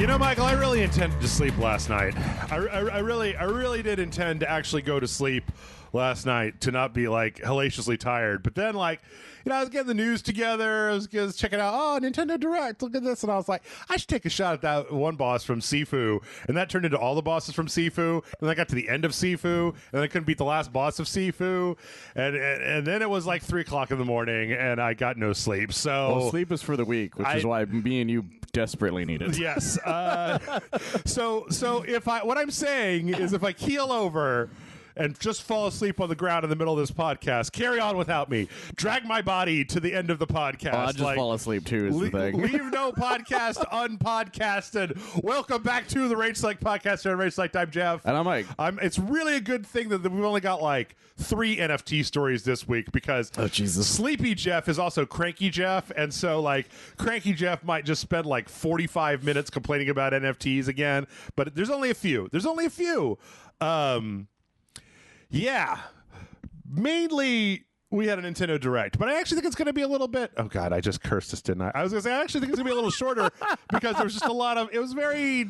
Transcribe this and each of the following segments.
You know, Michael, I really intended to sleep last night. I really did intend to actually go to sleep last night, to not be like hellaciously tired. But then, like, you know, I was getting the news together. I was checking out, oh, Nintendo Direct, look at this. And I was like, I should take a shot at that one boss from Sifu. And that turned into all the bosses from Sifu. And then I got to the end of Sifu. And then I couldn't beat the last boss of Sifu. And then it was like 3 o'clock in the morning and I got no sleep. So well, sleep is for the weak, which is why me and you desperately need it. Yes. So if what I'm saying is if I keel over and just fall asleep on the ground in the middle of this podcast, carry on without me. Drag my body to the end of the podcast. I just fall asleep too is the thing. Leave no podcast unpodcasted. Welcome back to the Rage Select Podcast here on Rage Select. I'm Jeff. And I'm Mike. It's really a good thing that we've only got like 3 NFT stories this week because Sleepy Jeff is also Cranky Jeff. And so like Cranky Jeff might just spend like 45 minutes complaining about NFTs again. But there's only a few. Yeah, mainly we had a Nintendo Direct, but I actually think it's going to be a little bit. Oh God, I just cursed this, didn't I? I was going to say I actually think it's going to be a little shorter because there was just a lot of. It was very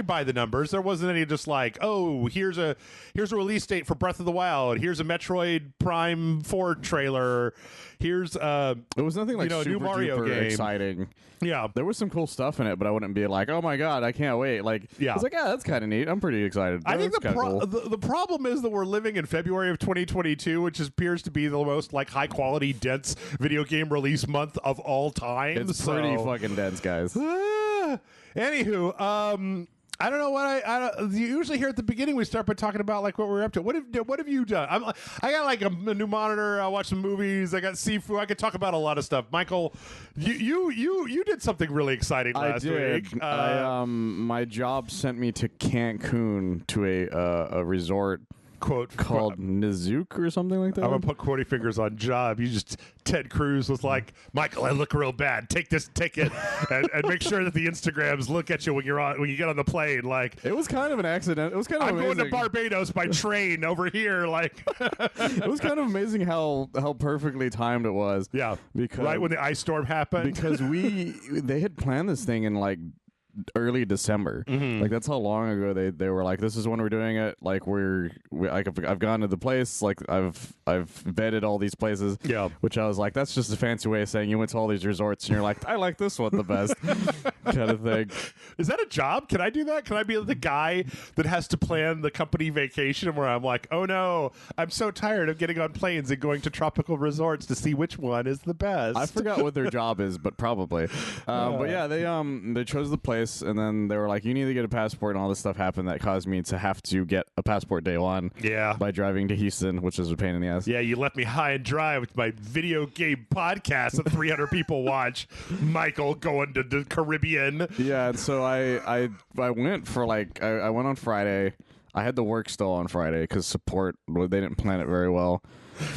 by the numbers. There wasn't any just like, oh, here's a release date for Breath of the Wild. Here's a Metroid Prime 4 trailer. Here's it was nothing like super new Mario duper game. Exciting. Yeah, there was some cool stuff in it, but I wouldn't be like, oh my God, I can't wait. Like, yeah, it's like, yeah, that's kind of neat. I'm pretty excited. I think cool. the problem is that we're living in February of 2022, which appears to be the most like high quality, dense video game release month of all time. It's pretty fucking dense, guys. Anywho, I don't know what I usually here at the beginning we start by talking about like what we're up to. What have you done? I got like a new monitor. I watched some movies. I got Sifu. I could talk about a lot of stuff. Michael, you did something really exciting last week. My job sent me to Cancun to a resort called Nizuc or something like that. I'm gonna put quotey fingers on job. Ted Cruz was like, Michael, I look real bad. Take this ticket and make sure that the Instagrams look at you when you get on the plane. Like, it was kind of an accident. It was kind of I'm amazing. going to Barbados by train over here. Like, it was kind of amazing how perfectly timed it was. Yeah, because right when the ice storm happened. Because they had planned this thing in like early December. Mm-hmm. Like, that's how long ago they were like, this is when we're doing it. Like, I've gone to the place, like I've vetted all these places. Yeah, which I was like, that's just a fancy way of saying you went to all these resorts and you're like, I like this one the best. Kind of thing. Is that a job? Can I do that? Can I be the guy that has to plan the company vacation where I'm like, oh no, I'm so tired of getting on planes and going to tropical resorts to see which one is the best? I forgot what their job is, but probably. But yeah, they chose the place. And then they were like, you need to get a passport, and all this stuff happened that caused me to have to get a passport day one. Yeah. By driving to Houston, which is a pain in the ass. Yeah, you left me high and dry with my video game podcast that 300 people watch. Michael going to the Caribbean. Yeah, and so I went for like, I went on Friday. I had to work still on Friday because support, they didn't plan it very well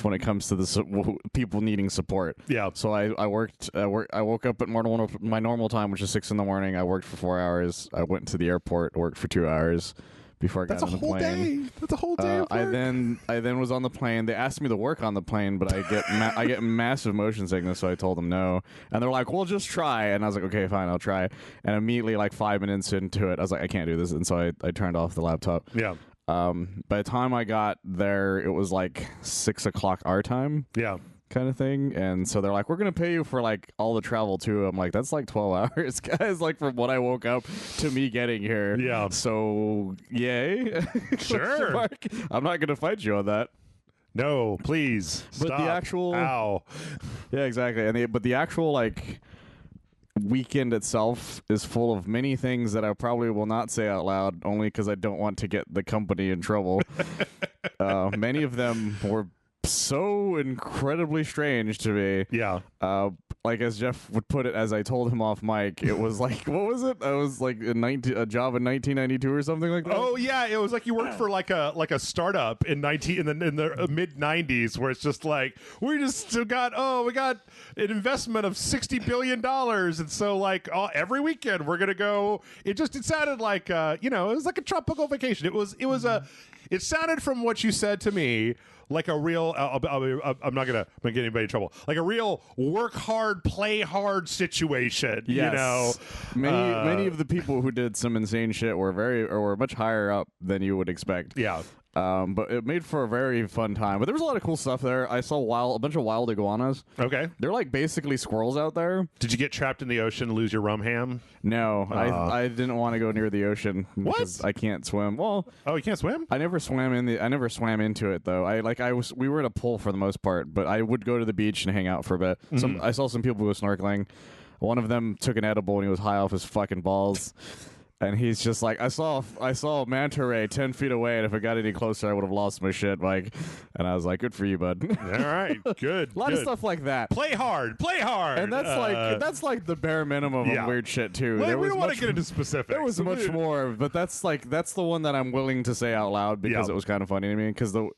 when it comes to the people needing support. Yeah. So I woke up at my normal time, which is 6 a.m. I worked for 4 hours. I went to the airport, worked for 2 hours before I got on the plane. That's a whole day. Of work. I then was on the plane. They asked me to work on the plane, but I get massive motion sickness, so I told them no. And they're like, "Well, just try." And I was like, "Okay, fine, I'll try." And immediately, like 5 minutes into it, I was like, "I can't do this," and so I turned off the laptop. Yeah. By the time I got there, it was like 6 o'clock our time. Yeah. Kind of thing. And so they're like, we're going to pay you for like all the travel too. I'm like, that's like 12 hours, guys, like from when I woke up to me getting here. Yeah. So yay. Sure. I'm not going to fight you on that. No, please. But stop. the actual Ow. Yeah, exactly. And but the actual like weekend itself is full of many things that I probably will not say out loud, only because I don't want to get the company in trouble. Many of them were so incredibly strange to me. Yeah. Like as Jeff would put it, as I told him off mic, it was like, what was it? I was like a job in 1992 or something like that. Oh yeah, it was like you worked for like a startup in the mid 90s, where it's just like we got an investment of $60 billion, and so like every weekend we're gonna go. It sounded like it was like a tropical vacation. It sounded from what you said to me like a real. I'm not gonna get anybody in trouble. Like a real work hard, play hard situation. Yes. You know, many of the people who did some insane shit were much higher up than you would expect. Yeah. But it made for a very fun time. But there was a lot of cool stuff there. I saw a bunch of wild iguanas. Okay. They're like basically squirrels out there. Did you get trapped in the ocean and lose your rum ham? No, I didn't want to go near the ocean because I can't swim. Well, oh, you can't swim? I never swam into it though. We were in a pool for the most part, but I would go to the beach and hang out for a bit. I saw some people go snorkeling. One of them took an edible and he was high off his fucking balls. And he's just like, I saw a manta ray 10 feet away, and if it got any closer, I would have lost my shit, Mike. And I was like, good for you, bud. All right, good. A lot of stuff like that. Play hard. And that's like the bare minimum of weird shit too. Well, we don't want to get into specifics. There was much more, but that's the one that I'm willing to say out loud because it was kind of funny to me. Because the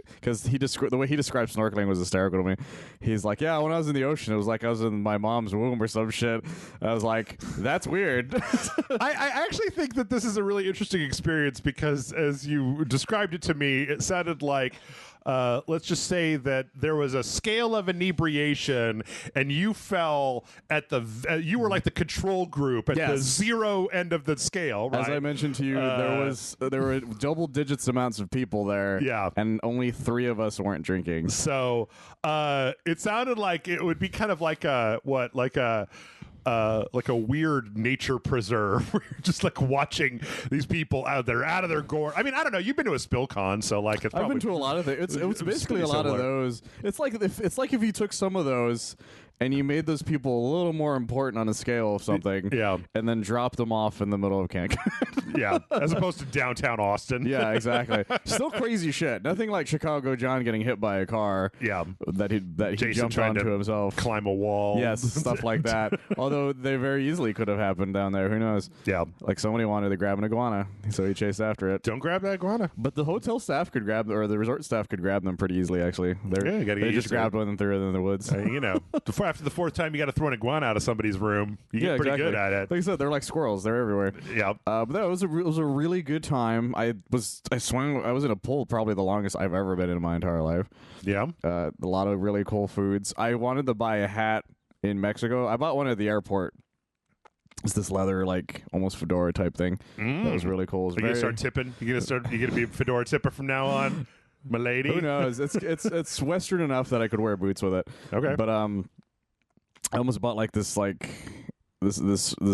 way he described snorkeling was hysterical to me. He's like, yeah, when I was in the ocean, it was like I was in my mom's womb or some shit. And I was like, that's weird. I actually think that this is a really interesting experience because as you described it to me, it sounded like let's just say that there was a scale of inebriation and you fell at you were like the control group at the zero end of the scale, right? As I mentioned to you, there were double digits amounts of people there, and only 3 of us weren't drinking. So it sounded like it would be kind of like a weird nature preserve where you're just like watching these people out there out of their gore. I mean, I don't know. You've been to a SpillCon, so like I've been to a lot of things. It was basically a lot of those. It's like if you took some of those and you made those people a little more important on a scale of something, and then dropped them off in the middle of Cancun. As opposed to downtown Austin. Yeah, exactly. Still crazy shit. Nothing like Chicago John getting hit by a car. Yeah, that he Jason jumped onto himself, climb a wall. Yes, stuff like that. Although they very easily could have happened down there. Who knows? Yeah, like somebody wanted to grab an iguana, so he chased after it. Don't grab that iguana. But the hotel staff could grab, or the resort staff could grab them pretty easily. Actually, they just grabbed one and threw it in the woods. You know, after the 4th time, you got to throw an iguana out of somebody's room. You get pretty good at it. Like I said, they're like squirrels. They're everywhere. Yeah. But that was a really good time. I was in a pool probably the longest I've ever been in my entire life. Yeah. A lot of really cool foods. I wanted to buy a hat in Mexico. I bought one at the airport. It's this leather, like almost fedora type thing. That was really cool. Are you gonna start tipping? You gonna be a fedora tipper from now on, my lady? Who knows? It's Western enough that I could wear boots with it. Okay. But I almost bought like this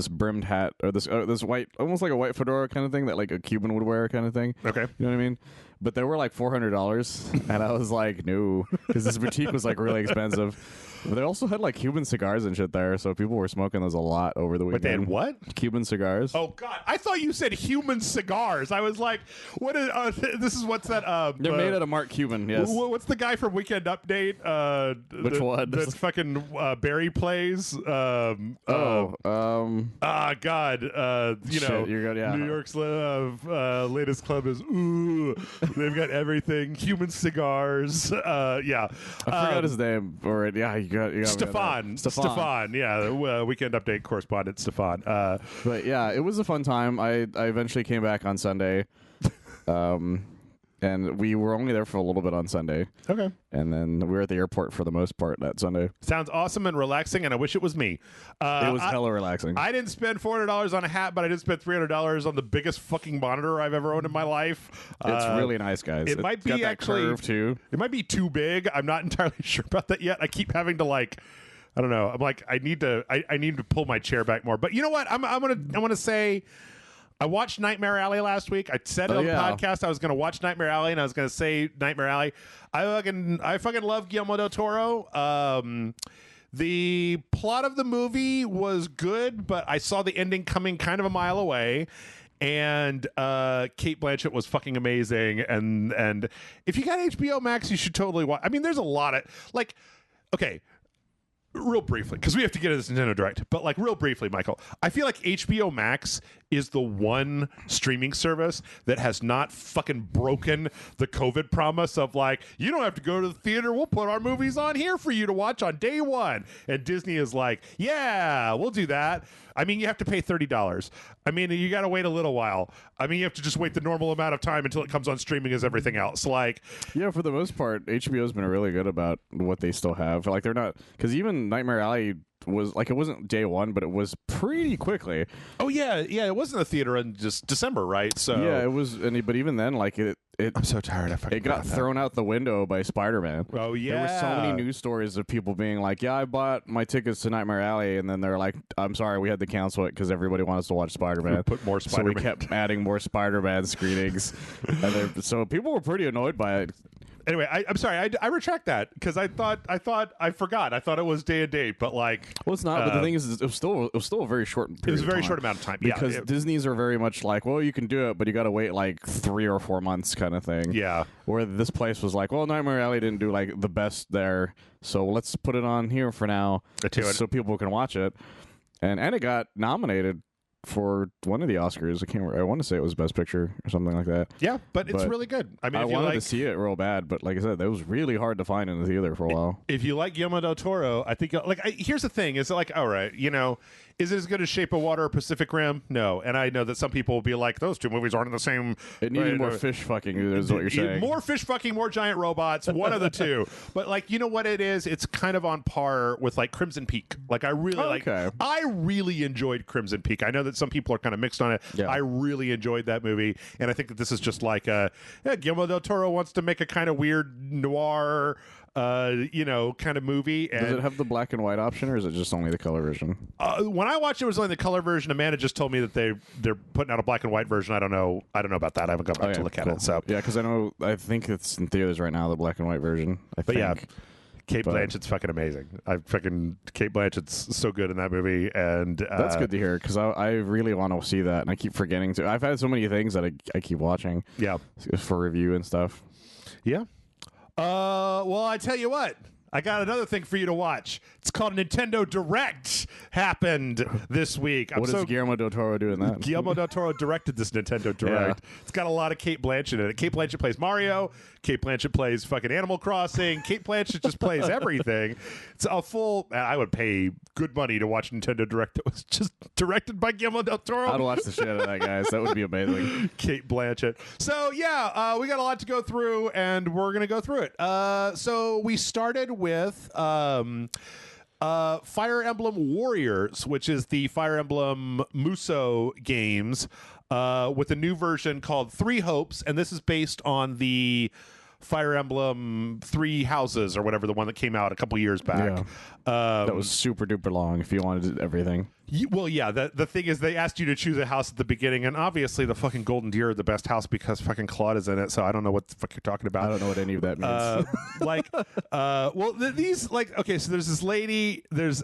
brimmed hat or this white, almost like a white fedora kind of thing that like a Cuban would wear kind of thing. Okay. You know what I mean? But they were like $400, and I was like, no, because this boutique was like really expensive. But they also had like Cuban cigars and shit there, so people were smoking those a lot over the weekend. But they had what? Cuban cigars. Oh God, I thought you said human cigars. I was like, what is? What's that? They're made out of Mark Cuban. Yes. What's the guy from Weekend Update? Which one? That fucking Barry plays. God. You know, you're good. Yeah. New York's latest club is ooh. They've got everything. Human cigars. Yeah. I forgot his name already. Yeah, you got Stefan. Yeah, Weekend Update correspondent Stefan. But yeah, it was a fun time. I eventually came back on Sunday. And we were only there for a little bit on Sunday. Okay. And then we were at the airport for the most part that Sunday. Sounds awesome and relaxing, and I wish it was me. It was hella relaxing. I didn't spend $400 on a hat, but I did spend $300 on the biggest fucking monitor I've ever owned in my life. It's really nice, guys. It might be got actually that curve too. It might be too big. I'm not entirely sure about that yet. I keep having to like, I don't know. I'm like, I need to pull my chair back more. But you know what? I'm gonna say. I watched Nightmare Alley last week. I said it on the podcast I was going to watch Nightmare Alley, and I was going to say Nightmare Alley. I fucking love Guillermo del Toro. The plot of the movie was good, but I saw the ending coming kind of a mile away. And Kate Blanchett was fucking amazing. And if you got HBO Max, you should totally watch. I mean, there's a lot of like, okay. Real briefly, because we have to get to this Nintendo Direct, but like real briefly, Michael, I feel like HBO Max is the one streaming service that has not fucking broken the COVID promise of like, you don't have to go to the theater. We'll put our movies on here for you to watch on day one. And Disney is like, yeah, we'll do that. I mean, you have to pay $30. I mean, you got to wait a little while. I mean, you have to just wait the normal amount of time until it comes on streaming as everything else. Like, yeah, for the most part, HBO's been really good about what they still have. Like, they're not, because even Nightmare Alley was like, it wasn't day one, but it was pretty quickly. oh yeah, it wasn't a theater in just December, right? So Yeah, it was. But even then, like I'm so tired. it got thrown out the window by Spider-Man. Oh yeah, There were so many news stories of people being like, "Yeah, I bought my tickets to Nightmare Alley," and then they're like, "I'm sorry, we had to cancel it because everybody wants to watch Spider-Man." Put more So Spider-Man. we kept adding more Spider-Man screenings, so people were pretty annoyed by it. Anyway, I'm sorry. I retract that because I forgot. I thought it was day and date, but like, Well, it's not. But the thing is, it was still a very short period. it was a very of time. short amount of time. Because Yeah, Disney's are very much like, well, you can do it, but you got to wait like 3 or 4 months, kind of thing. yeah. Where this place was like, well, Nightmare Alley didn't do like the best there, so let's put it on here for now, so people can watch it. And it got nominated for one of the Oscars. I want to say it was Best Picture or something like that. Yeah, but it's But really good. I mean, I if you wanted like, to see it real bad, but like I said, that was really hard to find in the theater for a while. if you like Guillermo del Toro, I think here's the thing: is like, all right, is it as good as Shape of Water or Pacific Rim? No, and I know that some people will be like, those two movies aren't in the same. It needed more fish fucking, is what you're saying. More fish fucking, more giant robots. One of the two. But like, you know what it is? It's kind of on par with like Crimson Peak. Like, I really I really enjoyed Crimson Peak. I know that some people are kind of mixed on it. Yeah. I really enjoyed that movie, and I think that this is just like Guillermo del Toro wants to make a kind of weird noir. Kind of movie. And Does it have the black and white option, or is it just only the color version? When I watched it, it was only the color version. Amanda just told me that they're putting out a black and white version. I don't know about that. I haven't gone back to look at it. So yeah, because I think it's in theaters right now, the black and white version. Yeah, Kate Blanchett's fucking amazing. Kate Blanchett's so good in that movie, and that's good to hear because I really want to see that, and I keep forgetting to. I've had so many things that I keep watching. Yeah, for review and stuff. Yeah. Well, I tell you what. I got another thing for you to watch. It's called Nintendo Direct. Happened this week. What is Guillermo del Toro doing that? Guillermo del Toro directed this Nintendo Direct. Yeah. It's got a lot of Kate Blanchett in it. Kate Blanchett plays Mario. Kate Blanchett plays fucking Animal Crossing. Kate Blanchett just plays everything. It's a full. I would pay good money to watch Nintendo Direct that was just directed by Guillermo del Toro. I'd watch the shit out of that, guys. That would be amazing. Kate Blanchett. So yeah, we got a lot to go through, and we're gonna go through it. So we started with Fire Emblem Warriors, which is the Fire Emblem Muso games, with a new version called Three Hopes, and this is based on the Fire Emblem Three Houses or whatever, the one that came out a couple years back. Yeah. That was super duper long if you wanted everything. Well, yeah, the thing is they asked you to choose a house at the beginning, and obviously the fucking Golden Deer are the best house because fucking Claude is in it, so I don't know what the fuck you're talking about. I don't know what any of that means. These, like, okay, so there's this lady, there's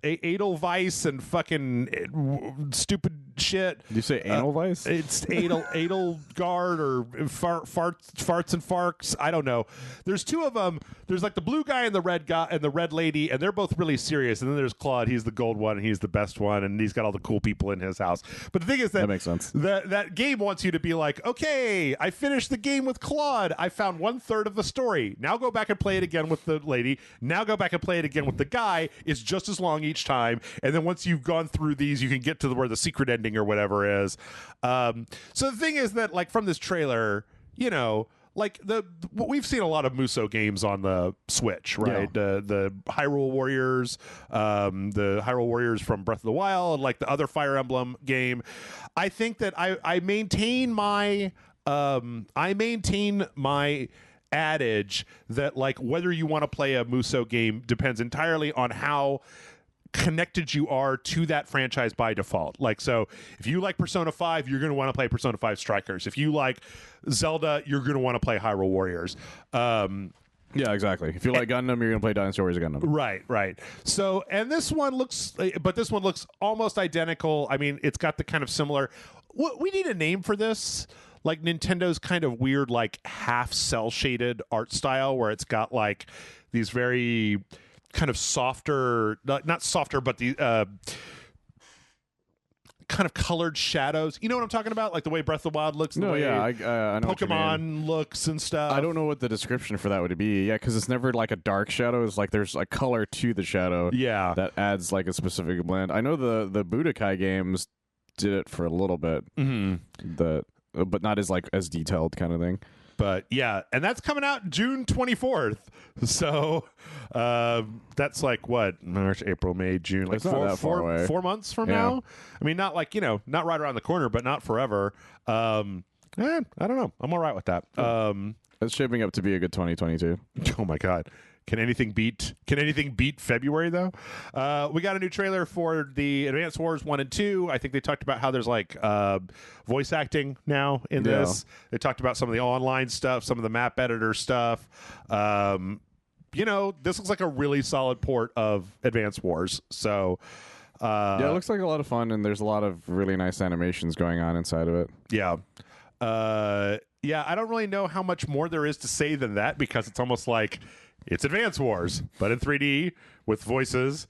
Edelweiss and fucking stupid shit. Did you say Edelweiss? It's Edelgard or farts and farks. I don't know. There's two of them. There's like the blue guy and the red guy and the red lady, and they're both really serious. And then there's Claude. He's the gold one, and he's the best one, and he's got all the cool people in his house. But the thing is that makes sense. That game wants you to be like, okay, I finished the game with Claude. I found 1/3 of the story. Now go back and play it again with the lady. Now go back and play it again with the guy. It's just as long each time. And then once you've gone through these, you can get to where the secret ending or whatever is. So the thing is that, like, from this trailer, like we've seen a lot of Muso games on the Switch, right? Yeah. The Hyrule Warriors, the Hyrule Warriors from Breath of the Wild, like the other Fire Emblem game. I think that I maintain my adage that, like, whether you want to play a Muso game depends entirely on how connected you are to that franchise by default. Like, so if you like Persona 5, you're going to want to play Persona 5 Strikers. If you like Zelda, you're going to want to play Hyrule Warriors. Yeah, exactly. If you like Gundam, you're going to play Dynasty Warriors Gundam. Right. So, and this one looks almost identical. I mean, it's got the kind of similar. We need a name for this. Like Nintendo's kind of weird, like half cell shaded art style, where it's got like these very kind of softer, not softer, but the kind of colored shadows. You know what I'm talking about? Like the way Breath of the Wild looks. And No, the way yeah, I know what you mean. Pokemon looks and stuff. I don't know what the description for that would be. Yeah, because it's never like a dark shadow. It's like there's a color to the shadow. Yeah, that adds like a specific blend. I know the Budokai games did it for a little bit. But not as detailed kind of thing. But yeah, and that's coming out June 24th. So that's like what, March, April, May, June, like it's not that far away. 4 months from now. I mean, not like, not right around the corner, but not forever. I don't know. I'm all right with that. It's shaping up to be a good 2022. Oh my God. Can anything beat February though? We got a new trailer for the Advance Wars 1 and 2. I think they talked about how there's like voice acting now in this. They talked about some of the online stuff, some of the map editor stuff. This looks like a really solid port of Advance Wars. So it looks like a lot of fun, and there's a lot of really nice animations going on inside of it. Yeah. I don't really know how much more there is to say than that, because it's almost like it's Advance Wars, but in 3D with voices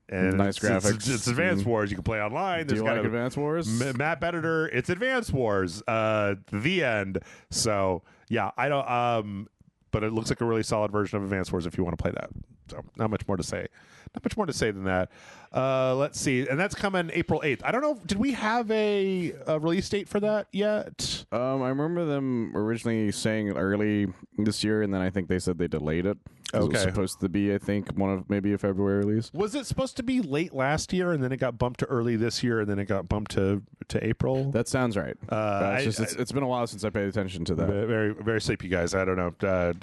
and nice graphics. It's Advance Wars. You can play online. Do you like Advance Wars? Map editor. It's Advance Wars. The end. So yeah, I don't. But it looks like a really solid version of Advance Wars if you want to play that. So not much more to say. Not much more to say than that. Let's see. And that's coming April 8th. I don't know. Did we have a release date for that yet? I remember them originally saying early this year, and then I think they said they delayed it. Okay. It was supposed to be, I think, maybe a February release. Was it supposed to be late last year, and then it got bumped to early this year, and then it got bumped to April? That sounds right. It's been a while since I paid attention to that. Very, very sleepy, guys. I don't know. But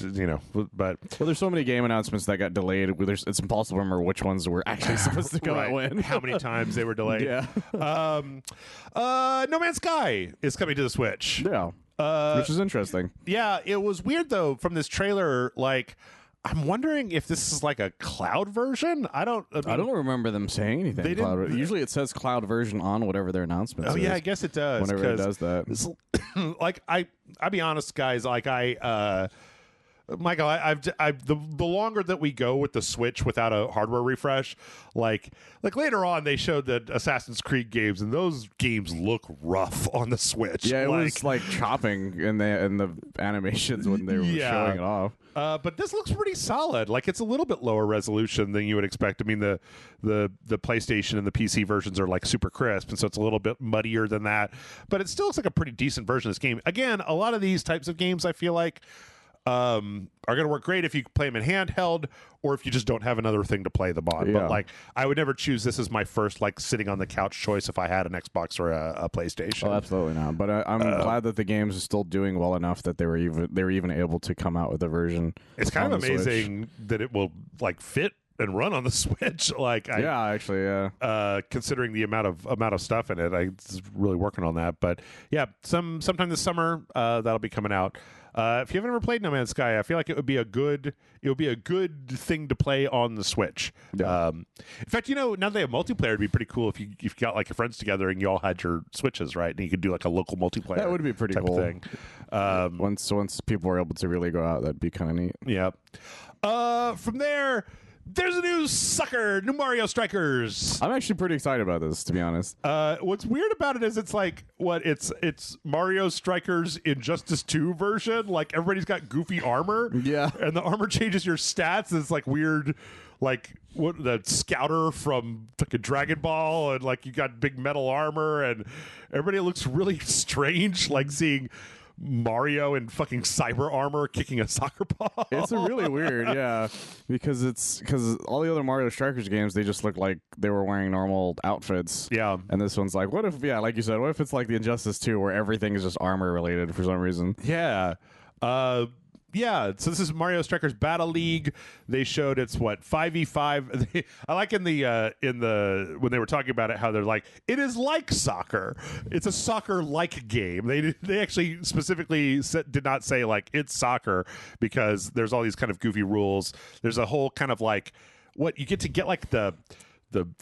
there's so many game announcements that got delayed. It's impossible to remember which ones were actually supposed to come out when. How many times they were delayed? Yeah. No Man's Sky is coming to the Switch. Yeah. Which is interesting. Yeah, it was weird though from this trailer. Like, I'm wondering if this is like a cloud version. I don't remember them saying anything. Usually it says cloud version on whatever their announcement is. Oh yeah, I guess it does. Whenever it does that. Like I'll be honest, guys. Like Michael, the longer that we go with the Switch without a hardware refresh, like later on they showed the Assassin's Creed games, and those games look rough on the Switch. Yeah, it was like chopping in the animations when they were showing it off. But this looks pretty solid. Like, it's a little bit lower resolution than you would expect. I mean, the PlayStation and the PC versions are like super crisp, and so it's a little bit muddier than that. But it still looks like a pretty decent version of this game. Again, a lot of these types of games, I feel like, are going to work great if you play them in handheld, or if you just don't have another thing to play them on. Yeah. But like, I would never choose this as my first like sitting on the couch choice if I had an Xbox or a PlayStation. Oh, absolutely not. But I'm glad that the games are still doing well enough that they were even able to come out with a version. It's kind of amazing that it will like fit and run on the Switch. Like, considering the amount of stuff in it, it's really working on that. But yeah, sometime this summer that'll be coming out. If you haven't ever played No Man's Sky, I feel like it would be a good thing to play on the Switch. Yeah. In fact, now that they have multiplayer, it'd be pretty cool if you got like your friends together and you all had your Switches, right? And you could do like a local multiplayer. That would be pretty type cool. Thing. Once people were able to really go out, that'd be kind of neat. Yeah. From there, there's a new Mario Strikers. I'm actually pretty excited about this, to be honest. What's weird about it is it's like it's Mario Strikers Injustice 2 version. Like, everybody's got goofy armor. Yeah. And the armor changes your stats. It's like weird, like what the Scouter from like a Dragon Ball, and like you got big metal armor, and everybody looks really strange, like seeing Mario in fucking cyber armor kicking a soccer ball. It's a really weird, yeah, because all the other Mario Strikers games, they just look like they were wearing normal outfits. Yeah. And this one's like, what if like you said, what if it's like the Injustice 2 where everything is just armor related for some reason? Yeah. Yeah, so this is Mario Strikers Battle League. They showed it's 5v5. I like in the when they were talking about it how they're like, it is like soccer. It's a soccer-like game. They actually specifically did not say like it's soccer, because there's all these kind of goofy rules. There's a whole kind of like what you get like the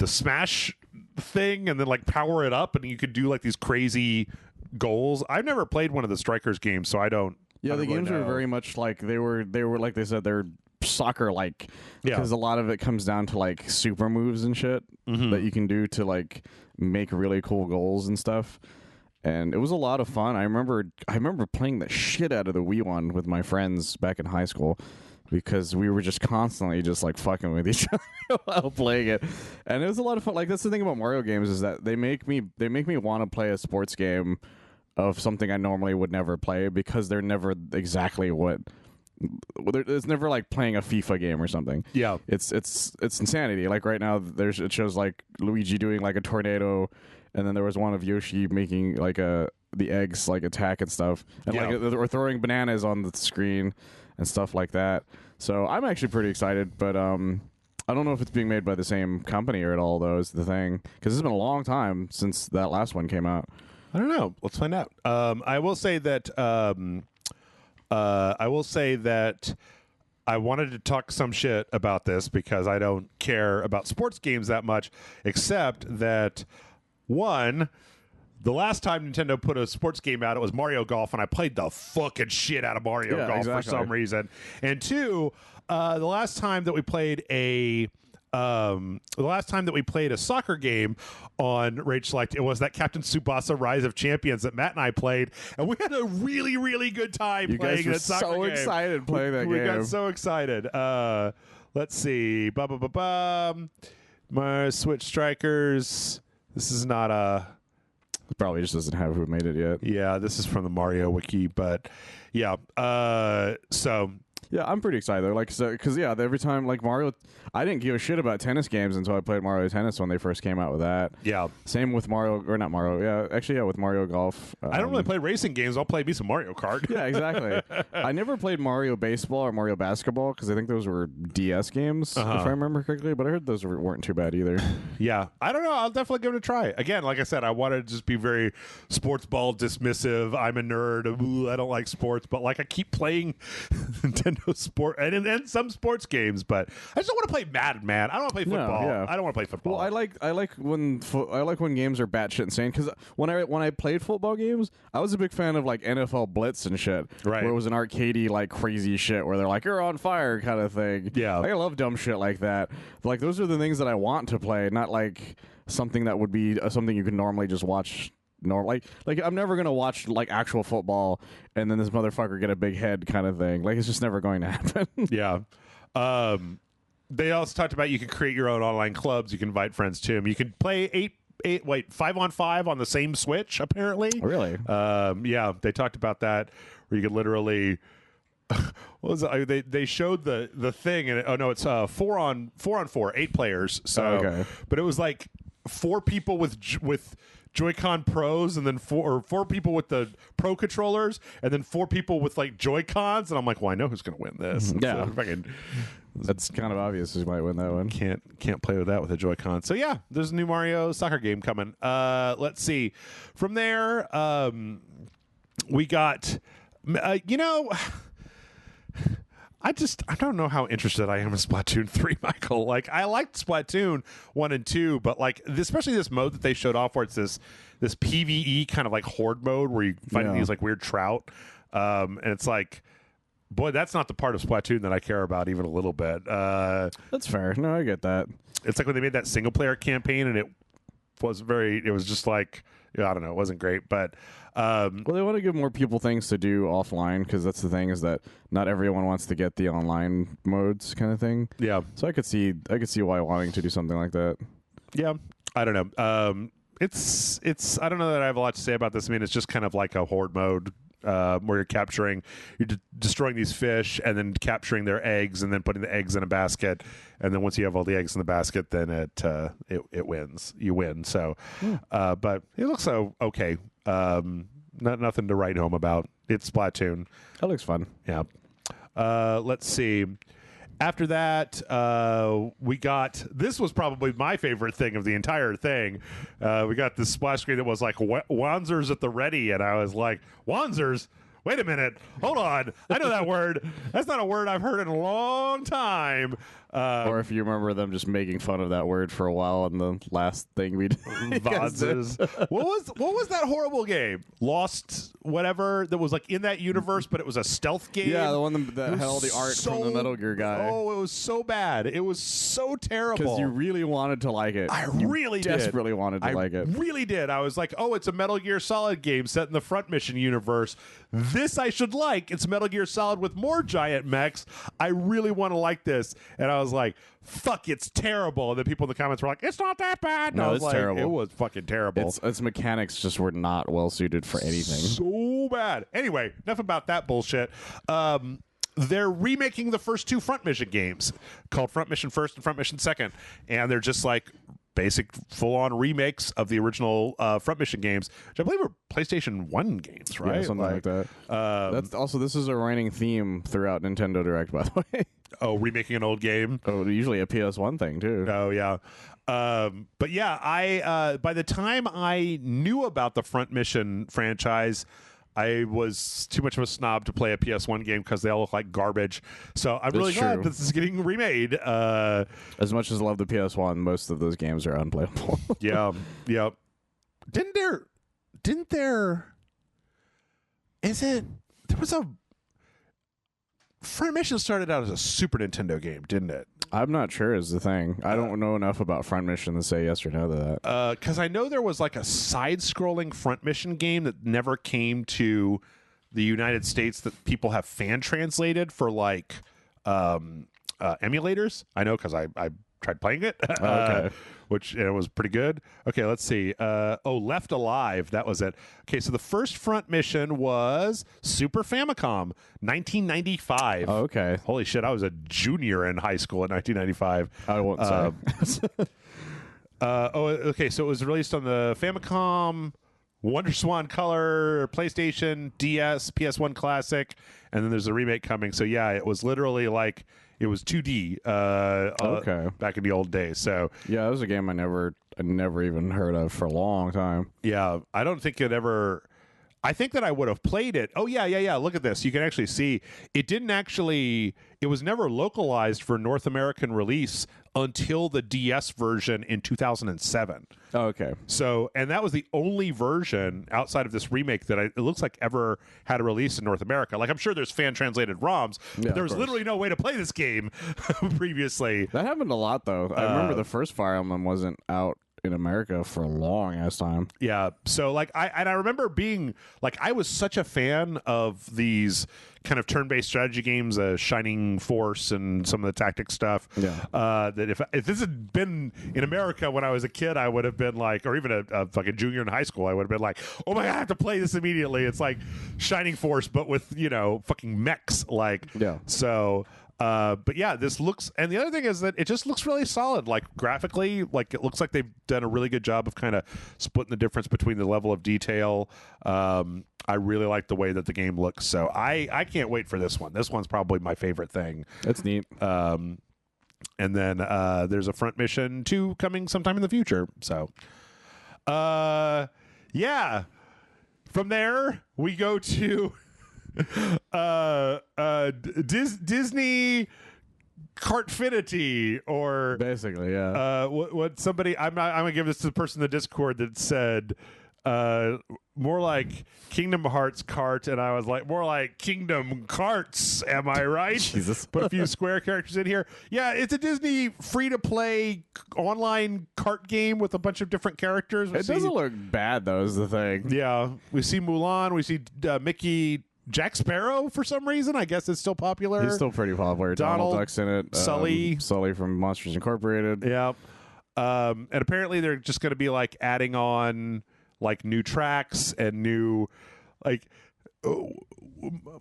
smash thing, and then like power it up, and you could do like these crazy goals. I've never played one of the Strikers games, so I don't. Yeah, the games were very much like they were like they said, they're soccer like, Yeah. because a lot of it comes down to like super moves and shit that you can do to like make really cool goals and stuff. And it was a lot of fun. I remember playing the shit out of the Wii one with my friends back in high school, because we were just constantly just like fucking with each other while playing it. And it was a lot of fun. Like, that's the thing about Mario games, is that they make me want to play a sports game of something I normally would never play, because they're never exactly what. It's never like playing a FIFA game or something. Yeah. It's insanity. Like right now it shows like Luigi doing like a tornado, and then there was one of Yoshi making like the eggs like attack and stuff, and like we're throwing bananas on the screen and stuff like that. So I'm actually pretty excited, but I don't know if it's being made by the same company or at all, though, is the thing, because it's been a long time since that last one came out. I don't know. Let's find out. I will say that I wanted to talk some shit about this, because I don't care about sports games that much, except that, one, the last time Nintendo put a sports game out, it was Mario Golf, and I played the fucking shit out of Mario Golf for some reason. And two, the last time that we played a soccer game on Rage Select, it was that Captain Tsubasa Rise of Champions that Matt and I played, and we had a really, really good time playing that soccer game. You guys were so excited playing that game. We got so excited. Let's see. My Switch Strikers. This is not a... It probably just doesn't have who made it yet. Yeah, this is from the Mario Wiki, but yeah. So... Yeah, I'm pretty excited though. Like, because every time like Mario, I didn't give a shit about tennis games until I played Mario Tennis when they first came out with that. Yeah. Same with Mario, or not Mario. Yeah, actually, yeah, with Mario Golf. I don't really play racing games. I'll play me some Mario Kart. Yeah, exactly. I never played Mario Baseball or Mario Basketball, because I think those were DS games, if I remember correctly. But I heard those weren't too bad either. Yeah, I don't know. I'll definitely give it a try. Again, like I said, I wanted to just be very sports ball dismissive. I'm a nerd. Ooh, I don't like sports, but like I keep playing Nintendo Sport and some sports games, but I just don't want to play Madden, man. I don't want to play football. No, yeah. I don't want to play football. Well, I like when games are batshit insane, because when I played football games, I was a big fan of like NFL Blitz and shit, right? Where it was an arcadey like crazy shit where they're like, you're on fire kind of thing. Yeah, I love dumb shit like that. Like, those are the things that I want to play, not like something that would be something you could normally just watch. Like I'm never gonna watch like actual football and then this motherfucker get a big head kind of thing. Like, it's just never going to happen. Yeah. They also talked about you can create your own online clubs. You can invite friends to them. You can play 5-on-5 on the same Switch, apparently. Really? Yeah, they talked about that, where you could literally. What was it? They showed the thing, and it's 4-on-4, 8 players. So, okay. But it was like 4 people with Joy-Con Pros, and then four people with the Pro controllers, and then 4 people with like Joy-Cons, and I'm like, well, I know who's going to win this. Yeah, so that's kind of obvious who might win that one. Can't play with that with a Joy-Con. So yeah, there's a new Mario soccer game coming. Let's see. From there, we got, I don't know how interested I am in Splatoon 3, Michael. Like, I liked Splatoon 1 and 2, but like especially this mode that they showed off, where it's this PvE kind of like horde mode where you fight these like weird trout. And it's like, boy, that's not the part of Splatoon that I care about even a little bit. That's fair. No, I get that. It's like when they made that single player campaign, and it was just like, I don't know, it wasn't great, but well, they want to give more people things to do offline, because that's the thing, is that not everyone wants to get the online modes kind of thing. Yeah. So I could see why wanting to do something like that. Yeah. I don't know. It's I don't know that I have a lot to say about this. I mean, it's just kind of like a horde mode, where you're destroying these fish and then capturing their eggs and then putting the eggs in a basket, and then once you have all the eggs in the basket, then it wins. You win. So, but it looks okay. Nothing to write home about. It's Splatoon. That looks fun. Yeah. Let's see. After that, we got, this was probably my favorite thing of the entire thing. We got this splash screen that was like Wanzers at the ready, and I was like, Wanzers? wait a minute, hold on, I know that word. That's not a word I've heard in a long time. Or if you remember them just making fun of that word for a while in the last thing we did. Vodzes. What was that horrible game? Lost whatever that was like in that universe, but it was a stealth game. Yeah, the one that had all the art from the Metal Gear guy. Oh, it was so bad. It was so terrible. Because you really wanted to like it. I really desperately wanted to like it. I really did. I was like, oh, it's a Metal Gear Solid game set in the Front Mission universe. This I should like. It's Metal Gear Solid with more giant mechs. I really want to like this. And I was like, fuck, it's terrible. And then people in the comments were like, it's not that bad. And No, I was it's like, terrible. It was fucking terrible. Its mechanics just were not well suited for anything. So bad. Anyway, enough about that bullshit. They're remaking the first 2 Front Mission games called Front Mission First and Front Mission Second. And they're just like basic full-on remakes of the original Front Mission games, which I believe were PlayStation 1 games, right? Yeah, something like that. That's also, this is a running theme throughout Nintendo Direct, by the way. Oh, remaking an old game? Oh, usually a PS1 thing, too. Oh, yeah. But yeah, I by the time I knew about the Front Mission franchise, I was too much of a snob to play a PS1 game because they all look like garbage. So I'm really glad this is getting remade. As much as I love the PS1, most of those games are unplayable. Yeah. Didn't there was a Front Mission started out as a Super Nintendo game, didn't it? I'm not sure is the thing. I don't know enough about Front Mission to say yes or no to that. Because I know there was like a side-scrolling Front Mission game that never came to the United States that people have fan translated for like emulators. I know because I tried playing it. Okay. Which it was pretty good. Okay, let's see. Left Alive. That was it. Okay, so the first Front Mission was Super Famicom, 1995. Oh, okay. Holy shit, I was a junior in high school in 1995. I won't say. Okay, so it was released on the Famicom, Wonder Swan Color, PlayStation, DS, PS1 Classic, and then there's a remake coming. So yeah, it was literally like it was 2D. Okay. Back in the old days. So yeah, that was a game I never even heard of for a long time. yeah, I don't think it ever. I think that I would have played it. Oh yeah. Look at this. You can actually see it didn't actually. It was never localized for North American release until the DS version in 2007. Oh, okay. So, and that was the only version outside of this remake that it looks like ever had a release in North America. Like, I'm sure there's fan translated ROMs, but there was literally no way to play this game previously. That happened a lot, though. I remember the first Fire Emblem wasn't out in America for a long ass time. Yeah. So like I remember being like, I was such a fan of these kind of turn-based strategy games, Shining Force and some of the tactic stuff. Yeah. That if this had been in America when I was a kid, I would have been like, or even a fucking junior in high school, I would have been like, oh my God, I have to play this immediately. It's like Shining Force, but with, fucking mechs. Like, yeah. So, but yeah, this looks, and the other thing is that it just looks really solid. Like graphically, like it looks like they've done a really good job of kind of splitting the difference between the level of detail. I really like the way that the game looks. So I can't wait for this one. This one's probably my favorite thing. That's neat. And then there's a Front Mission 2 coming sometime in the future. So, yeah. From there, we go to Disney Kartfinity, or basically, yeah. What somebody I'm gonna give this to the person in the Discord that said more like Kingdom Hearts Kart, and I was like, more like Kingdom Karts, am I right? Jesus. Put a few Square characters in here. Yeah, it's a Disney free-to-play online kart game with a bunch of different characters. It doesn't look bad, though, is the thing. Yeah, we see Mulan, we see Mickey, Jack Sparrow for some reason. I guess it's still popular. He's still pretty popular. Donald Duck's in it. Sully from Monsters Incorporated. Yeah. And apparently they're just going to be like adding on like new tracks and new like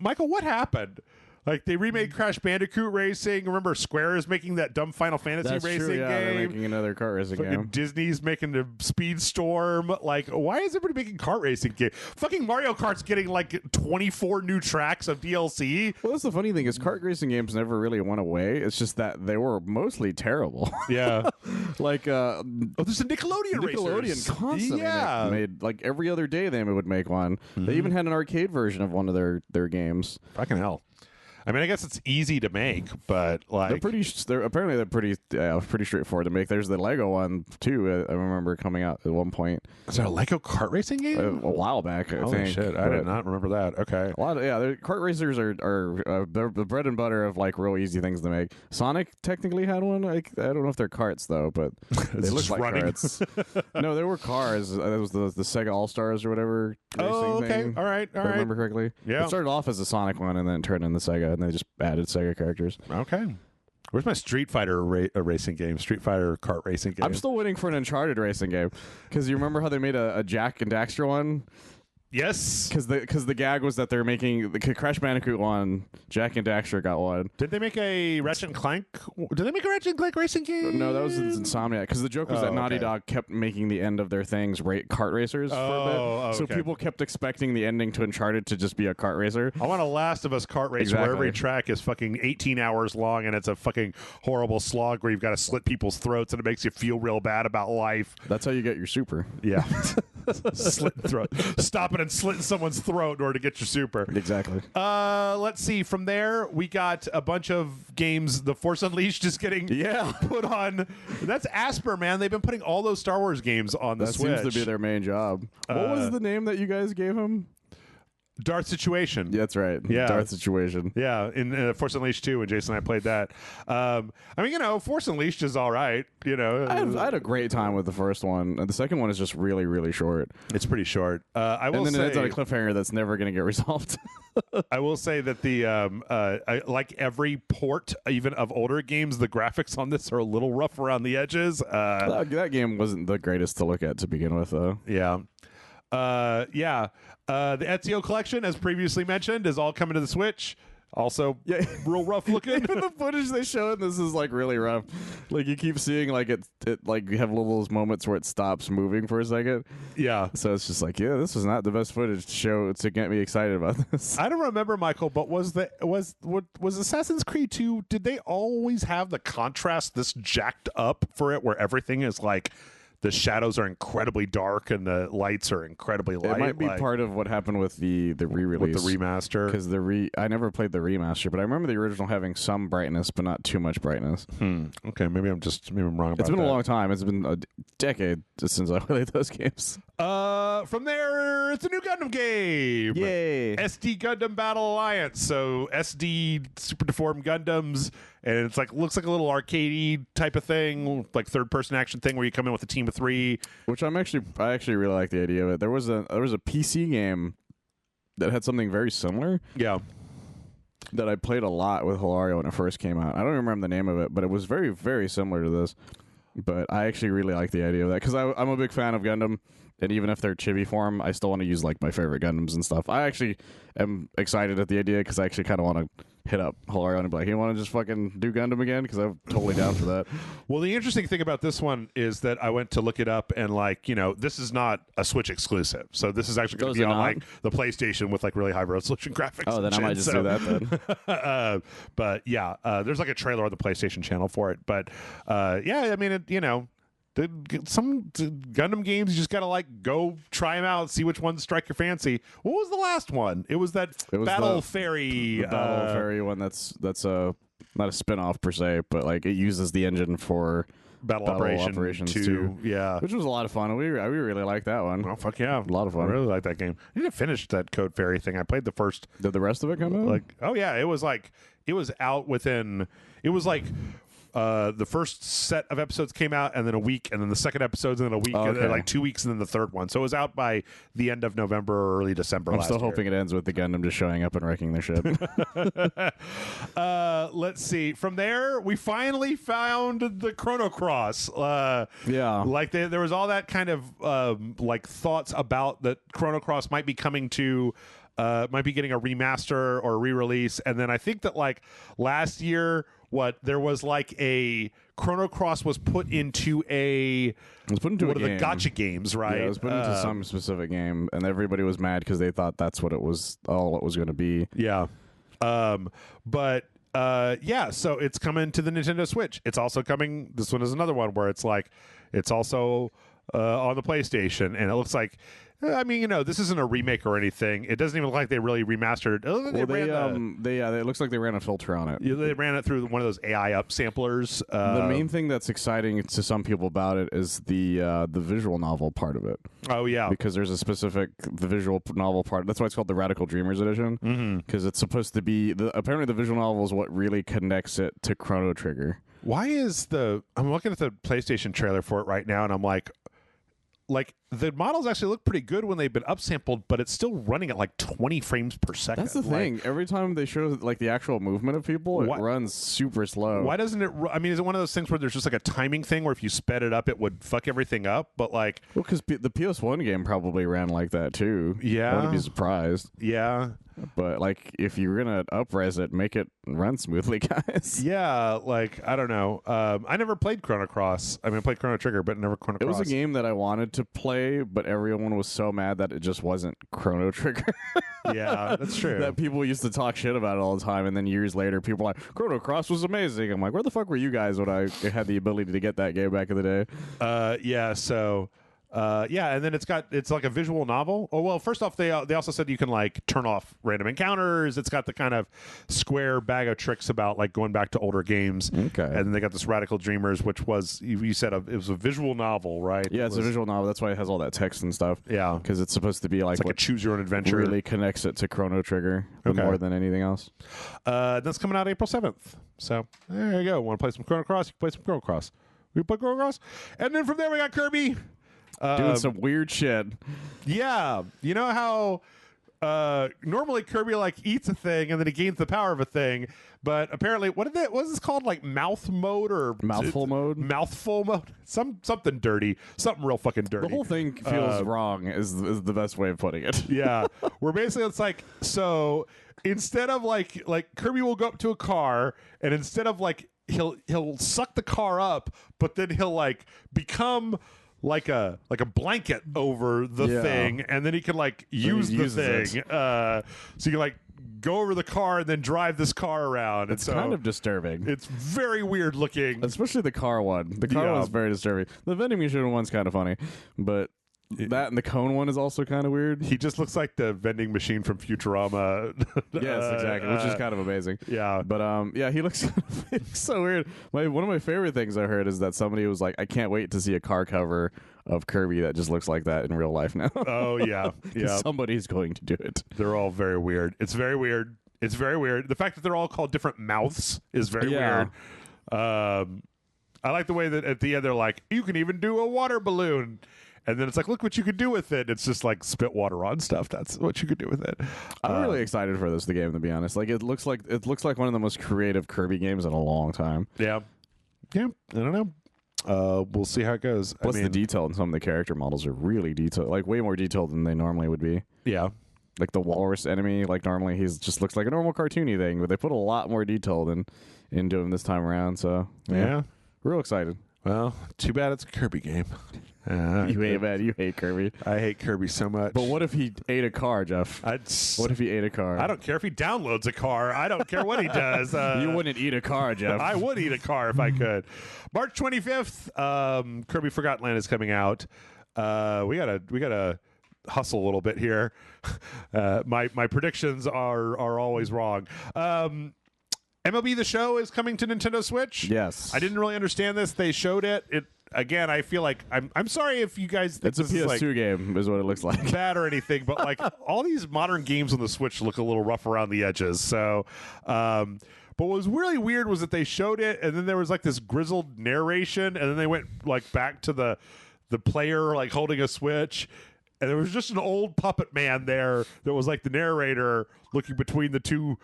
Michael, what happened? Like they remade Crash Bandicoot Racing. Remember, Square is making that dumb Final Fantasy racing true, yeah, game. They're making another kart racing game. Disney's making the Speedstorm. Like, why is everybody making kart racing game? Fucking Mario Kart's getting like 24 new tracks of DLC. Well, that's the funny thing is kart racing games never really went away. It's just that they were mostly terrible. Yeah. Like Oh, there's a Nickelodeon racers. Constantly made like every other day they would make one. They even had an arcade version of one of their games. Fucking hell. I mean, I guess it's easy to make, but like apparently they're pretty straightforward to make. There's the Lego one too. I remember coming out at one point. Is there a Lego kart racing game? A while back, I Holy think. Shit, I did not remember that. Okay. Kart racers are they're the bread and butter of like real easy things to make. Sonic technically had one. Like, I don't know if they're karts though, but they look like karts. No, they were cars. It was the Sega All Stars or whatever. Oh, okay. Thing, all right. if I remember correctly. Yeah. It started off as a Sonic one and then turned into Sega, and they just added Sega characters. Okay. Where's my Street Fighter racing game? Street Fighter kart racing game. I'm still waiting for an Uncharted racing game because you remember how they made a Jack and Daxter one. Yes, because the gag was that they're making the Crash Bandicoot one. Jack and Daxter got one. Did they make a Ratchet and Clank? Did they make a Ratchet and Clank racing game? No, that was Insomniac. Because the joke was that Naughty Dog kept making the end of their things kart racers for a bit. So people kept expecting the ending to Uncharted to just be a kart racer. I want a Last of Us kart racer where every track is fucking 18 hours long and it's a fucking horrible slog where you've got to slit people's throats and it makes you feel real bad about life. That's how you get your super. Yeah. Slitting throat. Stopping and slitting someone's throat in order to get your super. Exactly. Let's see. From there, we got a bunch of games. The Force Unleashed is getting put on. That's Asper, man. They've been putting all those Star Wars games on the Switch. That seems to be their main job. What was the name that you guys gave him? Darth Situation. Yeah, that's right. Yeah. Darth Situation. Yeah, in Force Unleashed 2 when Jason and I played that. I mean, Force Unleashed is all right. I had a great time with the first one. And the second one is just really, really short. It's pretty short. I will say, it ends on a cliffhanger that's never going to get resolved. I will say that like every port, even of older games, the graphics on this are a little rough around the edges. That game wasn't the greatest to look at to begin with, though. Yeah. The Ezio collection, as previously mentioned, is all coming to the Switch. Also, real rough looking. Even the footage they show in this is like really rough. Like you keep seeing like it like you have those moments where it stops moving for a second. Yeah. So it's just like, this is not the best footage to show to get me excited about this. I don't remember, Michael, but was Assassin's Creed 2? Did they always have the contrast this jacked up for it, where everything is like? The shadows are incredibly dark and the lights are incredibly light. It might be part of what happened with the re-release. With the remaster. Because I never played the remaster, but I remember the original having some brightness, but not too much brightness. Okay, maybe I'm wrong about that. It's been a long time. It's been a decade since I played those games. From there, it's a new Gundam game. Yay. SD Gundam Battle Alliance. So SD Super Deformed Gundams, and it's like looks like a little arcadey type of thing, like third-person action thing where you come in with a team of 3. Which I actually really like the idea of it. There was a PC game that had something very similar. Yeah. That I played a lot with Hilario when it first came out. I don't remember the name of it, but it was very, very similar to this. But I actually really like the idea of that because I'm a big fan of Gundam, and even if they're chibi form, I still want to use like my favorite Gundams and stuff. I actually am excited at the idea because I actually kind of want to hit up Hilario and be like, "You want to just fucking do Gundam again?" Because I'm totally down for that. Well, the interesting thing about this one is that I went to look it up, and like this is not a Switch exclusive, so this is actually going to be on like the PlayStation with like really high resolution graphics. Oh, then I might just do that then. But yeah, there's like a trailer on the PlayStation channel for it. But yeah, I mean, some Gundam games you just gotta like go try them out, see which ones strike your fancy. What was the last one? It was Battle Fairy. The Battle Fairy one. That's not a spin-off per se, but like it uses the engine for Battle Operations 2. Yeah, which was a lot of fun. We really liked that one. Oh fuck yeah, a lot of fun. I really like that game. I need to finish that Code Fairy thing. I played the first. Did the rest of it come out? Oh yeah, it was out within. It was like. The first set of episodes came out, and then a week, and then the second episodes, and then a week, and then like 2 weeks, and then the third one. So it was out by the end of November or early December. I'm still hoping it ends with the Gundam just showing up and wrecking their ship. Let's see. From there, we finally found the Chrono Cross. Yeah, like there was all that kind of like thoughts about that Chrono Cross might be coming to. Might be getting a remaster or a re-release, and then I think that like last year, there was like a Chrono Cross was put into the gacha games, right? Yeah, it was put into some specific game, and everybody was mad because they thought that's what it was going to be. Yeah, but yeah, so it's coming to the Nintendo Switch. It's also coming. This one is another one where it's like it's also on the PlayStation, and it looks like. I mean, this isn't a remake or anything. It doesn't even look like they really remastered. It looks like they ran a filter on it. They ran it through one of those AI upsamplers. The main thing that's exciting to some people about it is the visual novel part of it. Oh yeah, because there's a specific the visual novel part. That's why it's called the Radical Dreamers Edition. Because it's supposed to be apparently the visual novel is what really connects it to Chrono Trigger. Why is I'm looking at the PlayStation trailer for it right now, and I'm like the models actually look pretty good when they've been upsampled, but it's still running at like 20 frames per second. That's the thing. Every time they show like the actual movement of people, it runs super slow. Why doesn't it? I mean, is it one of those things where there's just like a timing thing where if you sped it up, it would fuck everything up? But like, well, because the PS1 game probably ran like that too. Yeah, I wouldn't be surprised. Yeah. But like, if you're gonna up-res it, make it run smoothly, guys. Yeah, like I don't know. I never played Chrono Cross. I mean, I played Chrono Trigger, but never Chrono Cross. It was a game that I wanted to play, but everyone was so mad that it just wasn't Chrono Trigger. Yeah, that's true. That people used to talk shit about it all the time, and then years later, people were like, Chrono Cross was amazing. I'm like, where the fuck were you guys when I had the ability to get that game back in the day? Yeah. So. Yeah, and then it's like a visual novel. Oh well, first off, they also said you can like turn off random encounters. It's got the kind of square bag of tricks about like going back to older games. Okay, and then they got this Radical Dreamers, which was you said it was a visual novel, right? Yeah, it's a visual novel. That's why it has all that text and stuff. Yeah, because it's supposed to be like a choose your own adventure. Really connects it to Chrono Trigger more than anything else. That's coming out April 7th. So there you go. Want to play some Chrono Cross? You can play some Chrono Cross. We play Chrono Cross, and then from there we got Kirby. Doing some weird shit. Yeah. You know how normally Kirby like eats a thing and then he gains the power of a thing, but apparently what is this called, like mouth mode or mouthful mode? Mouthful mode? Something dirty. Something real fucking dirty. The whole thing feels wrong is the best way of putting it. Yeah. Where basically it's like, so instead of like Kirby will go up to a car and instead of like he'll suck the car up, but then he'll like become like a blanket over the thing, and then he can like use the thing. So you can like go over the car and then drive this car around. It's kind of disturbing. It's very weird looking, especially the car one. The car one is very disturbing. The vending machine one's kind of funny, but that and the cone one is also kind of weird. He just looks like the vending machine from Futurama. Yes, exactly, which is kind of amazing. Yeah, but yeah, he looks so weird. One of my favorite things I heard is that somebody was like, I can't wait to see a car cover of Kirby that just looks like that in real life now. Oh yeah, yeah. Somebody's going to do it. They're all very weird. It's very weird. It's very weird. The fact that they're all called different mouths is very weird. I like the way that at the end they're like, you can even do a water balloon. And then it's like, look what you could do with it. It's just like spit water on stuff. That's what you could do with it. I'm really excited for the game, to be honest. Like it looks like one of the most creative Kirby games in a long time. Yeah. Yeah. I don't know. We'll see how it goes. Plus the detail in some of the character models are really detailed, like way more detailed than they normally would be. Yeah. Like the walrus enemy, like normally he's just looks like a normal cartoony thing, but they put a lot more detail into him this time around. So yeah. Real excited. Well, too bad it's a Kirby game. You hate Kirby. I hate Kirby so much. But what if he ate a car, Jeff? What if he ate a car? I don't care if he downloads a car. I don't care what he does. You wouldn't eat a car, Jeff. I would eat a car if I could. March 25th, Kirby Forgotten Land is coming out. We gotta hustle a little bit here. My predictions are always wrong. MLB The Show is coming to Nintendo Switch. Yes. I didn't really understand this. They showed it. Again, I feel like I'm sorry if you guys think it's a PS2 game is what it looks like. Bad or anything, but like all these modern games on the Switch look a little rough around the edges. So, but what was really weird was that they showed it and then there was like this grizzled narration and then they went like back to the player like holding a Switch. And there was just an old puppet man there that was like the narrator looking between the two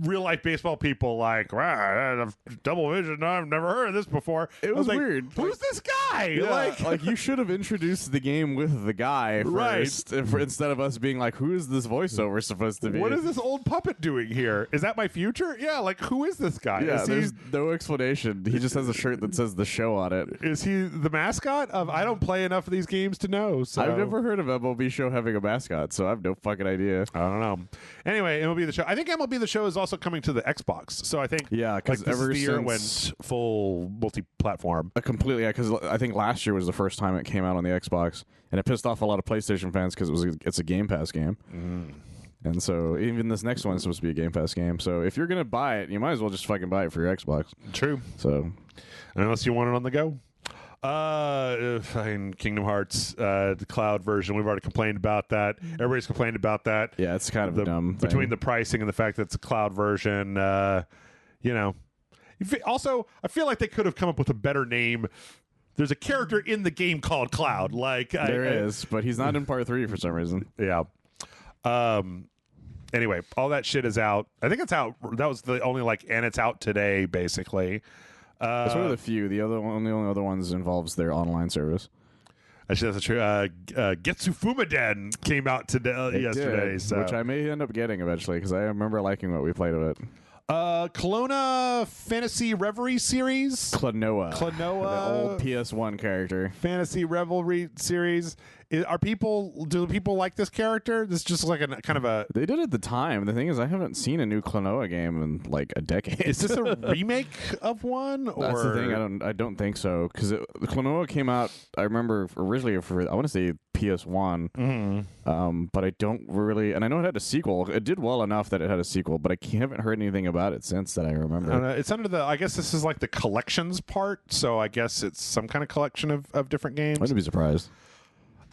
real life baseball people, like, wow, double vision. I've never heard of this before. It was weird. Who's this guy? Yeah, like you should have introduced the game with the guy first, instead of us being like, who is this voiceover supposed to be? What is this old puppet doing here? Is that my future? Yeah, like who is this guy? Yeah, there's no explanation. He just has a shirt that says the show on it. Is he the mascot of? I don't play enough of these games to know. So I've never heard of MLB Show having a mascot, so I have no fucking idea. I don't know. Anyway, MLB The Show. I think MLB The Show is also coming to the Xbox. So I think because this ever is the year it since went full multi-platform. completely, because I think last year was the first time it came out on the Xbox, and it pissed off a lot of PlayStation fans because it's a Game Pass game. And so even this next one is supposed to be a Game Pass game. So if you're gonna buy it, you might as well just fucking buy it for your Xbox. True. So unless you want it on the go. Kingdom Hearts, the cloud version. We've already complained about that. Everybody's complained about that. Yeah, it's kind of dumb between the pricing and the fact that it's a cloud version. Also, I feel like they could have come up with a better name. There's a character in the game called Cloud. There is, but he's not in part 3 for some reason. Yeah. Anyway, all that shit is out. I think it's out. That was the only and it's out today, basically. It's one of the few. The only other ones involves their online service. Actually, that's true. Getsu Fumaden came out yesterday, which I may end up getting eventually because I remember liking what we played of it. Kelowna Fantasy Reverie series. Klonoa, the old PS1 character. Fantasy Revelry series. Do people like this character? This is just like a kind of a. They did at the time. The thing is, I haven't seen a new Klonoa game in like a decade. Is this a remake of one? That's the thing. I don't think so because Klonoa came out. I remember originally for I want to say PS1, but I don't really. And I know it had a sequel. It did well enough that it had a sequel, but I haven't heard anything about it since that I remember. It's under the. I guess this is like the collections part. So I guess it's some kind of collection of different games. I wouldn't be surprised.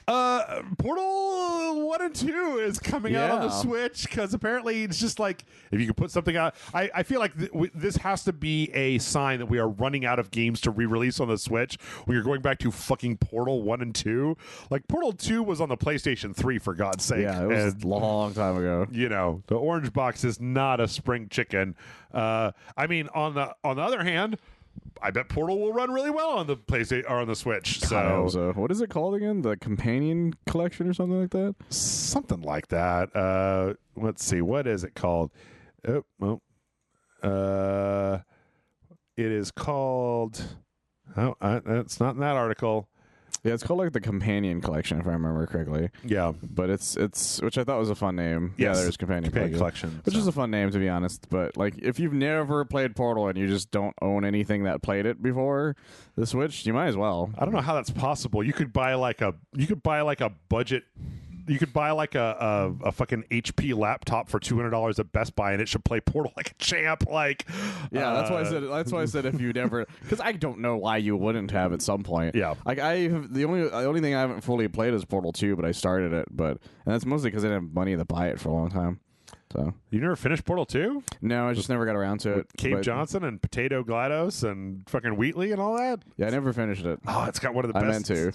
Portal 1 and 2 is coming out on the Switch because apparently it's just like if you can put something out. I feel like this has to be a sign that we are running out of games to re-release on the Switch when you're going back to fucking Portal 1 and 2. Like Portal 2 was on the PlayStation 3 for God's sake. Yeah, it was a long time ago. The orange box is not a spring chicken. I mean, on the other hand, I bet Portal will run really well on the PlayStation or on the Switch. So, what is it called again? The Companion Collection or something like that? Something like that. Let's see. What is it called? It is called. Oh, it's not in that article. Yeah, it's called like the Companion Collection, if I remember correctly. Yeah, but it's which I thought was a fun name. Yes. Yeah, there's Companion Collection, which is a fun name to be honest. But like, if you've never played Portal and you just don't own anything that played it before the Switch, you might as well. I don't know how that's possible. You could buy like a budget. You could buy like a fucking HP laptop for $200 at Best Buy, and it should play Portal like a champ. Like, yeah, that's why I said if you never, because I don't know why you wouldn't have at some point. Yeah, like the only thing I haven't fully played is Portal 2, but I started it, and that's mostly because I didn't have money to buy it for a long time. So you never finished Portal 2? No, I just never got around to it. Cave Johnson and Potato GLaDOS and fucking Wheatley and all that? Yeah, I never finished it. Oh, it's got one of the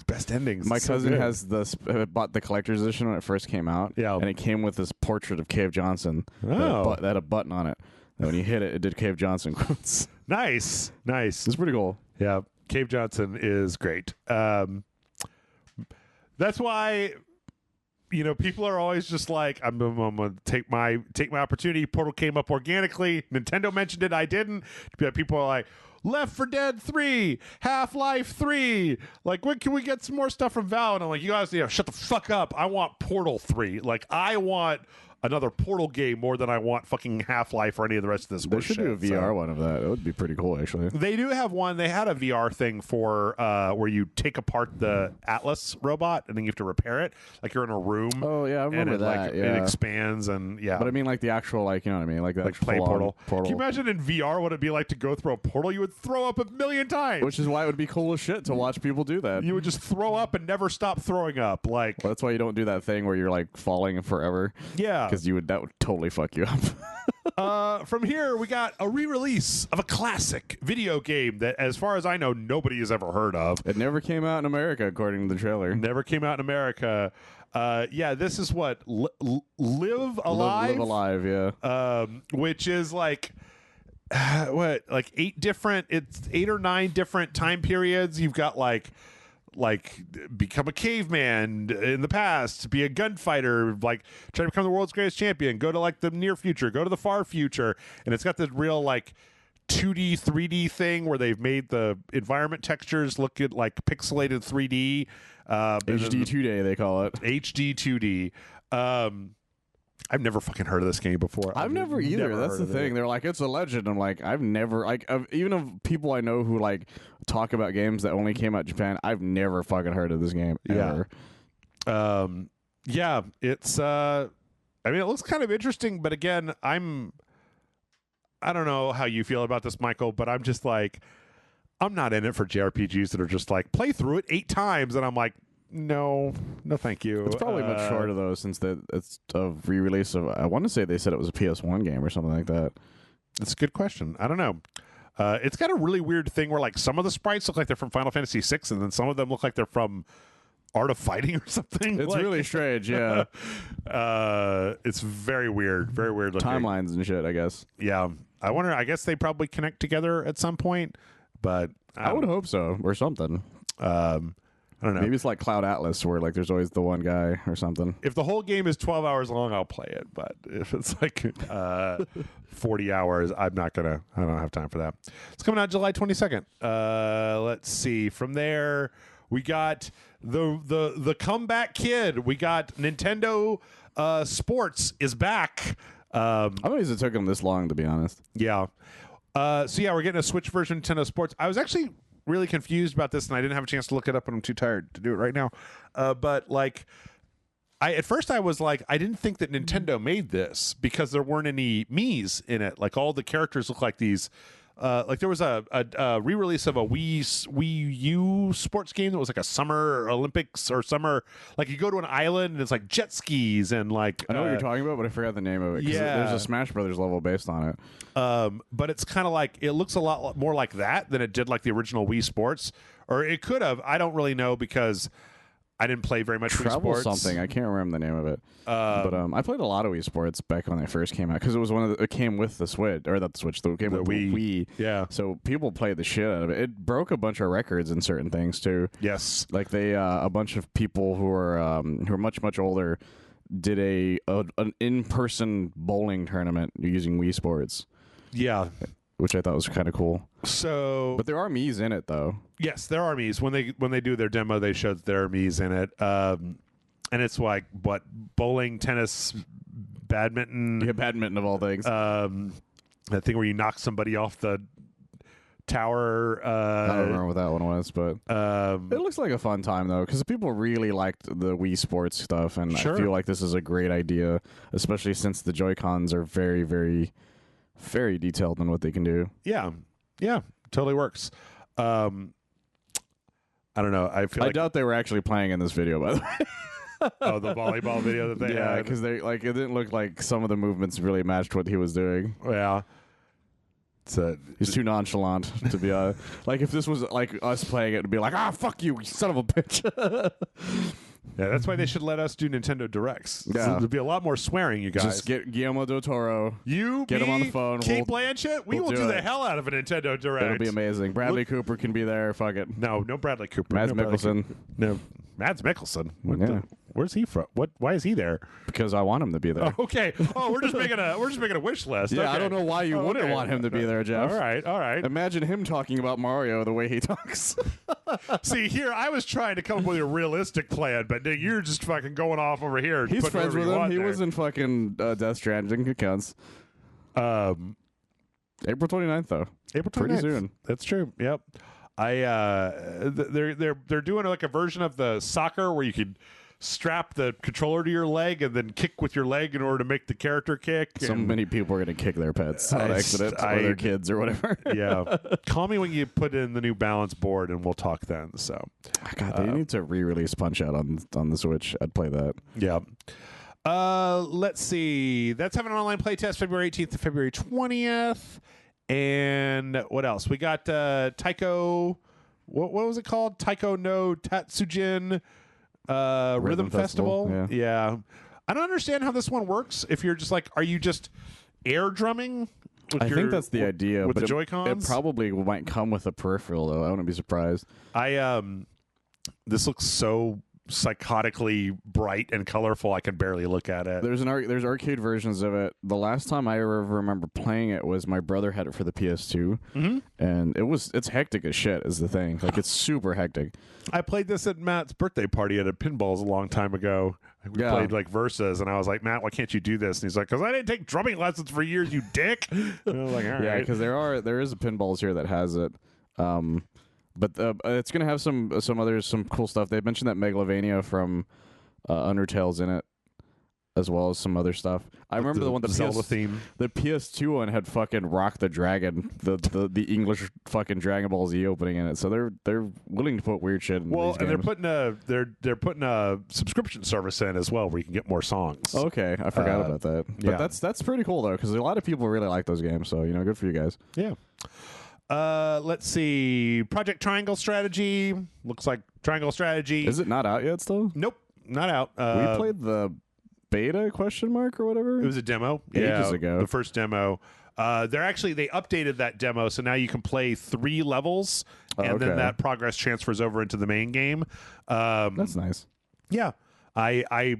best endings. My cousin has bought the collector's edition when it first came out. Yeah. And it came with this portrait of Cave Johnson. Oh. That had a button on it. And when you hit it, it did Cave Johnson quotes. Nice. It's pretty cool. Yeah. Cave Johnson is great. That's why... people are always just like, I'm going to take my opportunity. Portal came up organically. Nintendo mentioned it. I didn't. People are like, Left 4 Dead 3, Half-Life 3. Like, when can we get some more stuff from Valve? And I'm like, you guys, shut the fuck up. I want Portal 3. Like, I want another Portal game more than I want fucking Half-Life or any of the rest of this. They should do a VR one of that. It would be pretty cool, actually. They do have one. They had a VR thing for where you take apart the Atlas robot and then you have to repair it. Like you're in a room. Oh yeah, I remember that. It expands and But I mean, like the actual, you know what I mean, like that play portal. Can you imagine in VR what it'd be like to go through a portal? You would throw up 1,000,000 times. Which is why it would be cool as shit to watch people do that. You would just throw up and never stop throwing up. Well, that's why you don't do that thing where you're like falling forever. Yeah, because that would totally fuck you up. From here, we got a re-release of a classic video game that, as far as I know, nobody has ever heard of. It never came out in America, according to the trailer. Never came out in America. This is what Live Alive. Live Alive, yeah. Which is like like 8 or 9 different time periods. You've got like become a caveman in the past, be a gunfighter, like try to become the world's greatest champion, go to like the near future, go to the far future, and it's got this real like 2D 3D thing where they've made the environment textures look at like pixelated 3D HD 2D they call it. HD 2D. I've never fucking heard of this game before. I've never either. never That's heard the of thing. it. They're like, it's a legend. I'm like, I've never even of people I know who like talk about games that only came out in Japan. I've never fucking heard of this game ever. Yeah, it's I mean, it looks kind of interesting, but again, I don't know how you feel about this, Michael, but I'm just like, I'm not in it for JRPGs that are just like play through it 8 times, and I'm like, no, thank you. It's probably much shorter though, since it's a re-release of. I want to say they said it was a PS1 game or something like that. That's a good question. I don't know. It's got a really weird thing where like some of the sprites look like they're from Final Fantasy VI, and then some of them look like they're from Art of Fighting or something. It's like, really strange, yeah. It's very weird looking. Timelines and shit, I guess. Yeah, I wonder. I guess they probably connect together at some point, but I would hope so, or something. I don't know. Maybe it's like Cloud Atlas, where like there's always the one guy or something. If the whole game is 12 hours long, I'll play it. But if it's like 40 hours, I don't have time for that. It's coming out July 22nd. Let's see. From there, we got the comeback kid. We got Nintendo Sports is back. I'm amazed it took them this long, to be honest. Yeah. So yeah, we're getting a Switch version of Nintendo Sports. I was actually really confused about this, and I didn't have a chance to look it up, and I'm too tired to do it right now. But like, at first I was like, I didn't think that Nintendo made this because there weren't any Miis in it. Like all the characters look like these. Like there was a re-release of a Wii U sports game that was like a summer Olympics or summer, like you go to an island and it's like jet skis and like I know what you're talking about, but I forgot the name of it. 'Cause there's a Smash Brothers level based on it. But it's kind of like, it looks a lot more like that than it did like the original Wii Sports, or it could have. I don't really know because I didn't play very much Wii Travel Sports. something. I can't remember the name of it. But I played a lot of Wii Sports back when they first came out because it was it came with the Switch, or not the Switch, it came with the Wii. Yeah. So people played the shit out of it. It broke a bunch of records in certain things too. Yes. Like they, a bunch of people who are much older did an in-person bowling tournament using Wii Sports. Yeah. Which I thought was kind of cool. So, but there are Miis in it though. Yes, there are Miis. When they do their demo, they show that there are Miis in it. And it's like what, bowling, tennis, badminton. Yeah, badminton of all things. That thing where you knock somebody off the tower. I don't remember what that one was, but it looks like a fun time though, because people really liked the Wii Sports stuff, and Sure. I feel like this is a great idea, especially since the Joy-Cons are very, very, very detailed in what they can do. Yeah, totally works. I don't know. I doubt they were actually playing in this video, by the way. Oh, the volleyball video that they had. Because they it didn't look like some of the movements really matched what he was doing. Yeah. He's too nonchalant, to be honest. Like, if this was like us playing it, it'd be like, fuck you son of a bitch. Yeah, that's why they should let us do Nintendo Directs. Yeah. There'll be a lot more swearing, you guys. Just get Guillermo del Toro. Get him on the phone. Kate Blanchett. We will do the hell out of a Nintendo Direct. It'll be amazing. Bradley Cooper can be there. Fuck it. No Bradley Cooper. Mads Mikkelsen. No, Mads Mikkelsen. Yeah. Where's he from? Why is he there? Because I want him to be there. Oh, okay. Oh, we're just making a wish list. Yeah, okay. I don't know why you wouldn't want him to be there, Jeff. All right. Imagine him talking about Mario the way he talks. See, here I was trying to come up with a realistic plan, but you're just fucking going off over here. He's friends with him. He was in fucking Death Stranding. It counts. April 29th, though. April 29th. Pretty soon. That's true. Yep. They're doing like a version of the soccer where you could strap the controller to your leg and then kick with your leg in order to make the character kick. So many people are going to kick their pets on accident, or their kids or whatever. Yeah. Call me when you put in the new balance board and we'll talk then. So, God, they need to re-release Punch-Out on the Switch. I'd play that. Yeah. Let's see. That's having an online playtest February 18th to February 20th. And what else? We got Taiko. What was it called? Taiko no Tatsujin Rhythm Festival. Yeah. I don't understand how this one works. If you're just like, are you just air drumming? I think that's the idea. With but the Joy-Cons? It probably might come with a peripheral, though. I wouldn't be surprised. This looks so psychotically bright and colorful. I can barely look at it. There's arcade versions of it. The last time I ever remember playing it was my brother had it for the PS2, and it's hectic as shit. Is the thing, like it's super hectic. I played this at Matt's birthday party at a pinballs a long time ago. We played like Versus, and I was like, Matt, why can't you do this? And he's like, because I didn't take drumming lessons for years, you dick. And I was like, all right. Yeah, because there is a pinballs here that has it. But it's gonna have some cool stuff. They mentioned that Megalovania from Undertale's in it, as well as some other stuff. I remember the one, the Zelda theme. The PS2 one had fucking Rock the Dragon, the English fucking Dragon Ball Z opening in it. So they're willing to put weird shit in. Well, these and games. they're putting a subscription service in as well, where you can get more songs. Okay, I forgot about that. But yeah. that's pretty cool though, because a lot of people really like those games. So good for you guys. Yeah. Let's see. Project Triangle Strategy. Looks like Triangle Strategy. Is it not out yet still? Nope, not out. We played the beta question mark or whatever. It was a demo ages ago. The first demo. They updated that demo, so now you can play 3 levels, and then that progress transfers over into the main game. That's nice. Yeah, I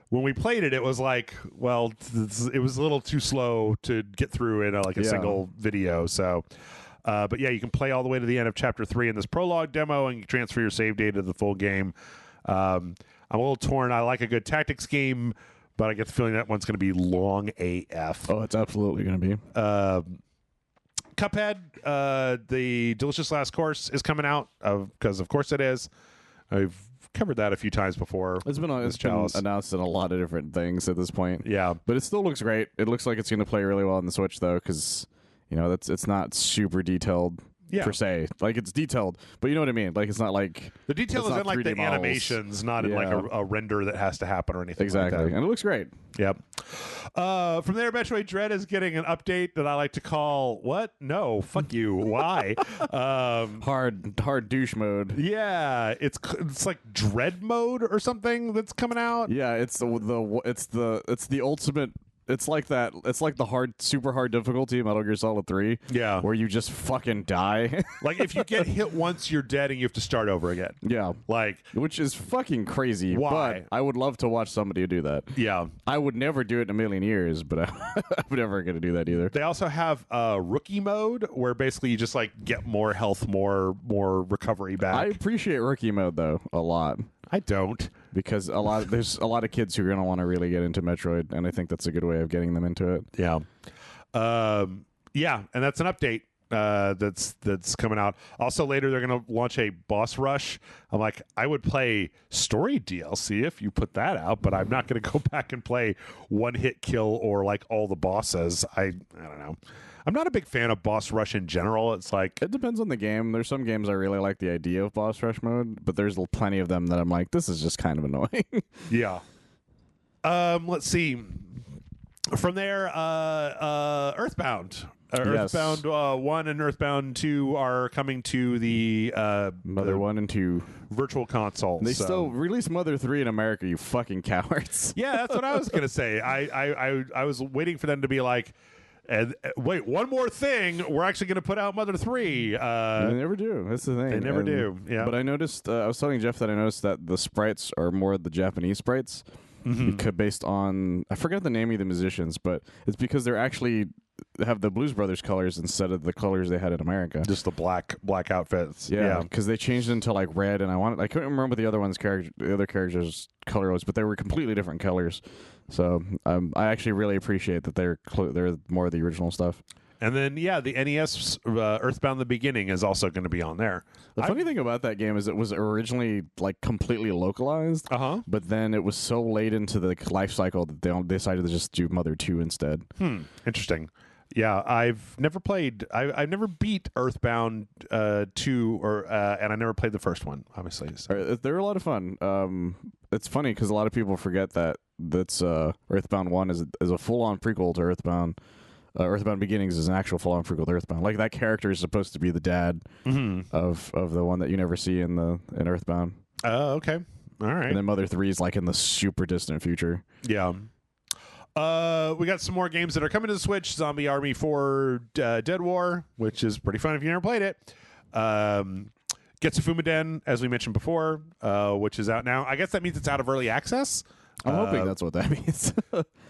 when we played it, it was like, well, it was a little too slow to get through in a single video. So. But yeah, you can play all the way to the end of Chapter 3 in this prologue demo, and you transfer your save data to the full game. I'm a little torn. I like a good tactics game, but I get the feeling that one's going to be long AF. Oh, it's absolutely going to be. Cuphead, the Delicious Last Course is coming out, because of course it is. I've covered that a few times before. It's been announced in a lot of different things at this point. Yeah. But it still looks great. It looks like it's going to play really well on the Switch, though, because... it's not super detailed per se. Like, it's detailed, but you know what I mean? Like, it's not like... The detail is in, like, the models. animations, not in, like, a render that has to happen or anything exactly. like that. And it looks great. Yep. From there, Metroid Dread is getting an update that I like to call, what? No, fuck you. Why? Hard douche mode. Yeah. It's like Dread mode or something that's coming out. Yeah, it's the ultimate... It's like that. It's like the super hard difficulty in Metal Gear Solid 3. Yeah. Where you just fucking die. Like, if you get hit once, you're dead and you have to start over again. Yeah. Like, which is fucking crazy. Why? But I would love to watch somebody do that. Yeah. I would never do it in a million years, but I'm never going to do that either. They also have rookie mode, where basically you just, like, get more health, more recovery back. I appreciate rookie mode, though, a lot. I don't. Because there's a lot of kids who are going to want to really get into Metroid, and I think that's a good way of getting them into it. Yeah. Yeah, and that's an update that's coming out. Also, later they're going to launch a boss rush. I'm like, I would play story DLC if you put that out, but I'm not going to go back and play one-hit kill or, like, all the bosses. I don't know. I'm not a big fan of boss rush in general. It's like... It depends on the game. There's some games I really like the idea of boss rush mode, but there's plenty of them that I'm like, this is just kind of annoying. Yeah. Let's see. From there, Earthbound. Yes. Earthbound 1 and Earthbound 2 are coming to the Mother 1 and 2 virtual consoles. They still release Mother 3 in America, you fucking cowards. Yeah, that's what I was going to say. I was waiting for them to be like, and wait, one more thing. We're actually going to put out Mother 3. They never do. That's the thing. They never do. Yeah. But I noticed, I was telling Jeff that I noticed that the sprites are more the Japanese sprites. Because based on, I forget the name of the musicians, but it's because they're actually have the Blues Brothers colors instead of the colors they had in America. Just the black outfits. Yeah, because they changed into like red, and I couldn't remember what the other characters' color was, but they were completely different colors. So I actually really appreciate that they're more of the original stuff. And then, yeah, the NES Earthbound: The Beginning is also going to be on there. The funny thing about that game is it was originally like completely localized, but then it was so late into the life cycle that they decided to just do Mother 2 instead. Interesting. Yeah, I've never played. I've never beat Earthbound 2, and I never played the first one. Obviously, so. They're a lot of fun. It's funny because a lot of people forget that Earthbound 1 is a full-on prequel to Earthbound. Earthbound Beginnings is an actual full-on prequel to Earthbound. Like, that character is supposed to be the dad of the one that you never see in Earthbound. Oh, okay. All right. And then Mother 3 is like in the super distant future. Yeah. We got some more games that are coming to the Switch. Zombie Army 4 Dead War, which is pretty fun if you never played it. Getsufumiden, as we mentioned before, which is out now. I guess that means it's out of early access. I'm hoping that's what that means.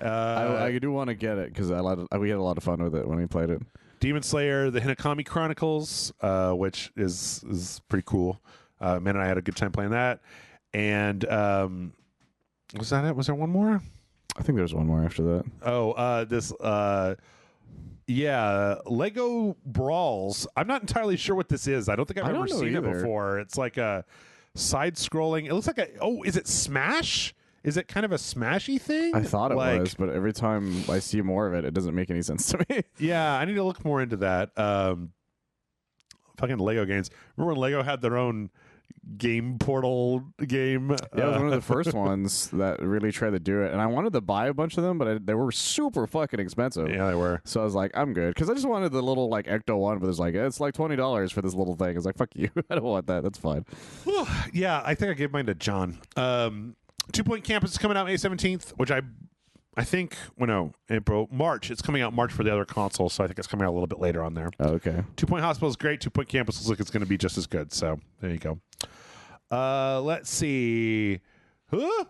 I do want to get it because we had a lot of fun with it when we played it. Demon Slayer, the Hinokami Chronicles, which is pretty cool. Man and I had a good time playing that. And was that it? Was there one more? I think there's one more after that. Oh, Lego Brawls. I'm not entirely sure what this is. I don't think I've ever seen it before. It's like a side-scrolling. It looks like is it Smash? Is it kind of a Smashy thing? I thought it was, but every time I see more of it, it doesn't make any sense to me. Yeah, I need to look more into that. Fucking Lego games. Remember when Lego had their own game portal game? Yeah, it was one of the first ones that really tried to do it. And I wanted to buy a bunch of them, but they were super fucking expensive. Yeah, they were. So I was like, I'm good. Because I just wanted the little like Ecto one, but it's like $20 for this little thing. I was like, fuck you. I don't want that. That's fine. Yeah, I think I gave mine to John. 2 Point Campus is coming out May 17th, which I think, March. It's coming out March for the other console, so I think it's coming out a little bit later on there. Oh, okay. 2 Point Hospital is great. 2 Point Campus looks like it's going to be just as good, so there you go. Let's see. Huh?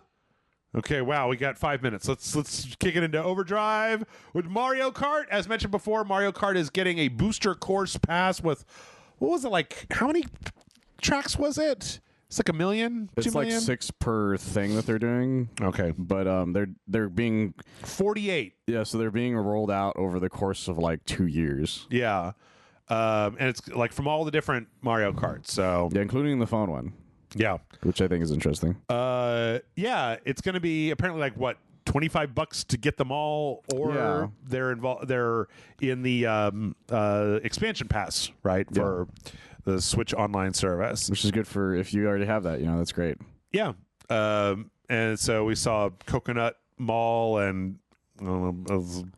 Okay, wow, we got 5 minutes. Let's kick it into overdrive with Mario Kart. As mentioned before, Mario Kart is getting a booster course pass with, what was it, like, how many tracks was it? It's like 1 million? It's 2 like million? 6 per thing that they're doing. Okay. But they're being 48. Yeah, so they're being rolled out over the course of like 2 years. Yeah. And it's like from all the different Mario Karts. So yeah, including the phone one. Yeah. Which I think is interesting. Yeah, it's going to be apparently like what, $25 to get them all, or they're involved. They're in the expansion pass, right? For the Switch Online service, which is good for if you already have that. That's great. Yeah. And so we saw Coconut Mall and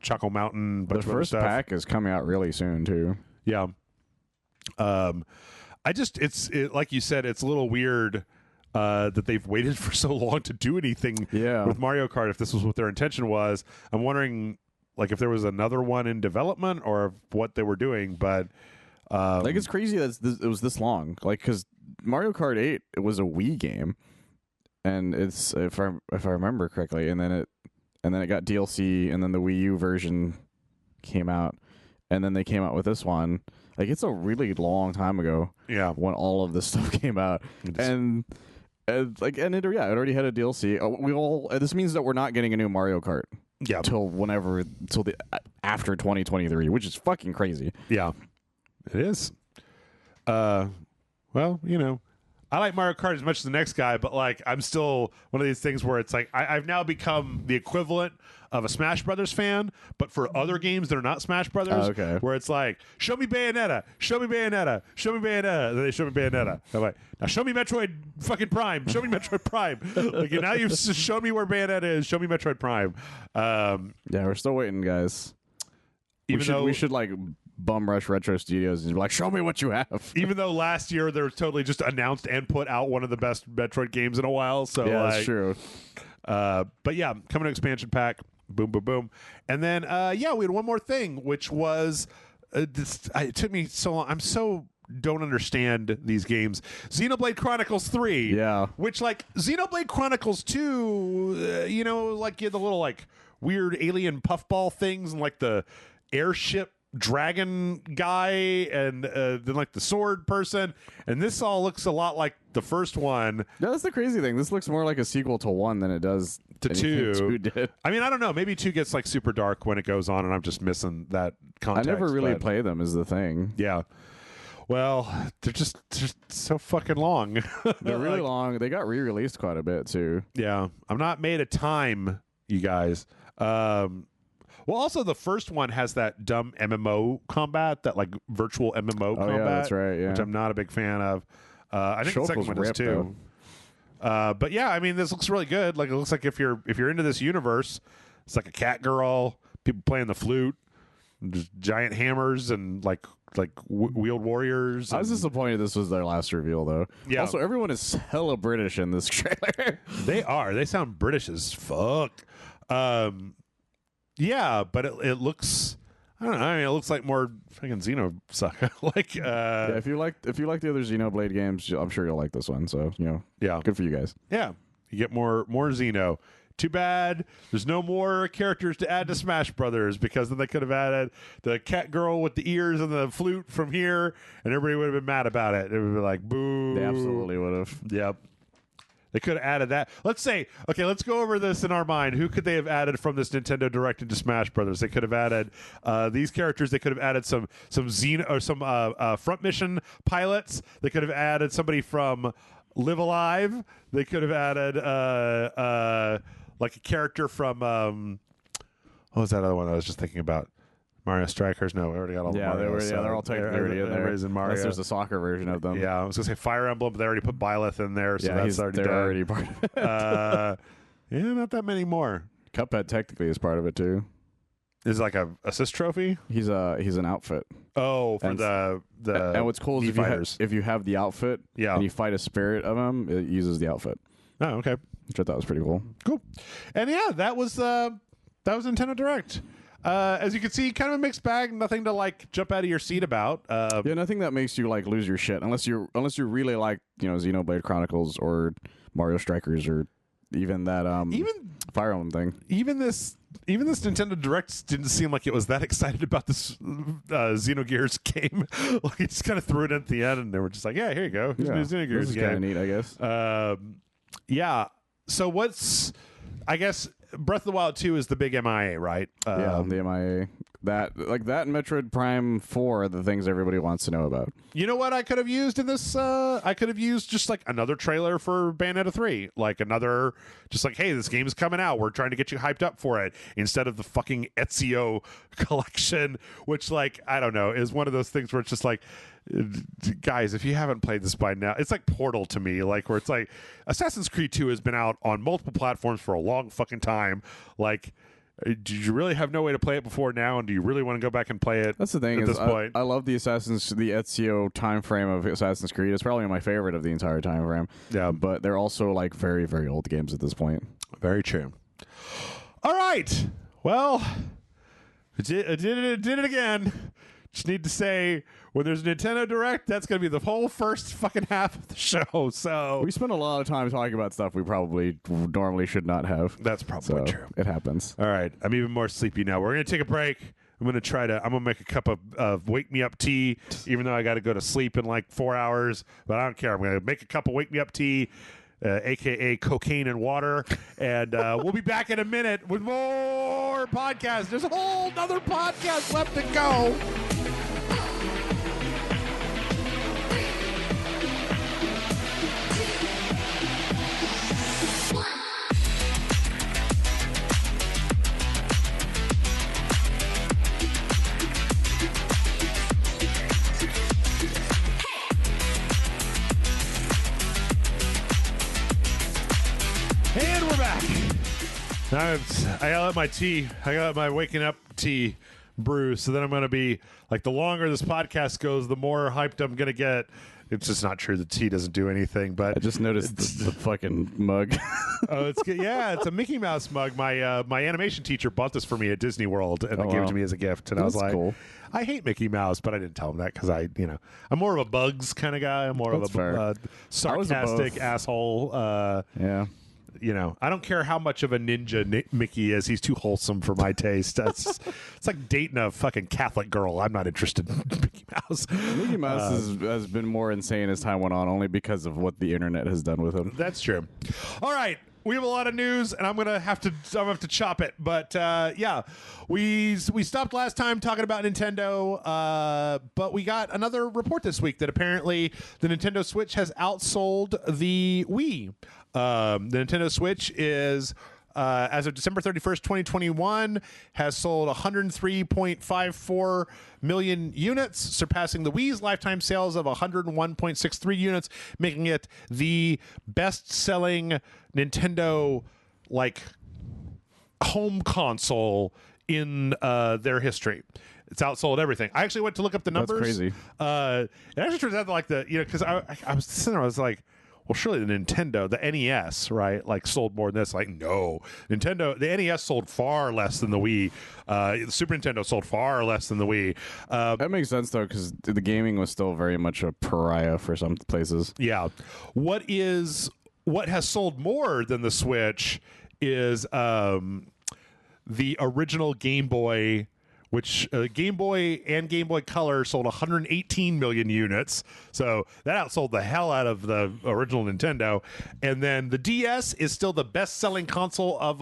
Choco Mountain. The first pack is coming out really soon too. Yeah. It's like you said, it's a little weird that they've waited for so long to do anything with Mario Kart. If this was what their intention was, I'm wondering like if there was another one in development or what they were doing. But like it's crazy that it was this long. Like because Mario Kart 8 it was a Wii game, and it's if I remember correctly, and then it got DLC, and then the Wii U version came out, and then they came out with this one. Like it's a really long time ago. Yeah, when all of this stuff came out, and it already had a DLC. This means that we're not getting a new Mario Kart. Yeah, till after 2023, which is fucking crazy. Yeah, it is. Well, I like Mario Kart as much as the next guy, but like I'm still one of these things where it's like I've now become the equivalent of a Smash Brothers fan, but for other games that are not Smash Brothers, where it's like, show me Bayonetta, show me Bayonetta, show me Bayonetta, and then they show me Bayonetta. I'm like, now show me Metroid fucking Prime, show me Metroid Prime. Like now you've shown me where Bayonetta is, show me Metroid Prime. Yeah, we're still waiting, guys. We should like bum rush Retro Studios and be like, show me what you have. Even though last year they were totally just announced and put out one of the best Metroid games in a while. So yeah, that's true. But yeah, coming to expansion pack. Boom, boom, boom. And then, we had one more thing, which was, it took me so long. I'm so don't understand these games. Xenoblade Chronicles 3. Yeah. Which, like, Xenoblade Chronicles 2, like, you had the little, like, weird alien puffball things and, like, the airship dragon guy and then like the sword person, and this all looks a lot like the first one. Yeah, that's the crazy thing. This looks more like a sequel to 1 than it does to 2. 2 did. I mean, I don't know. Maybe 2 gets like super dark when it goes on, and I'm just missing that context. I never really play them is the thing. Yeah. Well, they're just so fucking long. They're really long. They got re-released quite a bit too. Yeah. I'm not made of time, you guys. Well, also the first one has that dumb MMO combat, that like virtual MMO combat. Yeah, that's right. Yeah, which I'm not a big fan of. I think the second one is too. But yeah, I mean, this looks really good. Like it looks like if you're into this universe, it's like a cat girl, people playing the flute, just giant hammers, and like wheeled warriors. I was disappointed this was their last reveal, though. Yeah. Also, everyone is hella British in this trailer. They are. They sound British as fuck. Yeah, but it looks. I don't know. I mean, it looks like more fucking Xeno suck. Like, Yeah, if you like the other Xenoblade games, I'm sure you'll like this one. So yeah, good for you guys. yeah, you get more Xeno. Too bad there's no more characters to add to Smash Brothers, because then they could have added the cat girl with the ears and the flute from here, and everybody would have been mad about it. It would be like, boo. They absolutely would have. Yep. They could have added that. Let's go over this in our mind. Who could they have added from this Nintendo Direct into Smash Brothers? They could have added these characters. They could have added some Xeno or some front mission pilots. They could have added somebody from Live Alive. They could have added like a character from what was that other one I was just thinking about? Mario Strikers? No, we already got all the Marios. They're all technically already in there. Everybody's in Mario. Unless there's a soccer version of them. Yeah, I was gonna say Fire Emblem, but they already put Byleth in there, so that's already they're done. already part of it. Yeah, not that many more. Cuphead technically is part of it too. Is it like a assist trophy? He's an outfit. Oh, for and, the and what's cool is if you have the outfit, and you fight a spirit of him, it uses the outfit. Oh, okay. Which I thought was pretty cool. Cool. And yeah, that was Nintendo Direct. As you can see, kind of a mixed bag. Nothing to like jump out of your seat about. Yeah, nothing that makes you like lose your shit, unless you really like Xenoblade Chronicles or Mario Strikers or even that even Fire Emblem thing. Even this Nintendo Direct didn't seem like it was that excited about this Xenogears game. Like it just kind of threw it in at the end, and they were just like, "Yeah, here you go. Here's a new Xenogears this is game." kind of neat, I guess. Yeah. So I guess Breath of the Wild 2 is the big MIA, right? Yeah, the MIA. That and Metroid Prime 4 are the things everybody wants to know about. You know what I could have used in this? I could have used just like another trailer for Bayonetta 3. Like another, just like, hey, this game is coming out. We're trying to get you hyped up for it. Instead of the fucking Ezio collection, which like, I don't know, is one of those things where it's just like, guys, if you haven't played this by now, it's like Portal to me, like where it's like Assassin's Creed 2 has been out on multiple platforms for a long fucking time. Like, did you really have no way to play it before now, and do you really want to go back and play it? That's the thing. At this point, I love the Ezio time frame of Assassin's Creed. It's probably my favorite of the entire time frame. Yeah, but they're also like very, very old games at this point. Very true. All right, well, I did it again. Just need to say, when there's a Nintendo Direct, that's going to be the whole first fucking half of the show. So we spend a lot of time talking about stuff we probably normally should not have. That's probably true. It happens. All right. I'm even more sleepy now. We're going to take a break. I'm going to make a cup of wake me up tea, even though I got to go to sleep in like 4 hours. But I don't care. I'm going to make a cup of wake me up tea, a.k.a. cocaine and water. And we'll be back in a minute with more podcasts. There's a whole other podcast left to go. And we're back. I gotta let my waking up tea brew, so then I'm going to be, like, the longer this podcast goes, the more hyped I'm going to get. It's just not true. The tea doesn't do anything, but... I just noticed the fucking mug. Oh, it's good. Yeah, it's a Mickey Mouse mug. My animation teacher bought this for me at Disney World, and gave it to me as a gift. And I was like, cool. I hate Mickey Mouse, but I didn't tell him that because I'm more of a Bugs kind of guy. I'm more of a sarcastic asshole. Yeah. I don't care how much of a ninja Mickey is. He's too wholesome for my taste. It's like dating a fucking Catholic girl. I'm not interested in Mickey Mouse. Mickey Mouse has been more insane as time went on, only because of what the internet has done with him. That's true. All right. We have a lot of news, and I'm gonna have to chop it. But yeah, we stopped last time talking about Nintendo, but we got another report this week that apparently the Nintendo Switch has outsold the Wii. The Nintendo Switch is, as of December 31st, 2021, has sold 103.54 million units, surpassing the Wii's lifetime sales of 101.63 units, making it the best-selling Nintendo home console in their history. It's outsold everything. I actually went to look up the numbers. That's crazy. It actually turns out that because I was sitting there, I was like, well, surely the Nintendo, the NES, right, like sold more than this. Like, no, Nintendo, the NES sold far less than the Wii. The Super Nintendo sold far less than the Wii. That makes sense though, because the gaming was still very much a pariah for some places. Yeah, what has sold more than the Switch is the original Game Boy, which Game Boy and Game Boy Color sold 118 million units. So that outsold the hell out of the original Nintendo. And then the DS is still the best-selling console of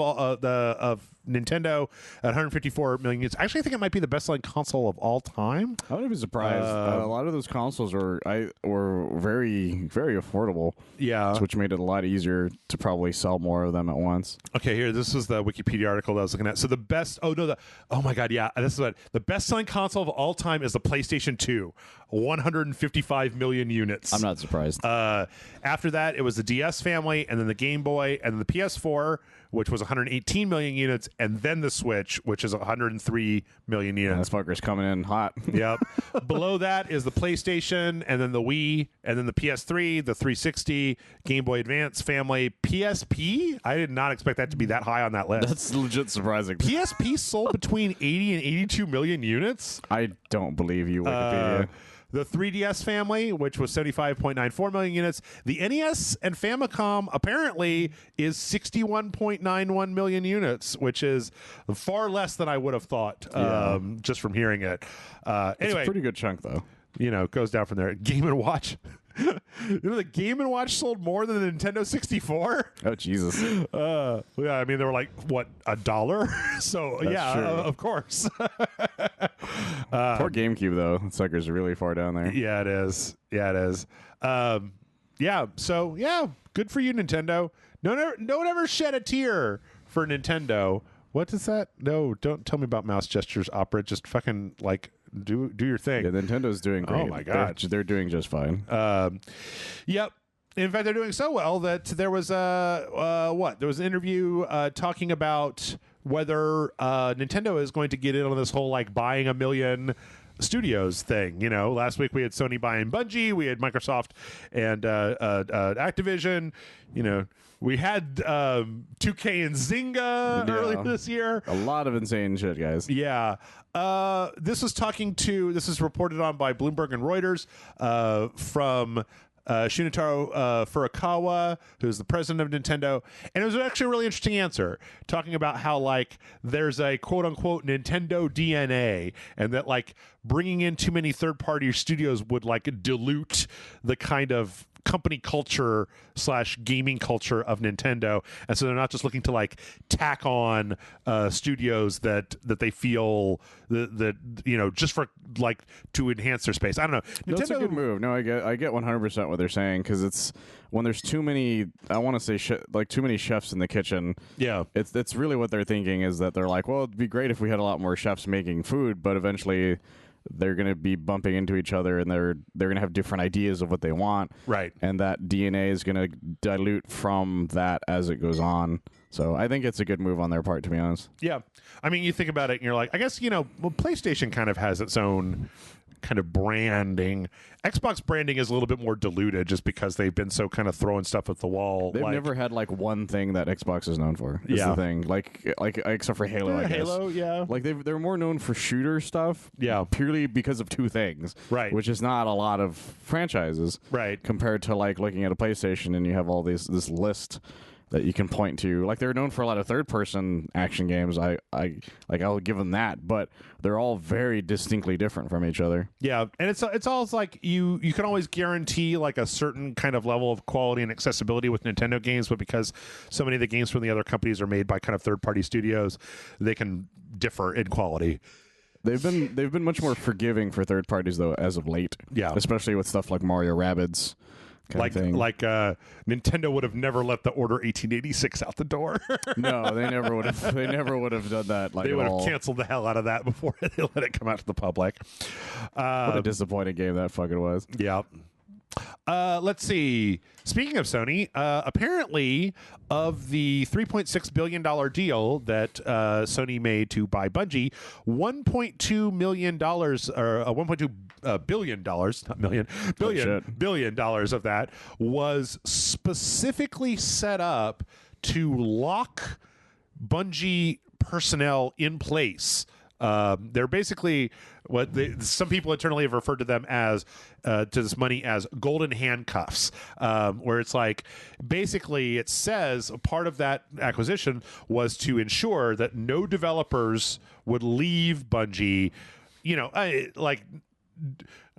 Nintendo at 154 million units. Actually, I think it might be the best-selling console of all time. I wouldn't be surprised. A lot of those consoles were very, very affordable. Yeah. Which made it a lot easier to probably sell more of them at once. Okay, here, this is the Wikipedia article that I was looking at. So the best, oh my God, yeah, this is what, the best-selling console of all time is the PlayStation 2, 155 million units. I'm not surprised. After that, it was the DS family, and then the Game Boy, and then the PS4, which was 118 million units, and then the Switch, which is 103 million units. That fucker's coming in hot. Yep. Below that is the PlayStation, and then the Wii, and then the PS3, the 360, Game Boy Advance family, PSP. I did not expect that to be that high on that list. That's legit surprising. PSP sold between 80 and 82 million units. I don't believe you, Wikipedia. The 3DS family, which was 75.94 million units. The NES and Famicom apparently is 61.91 million units, which is far less than I would have thought just from hearing it. Anyway, it's a pretty good chunk, though. It goes down from there. Game & Watch. The Game & Watch sold more than the Nintendo 64. Oh, Jesus. Yeah, I mean, they were like, what, $1? So, That's yeah, true. Of course. Poor GameCube, though. That sucker's really far down there. Yeah, it is. So, good for you, Nintendo. No one ever shed a tear for Nintendo. What is that? No, don't tell me about mouse gestures, Opera. Just fucking, like, do your thing. Yeah, Nintendo's doing great. Oh, my God. They're doing just fine. Yep. In fact, they're doing so well that there was There was an interview talking about whether Nintendo is going to get in on this whole like buying a million studios thing. Last week we had Sony buying Bungie, we had Microsoft and Activision. We had 2K and Zynga earlier this year. A lot of insane shit, guys. Yeah. This is reported on by Bloomberg and Reuters from Shunitaro Furukawa, who's the president of Nintendo. And it was actually a really interesting answer, talking about how, like, there's a quote-unquote Nintendo DNA, and that, like, bringing in too many third-party studios would, like, dilute the kind of company culture / gaming culture of Nintendo, and so they're not just looking to like tack on studios that they feel that just for like to enhance their space. I don't know. That's a good move. No, I get 100% what they're saying, because it's when there's too many. I want to say too many chefs in the kitchen. Yeah, it's really what they're thinking is that they're like, well, it'd be great if we had a lot more chefs making food, but eventually they're going to be bumping into each other, and they're going to have different ideas of what they want. Right. And that DNA is going to dilute from that as it goes on. So I think it's a good move on their part, to be honest. Yeah. I mean, you think about it and you're like, I guess, PlayStation kind of has its own kind of branding. Xbox branding is a little bit more diluted just because they've been so kind of throwing stuff at the wall. They've never had like one thing that Xbox is known for. Is the thing. Like except for Halo, I guess. Halo, yeah. Like they're more known for shooter stuff. Yeah. Purely because of two things. Right. Which is not a lot of franchises. Right. Compared to like looking at a PlayStation and you have all this list that you can point to. Like they're known for a lot of third-person action games. I'll give them that, but they're all very distinctly different from each other. Yeah, and it's all like you can always guarantee like a certain kind of level of quality and accessibility with Nintendo games, but because so many of the games from the other companies are made by kind of third-party studios, they can differ in quality. They've been much more forgiving for third parties though as of late. Yeah, especially with stuff like Mario Rabbids. Nintendo would have never let the Order 1886 out the door. No, they never would have. They never would have done that. Like they would have canceled the hell out of that before they let it come out to the public. What a disappointing game that fucking was. Yeah. Let's see. Speaking of Sony, apparently of the $3.6 billion deal that Sony made to buy Bungie, $1.2 million or $1.2 billion, not million, billion dollars of that was specifically set up to lock Bungie personnel in place. They're basically what some people internally have referred to them as to this money as golden handcuffs, where it's like basically it says part of that acquisition was to ensure that no developers would leave Bungie, like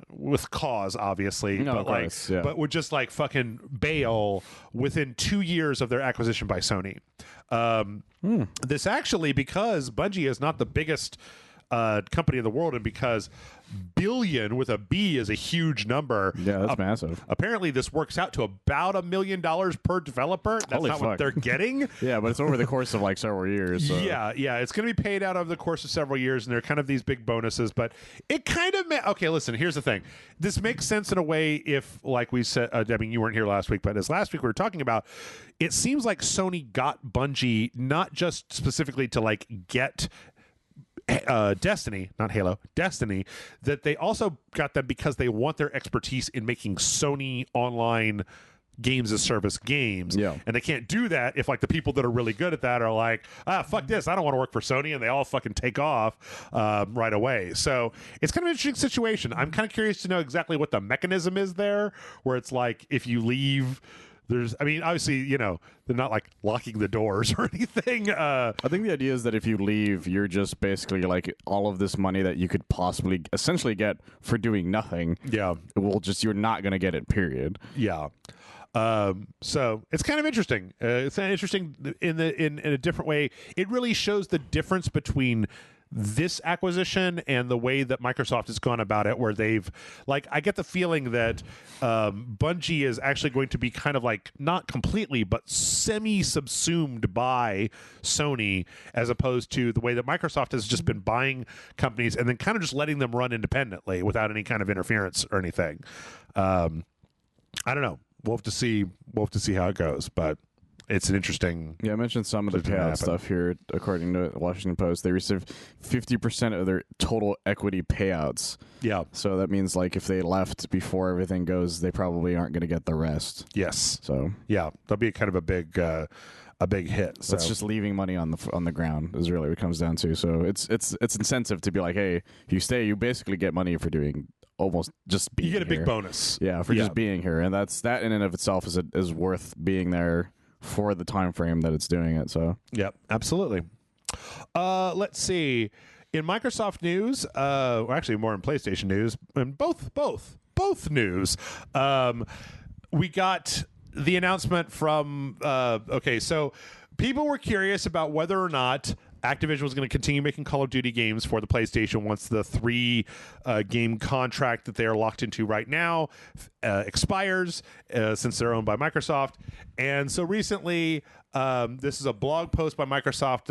with cause, obviously, but would just like fucking bail within 2 years of their acquisition by Sony. This actually, because Bungie is not the biggest company in the world, and because billion with a B is a huge number. Yeah, that's massive. Apparently, this works out to about $1 million per developer. That's Holy not fuck. what they're getting. Yeah, but it's over the course of like several years. So. Yeah, it's going to be paid out over the course of several years, and they're kind of these big bonuses. But it kind of okay. Listen, here's the thing. This makes sense in a way if, like we said, I mean, you weren't here last week, but as last week we were talking about, it seems like Sony got Bungie not just specifically to like get Destiny, not Halo, Destiny, that they also got them because they want their expertise in making Sony online games as service games. Yeah. And they can't do that if like the people that are really good at that are like, fuck this, I don't want to work for Sony, and they all fucking take off right away. So it's kind of an interesting situation. I'm kind of curious to know exactly what the mechanism is there, where it's like if you leave, I mean, obviously, they're not like locking the doors or anything. I think the idea is that if you leave, you're just basically like all of this money that you could possibly essentially get for doing nothing. Yeah. You're not going to get it, period. Yeah. So it's kind of interesting. It's kind of interesting in a different way. It really shows the difference between this acquisition and the way that Microsoft has gone about it, where they've like, I get the feeling that Bungie is actually going to be kind of like not completely but semi-subsumed by Sony, as opposed to the way that Microsoft has just been buying companies and then kind of just letting them run independently without any kind of interference or anything. I don't know. We'll have to see how it goes, but it's an interesting. Yeah, I mentioned some of the payout stuff here. According to the Washington Post, they received 50% of their total equity payouts. Yeah. So that means like if they left before everything goes, they probably aren't going to get the rest. Yes. So yeah, that'll be kind of a big hit. So it's just leaving money on the ground is really what it comes down to. So it's incentive to be like, hey, if you stay, you basically get money for doing almost just being. You get a big here. bonus. Yeah, for just being here, and that in and of itself is worth being there for the time frame that it's doing it. So yep, absolutely. Let's see. In Microsoft news, or actually more in PlayStation news, and both news, we got the announcement from so people were curious about whether or not Activision was going to continue making Call of Duty games for the PlayStation once the 3 game contract that they are locked into right now expires, since they're owned by Microsoft. And so recently, this is a blog post by Microsoft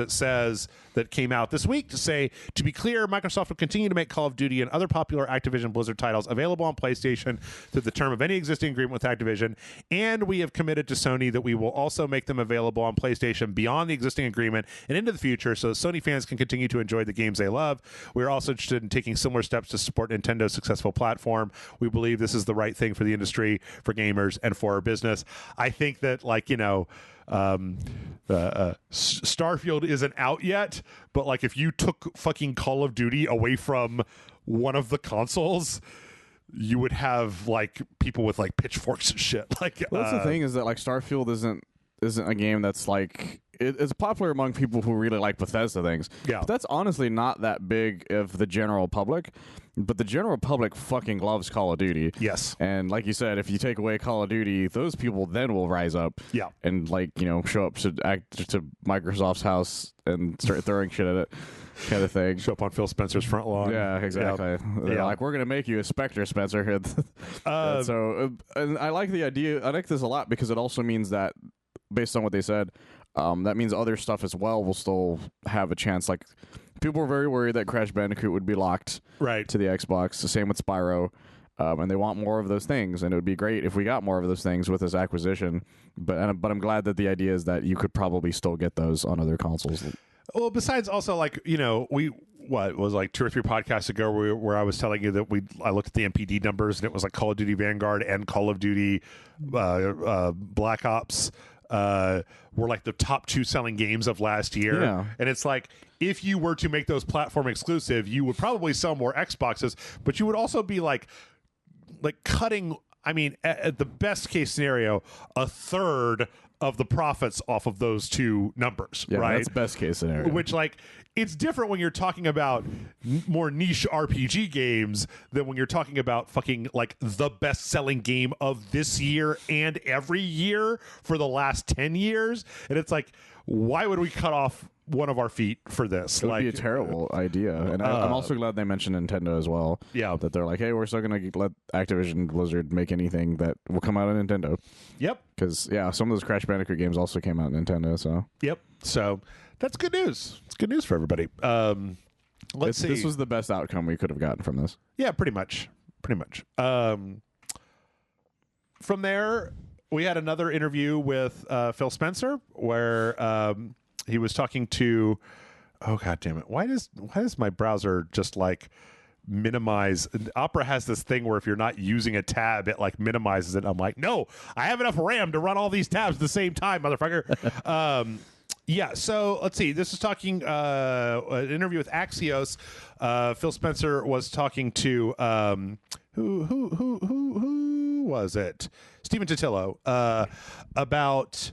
that came out this week to say, to be clear, Microsoft will continue to make Call of Duty and other popular Activision Blizzard titles available on PlayStation through the term of any existing agreement with Activision, and we have committed to Sony that we will also make them available on PlayStation beyond the existing agreement and into the future, so Sony fans can continue to enjoy the games they love. We are also interested in taking similar steps to support Nintendo's successful platform. We believe this is the right thing for the industry, for gamers, and for our business. I think that, like, Starfield isn't out yet, but like if you took fucking Call of Duty away from one of the consoles, you would have like people with like pitchforks and shit. Like, well, that's the thing, is that like Starfield isn't a game that's like it's popular among people who really like Bethesda things. Yeah, but that's honestly not that big of the general public. But the general public fucking loves Call of Duty. Yes. And like you said, if you take away Call of Duty, those people then will rise up. Yeah. And like, show up to Microsoft's house and start throwing shit at it, kind of thing. Show up on Phil Spencer's front lawn. Yeah, exactly. Yeah. They're like, we're going to make you a Spectre, Spencer. And I like the idea. I like this a lot because it also means that, based on what they said, that means other stuff as well will still have a chance. Like, people were very worried that Crash Bandicoot would be locked right to the Xbox. The same with Spyro. and they want more of those things. And it would be great if we got more of those things with this acquisition. But I'm glad that the idea is that you could probably still get those on other consoles. Well, besides also like, you know, it was like 2 or 3 podcasts ago where I was telling you that I looked at the MPD numbers and it was like Call of Duty Vanguard and Call of Duty Black Ops were like the top 2 selling games of last year. Yeah. And it's like, if you were to make those platform exclusive, you would probably sell more Xboxes, but you would also be like cutting, I mean, at the best case scenario, a third of the profits off of those 2 numbers, Yeah, right? that's best case scenario. Which, like, it's different when you're talking about more niche RPG games than when you're talking about fucking like the best selling game of this year and every year for the last 10 years. And it's like, why would we cut off one of our feet for this? It would be a terrible idea. And I'm also glad they mentioned Nintendo as well. Yeah. That they're like, hey, we're still going to let Activision Blizzard make anything that will come out on Nintendo. Yep. Because, yeah, some of those Crash Bandicoot games also came out on Nintendo, so. Yep. So that's good news. It's good news for everybody. Let's see. This was the best outcome we could have gotten from this. Yeah, pretty much. Pretty much. From there, we had another interview with Phil Spencer where he was talking to, oh god damn it, why does my browser just like minimize? Opera has this thing where if you're not using a tab, it like minimizes it. I'm like, no, I have enough RAM to run all these tabs at the same time, motherfucker. Yeah, so let's see. This is talking an interview with Axios. Phil Spencer was talking to who was it? Stephen Totillo about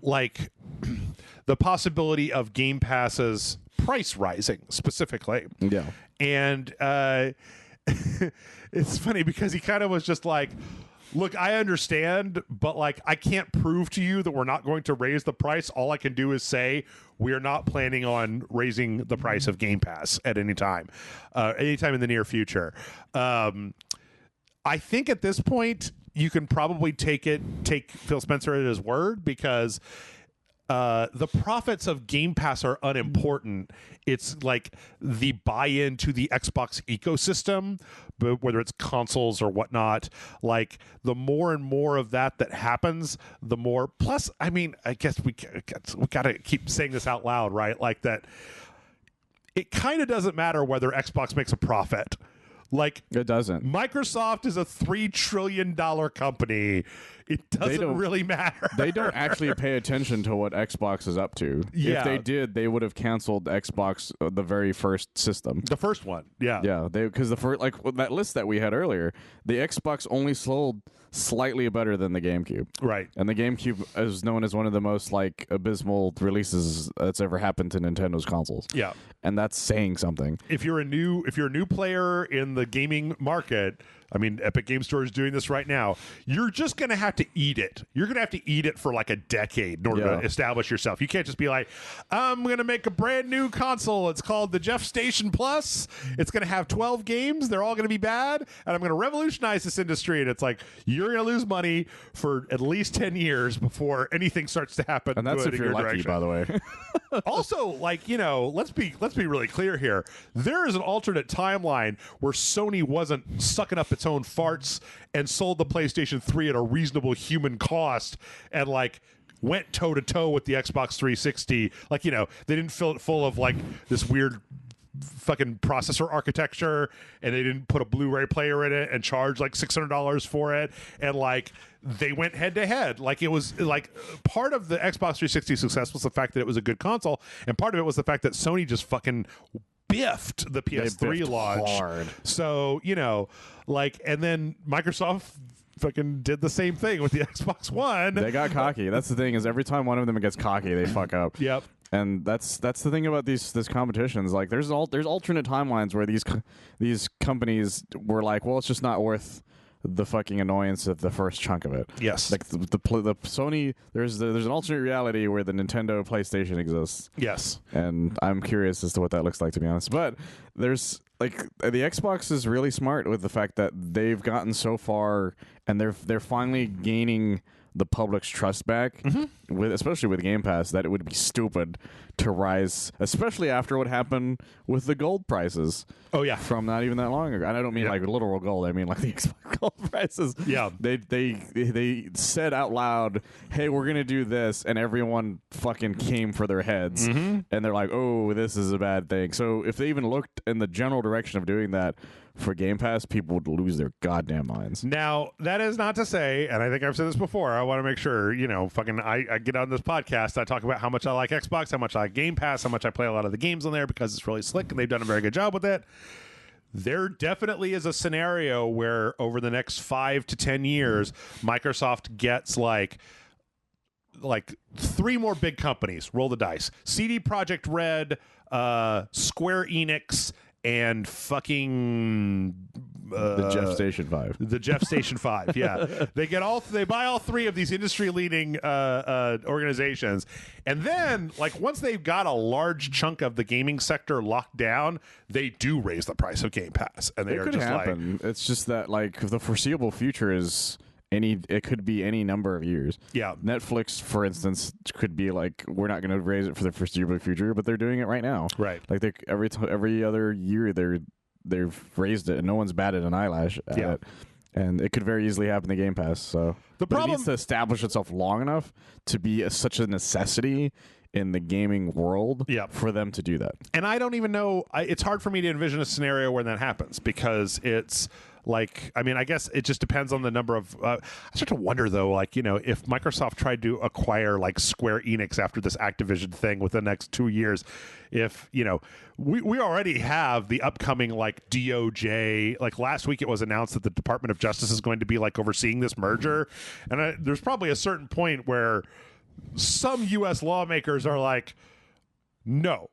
like the possibility of Game Pass's price rising specifically. Yeah. And it's funny because he kind of was just like, look, I understand, but like I can't prove to you that we're not going to raise the price. All I can do is say we are not planning on raising the price of Game Pass at any time in the near future. I think at this point you can probably take Phil Spencer at his word because the profits of Game Pass are unimportant. It's like the buy-in to the Xbox ecosystem, but whether it's consoles or whatnot, like the more and more of that happens, the more. Plus, I mean, I guess we got to keep saying this out loud, right? Like that. It kind of doesn't matter whether Xbox makes a profit. Like it doesn't. Microsoft is a $3 trillion company. It doesn't really matter. They don't actually pay attention to what Xbox is up to. Yeah. If they did, they would have canceled Xbox the very first system. The first one. Yeah. Yeah. Because the first, like that list that we had earlier, the Xbox only sold slightly better than the GameCube. Right. And the GameCube is known as one of the most like abysmal releases that's ever happened to Nintendo's consoles. Yeah. And that's saying something. If you're a new player in the gaming market, I mean, Epic Game Store is doing this right now. You're just going to have to eat it. You're going to have to eat it for like a decade in order to establish yourself. You can't just be like, I'm going to make a brand new console. It's called the Jeff Station Plus. It's going to have 12 games. They're all going to be bad. And I'm going to revolutionize this industry. And it's like, you're going to lose money for at least 10 years before anything starts to happen. And that's if you're lucky, by the way. Also, like, you know, let's be really clear here. There is an alternate timeline where Sony wasn't sucking up its own farts and sold the PlayStation 3 at a reasonable human cost and like went toe to toe with the Xbox 360. Like, you know, they didn't fill it full of like this weird fucking processor architecture, and they didn't put a Blu-ray player in it and charge like $600 for it, and like they went head to head. Like it was like part of the Xbox 360 success was the fact that it was a good console, and part of it was the fact that Sony just fucking biffed the PS3 launch hard. So, you know, like, and then Microsoft fucking did the same thing with the Xbox One. They got cocky. That's the thing, is every time one of them gets cocky, they fuck up. Yep. And that's the thing about these competitions. Like there's alternate timelines where these companies were like, well, it's just not worth the fucking annoyance of the first chunk of it. Yes. Like the Sony, there's an alternate reality where the Nintendo PlayStation exists. Yes. And I'm curious as to what that looks like, to be honest. But there's like the Xbox is really smart with the fact that they've gotten so far and they're finally gaining the public's trust back, especially with Game Pass, that it would be stupid to rise, especially after what happened with the gold prices. Oh yeah, from not even that long ago. And I don't mean like literal gold. I mean like the Xbox gold prices. Yeah, they said out loud, "Hey, we're gonna do this," and everyone fucking came for their heads, and they're like, "Oh, this is a bad thing." So if they even looked in the general direction of doing that for Game Pass, people would lose their goddamn minds. Now, that is not to say, and I think I've said this before, I want to make sure, fucking I get on this podcast, I talk about how much I like Xbox, how much I like Game Pass, how much I play a lot of the games on there because it's really slick and they've done a very good job with it. There definitely is a scenario where over the next 5 to 10 years, Microsoft gets like 3 more big companies. Roll the dice. CD Projekt Red, Square Enix, and fucking the Jeff Station 5. The Jeff Station 5, yeah. They buy all 3 of these industry-leading organizations. And then, like, once they've got a large chunk of the gaming sector locked down, they do raise the price of Game Pass. And they it are could just happen. It's just that, like, the foreseeable future is... it could be any number of years. Yeah. Netflix, for instance, could be like, we're not going to raise it for the foreseeable future, but they're doing it right now. Like, like every other year they've raised it, and no one's batted an eyelash at it. And it could very easily happen to Game Pass. So the problem, problem it needs to establish itself long enough to be such a necessity in the gaming world for them to do that. And I don't even know. It's hard for me to envision a scenario where that happens because it's like, I mean, I guess it just depends on the number of. I start to wonder though, like, if Microsoft tried to acquire like Square Enix after this Activision thing within the next 2 years, if we already have the upcoming like DOJ. Like last week, it was announced that the Department of Justice is going to be like overseeing this merger, and there's probably a certain point where some U.S. lawmakers are like, no.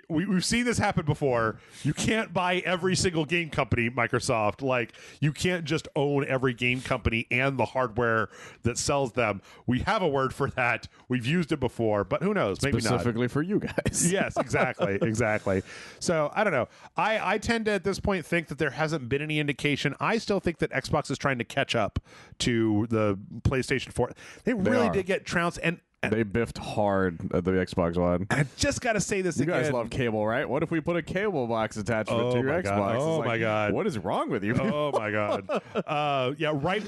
We've seen this happen before. You can't buy every single game company, Microsoft. Like, you can't just own every game company and the hardware that sells them. We have a word for that. We've used it before, but who knows? Maybe specifically for you guys. Yes, exactly. Exactly. So, I don't know. I tend to, at this point, think that there hasn't been any indication. I still think that Xbox is trying to catch up to the PlayStation 4. They really did get trounced, and they biffed hard at the Xbox One. I just got to say this again. You guys love cable, right? What if we put a cable box attachment to your Xbox? Oh my God! What is wrong with you? Oh my God! Yeah, right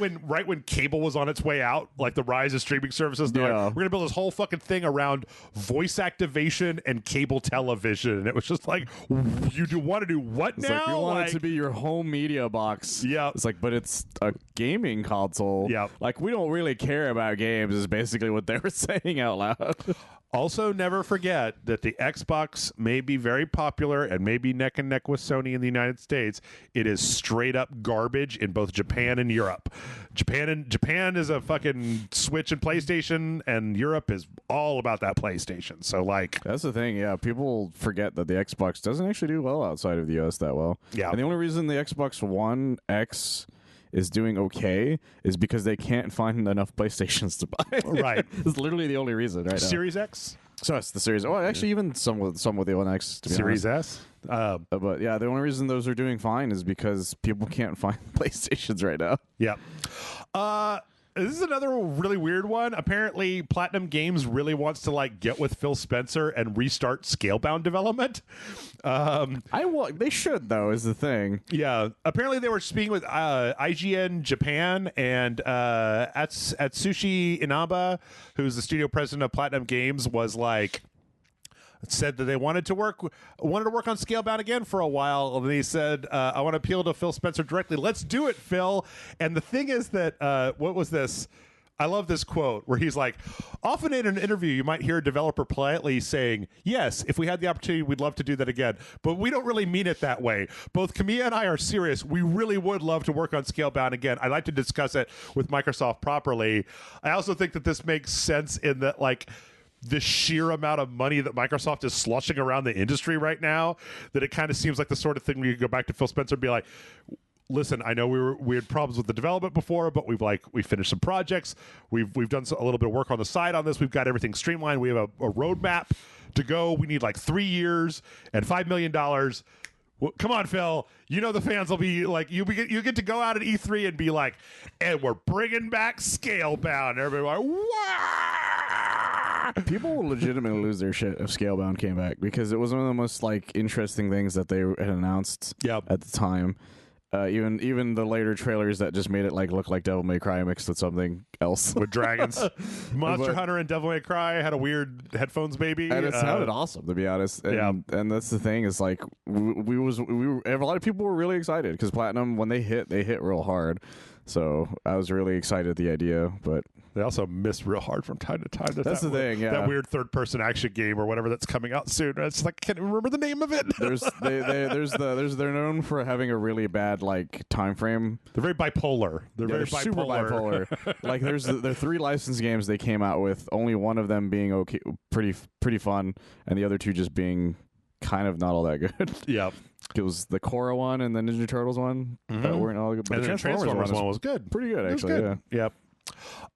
when cable was on its way out, like the rise of streaming services, they're like, we're gonna build this whole fucking thing around voice activation and cable television, and it was just like, you want to do what it's now? Like, you want it to be your home media box. Yeah, it's like, but it's a gaming console. Yeah, like we don't really care about games. Is basically what they were saying out loud. Also, never forget that the Xbox may be very popular and may be neck and neck with Sony in the United States. It is straight up garbage in both Japan and Europe. Japan is a fucking Switch and PlayStation, and Europe is all about that PlayStation. So, like, that's the thing. Yeah, people forget that the Xbox doesn't actually do well outside of the US that well. Yeah, and the only reason the Xbox One X is doing okay is because they can't find enough PlayStations to buy. Right. It's literally the only reason right now. Series X? So it's the Series. Well, actually, even some with the One X. To be Series honest. S? But yeah, the only reason those are doing fine is because people can't find PlayStations right now. Yeah. This is another really weird one. Apparently, Platinum Games really wants to like get with Phil Spencer and restart Scalebound development. They should though, is the thing. Yeah. Apparently, they were speaking with IGN Japan and Atsushi Inaba, who's the studio president of Platinum Games, was like, said that they wanted to work on Scalebound again for a while. And he said, I want to appeal to Phil Spencer directly. Let's do it, Phil. And the thing is that, what was this? I love this quote where he's like, often in an interview, you might hear a developer politely saying, yes, if we had the opportunity, we'd love to do that again. But we don't really mean it that way. Both Kamiya and I are serious. We really would love to work on Scalebound again. I'd like to discuss it with Microsoft properly. I also think that this makes sense in that, like, the sheer amount of money that Microsoft is slushing around the industry right now, that it kind of seems like the sort of thing where you go back to Phil Spencer and be like, listen, I know we had problems with the development before, but we finished some projects. We've done a little bit of work on the side on this. We've got everything streamlined. We have a roadmap to go. We need like 3 years and $5 million. Well, come on, Phil. You know the fans will be like, you get to go out at E3 and be like, and we're bringing back Scalebound. Everybody like, wow. People will legitimately lose their shit if Scalebound came back because it was one of the most like interesting things that they had announced at the time. Even the later trailers that just made it like look like Devil May Cry mixed with something else with dragons. Monster Hunter and Devil May Cry had a weird headphones baby, and it sounded awesome to be honest. And that's the thing is like we were a lot of people were really excited because Platinum when they hit real hard. So I was really excited at the idea, but they also miss real hard from time to time. That's the thing, yeah. That weird third-person action game or whatever that's coming out soon. It's like I can't remember the name of it. They're known for having a really bad like time frame. They're very bipolar. They're super bipolar. Like there are 3 licensed games they came out with. Only one of them being okay, pretty fun, and the other 2 just being kind of not all that good. Yeah. It was the Korra one and the Ninja Turtles one that weren't all good. But and the Transformers one was good. Pretty good, actually. Good. Yeah.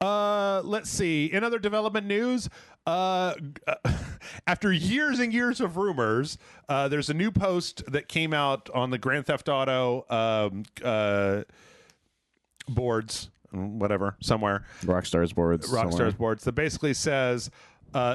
Yep. Let's see. In other development news, after years and years of rumors, there's a new post that came out on the Grand Theft Auto boards, whatever, somewhere. Rockstar's boards that basically says,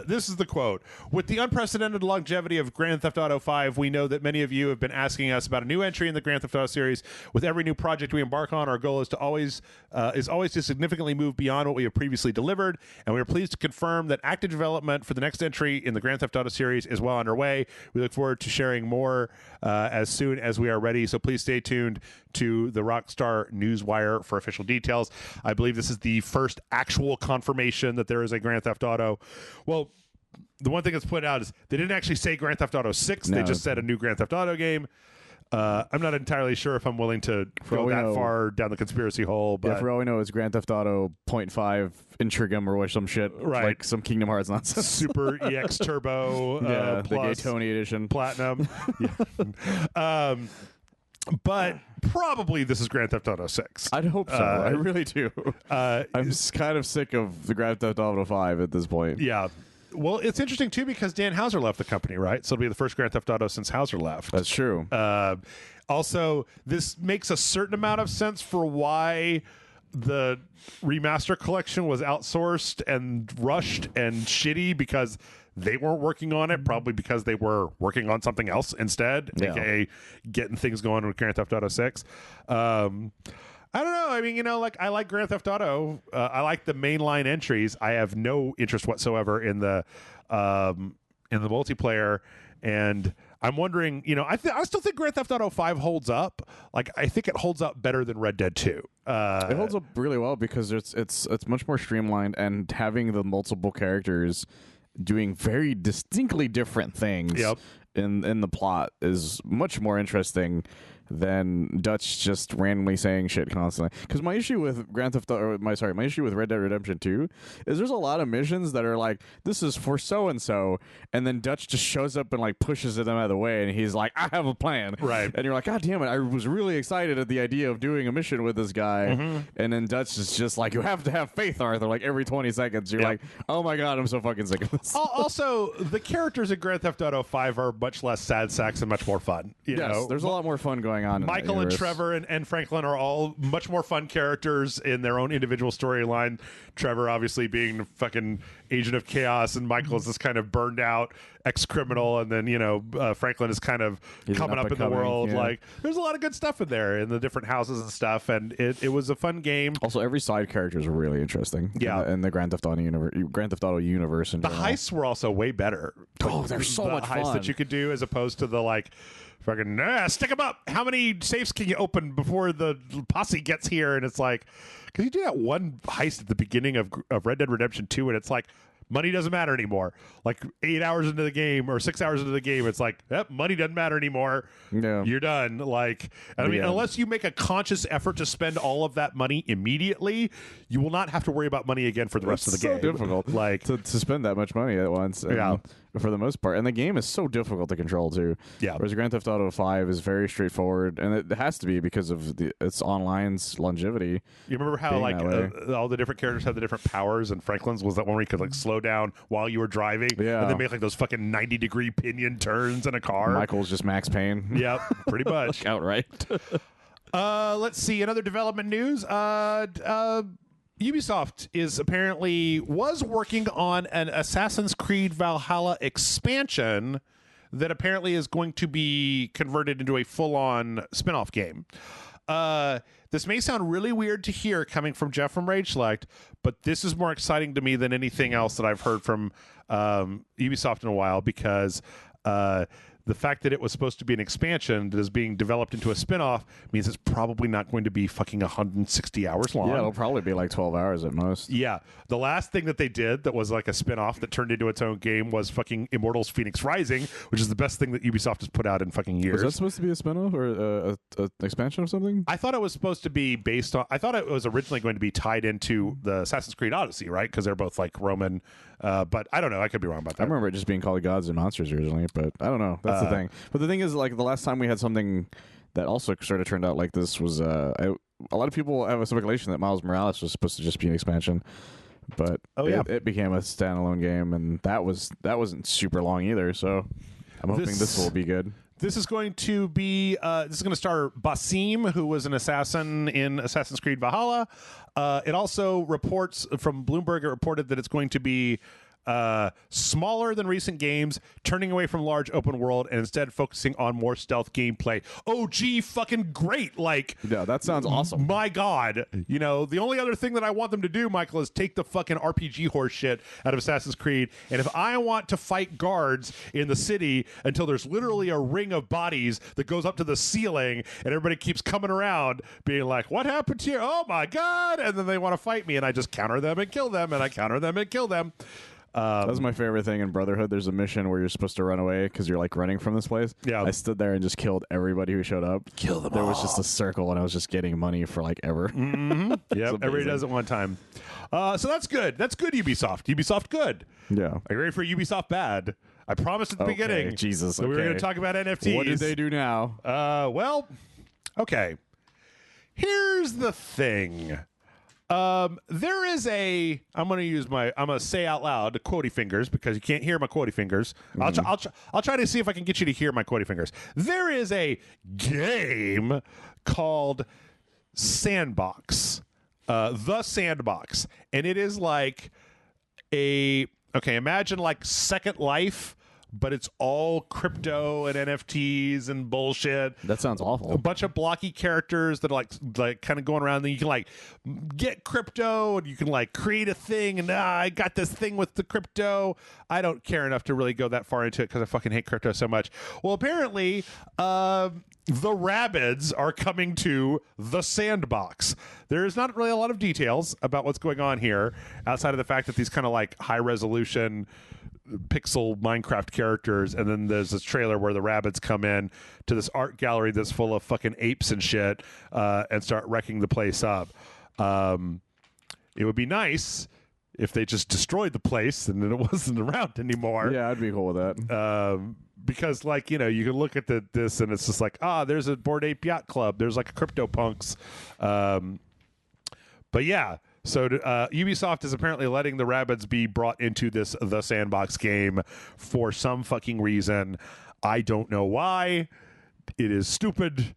this is the quote. With the unprecedented longevity of Grand Theft Auto 5, we know that many of you have been asking us about a new entry in the Grand Theft Auto series. With every new project we embark on, our goal is always to significantly move beyond what we have previously delivered, and we are pleased to confirm that active development for the next entry in the Grand Theft Auto series is well underway. We look forward to sharing more as soon as we are ready, so please stay tuned to the Rockstar Newswire for official details. I believe this is the first actual confirmation that there is a Grand Theft Auto. Well, the one thing that's pointed out is they didn't actually say Grand Theft Auto 6. No. They just said a new Grand Theft Auto game. I'm not entirely sure if I'm willing to go that far down the conspiracy hole. But for all we know, it's Grand Theft Auto 0.5 Intrigum or some shit. Right. Like some Kingdom Hearts nonsense. Super EX Turbo. The plus Gay-Tony edition. Platinum. But probably this is Grand Theft Auto 6. I'd hope so. I really do. I'm kind of sick of the Grand Theft Auto 5 at this point. Yeah. Well, it's interesting, too, because Dan Houser left the company, right? So it'll be the first Grand Theft Auto since Houser left. That's true. Also, this makes a certain amount of sense for why the remaster collection was outsourced and rushed and shitty because they weren't working on it, probably because they were working on something else instead, aka getting things going with Grand Theft Auto 6. I don't know. I mean, like I like Grand Theft Auto. I like the mainline entries. I have no interest whatsoever in the multiplayer, and I'm wondering. I still think Grand Theft Auto 5 holds up. Like I think it holds up better than Red Dead 2. It holds up really well because it's much more streamlined, and having the multiple characters doing very distinctly different things in the plot is much more interesting than Dutch just randomly saying shit constantly. Because my issue with my issue with Red Dead Redemption 2 is there's a lot of missions that are like, this is for so and so, and then Dutch just shows up and like pushes them out of the way, and he's like, I have a plan, right? And you're like, God damn it, I was really excited at the idea of doing a mission with this guy, and then Dutch is just like, you have to have faith, Arthur. Like every 20 seconds, you're like, oh my God, I'm so fucking sick of this. Also, the characters in Grand Theft Auto 5 are much less sad sacks and much more fun. You know? There's a lot more fun going on. Michael and Trevor and Franklin are all much more fun characters in their own individual storyline. Trevor obviously being the fucking agent of chaos, and Michael is this kind of burned out ex-criminal, and then Franklin is kind of coming up in the world. Like there's a lot of good stuff in there in the different houses and stuff, and it was a fun game. Also, every side character is really interesting. In the Grand Theft Auto universe. The heists were also way better. Oh, they're so much heists fun that you could do as opposed to the like fucking stick them up. How many safes can you open before the posse gets here? And it's like, because you do that one heist at the beginning of Red Dead Redemption 2, and it's like, money doesn't matter anymore. Like 8 hours into the game or 6 hours into the game, it's like, money doesn't matter anymore. Yeah. You're done. Like, I mean, unless you make a conscious effort to spend all of that money immediately, you will not have to worry about money again for the rest of the game. It's so difficult, like to spend that much money at once. And for the most part. And the game is so difficult to control too. Yeah. Whereas Grand Theft Auto 5 is very straightforward, and it has to be because of its online's longevity. You remember how like all the different characters have the different powers, and Franklin's was that one where you could like slow down while you were driving, and then make like those fucking 90-degree pinion turns in a car. Michael's just Max Payne. Yep, pretty much. Outright. Let's see. Another development news. Ubisoft was working on an Assassin's Creed Valhalla expansion that apparently is going to be converted into a full-on spin-off game. This may sound really weird to hear coming from Jeff from Rage Select, but this is more exciting to me than anything else that I've heard from Ubisoft in a while, because the fact that it was supposed to be an expansion that is being developed into a spin-off means it's probably not going to be fucking 160 hours long. Yeah, it'll probably be like 12 hours at most. Yeah. The last thing that they did that was like a spin-off that turned into its own game was fucking Immortals Phoenix Rising, which is the best thing that Ubisoft has put out in fucking years. Was that supposed to be a spin-off or an expansion or something? I thought it was supposed to be based on... I thought it was originally going to be tied into the Assassin's Creed Odyssey, right? Because they're both like Roman... but I don't know. I could be wrong about that. I remember it just being called Gods and Monsters originally, but I don't know. That's the thing. But the thing is, like, the last time we had something that also sort of turned out like this was a lot of people have a speculation that Miles Morales was supposed to just be an expansion, but it became a standalone game, and that wasn't super long either. So I'm hoping this will be good. This is going to be this is going to star Basim, who was an assassin in Assassin's Creed Valhalla. It also reports from Bloomberg. It reported that it's going to be smaller than recent games, turning away from large open world and instead focusing on more stealth gameplay. Oh, gee, fucking great. Like, yeah, that sounds awesome. My God. You know, the only other thing that I want them to do, Michael, is take the fucking RPG horse shit out of Assassin's Creed. And if I want to fight guards in the city until there's literally a ring of bodies that goes up to the ceiling and everybody keeps coming around being like, what happened here? Oh my God. And then they want to fight me and I just counter them and kill them and I counter them and kill them. That was my favorite thing in Brotherhood. There's a mission where you're supposed to run away because you're like running from this place. Yeah, I stood there and just killed everybody who showed up. Kill them. There was just a circle, and I was just getting money for like ever. Mm-hmm. Yeah, everybody does it one time. So that's good. That's good. Ubisoft. Ubisoft good. Yeah. Are you ready for Ubisoft bad? I promised at the beginning. Jesus. So we were going to talk about NFTs. What did they do now? Well, okay. Here's the thing. There is I'm going to say out loud the quotey fingers because you can't hear my quotey fingers. I'll try to see if I can get you to hear my quotey fingers. There is a game called Sandbox, the Sandbox. And it is like imagine like Second Life, but it's all crypto and NFTs and bullshit. That sounds awful. A bunch of blocky characters that are like kind of going around. And you can like get crypto and you can like create a thing. And I got this thing with the crypto. I don't care enough to really go that far into it because I fucking hate crypto so much. Well, apparently, the Rabbids are coming to the Sandbox. There's not really a lot of details about what's going on here outside of the fact that these kind of like high resolution pixel Minecraft characters, and then there's this trailer where the Rabbids come in to this art gallery that's full of fucking apes and shit and start wrecking the place up. It would be nice if they just destroyed the place and then it wasn't around anymore. Yeah, I'd be cool with that. Because, like, you know, you can look at this and it's just like, there's a Bored Ape Yacht Club. There's like a CryptoPunks. But yeah. So Ubisoft is apparently letting the Rabbids be brought into the Sandbox game for some fucking reason. I don't know why. It is stupid.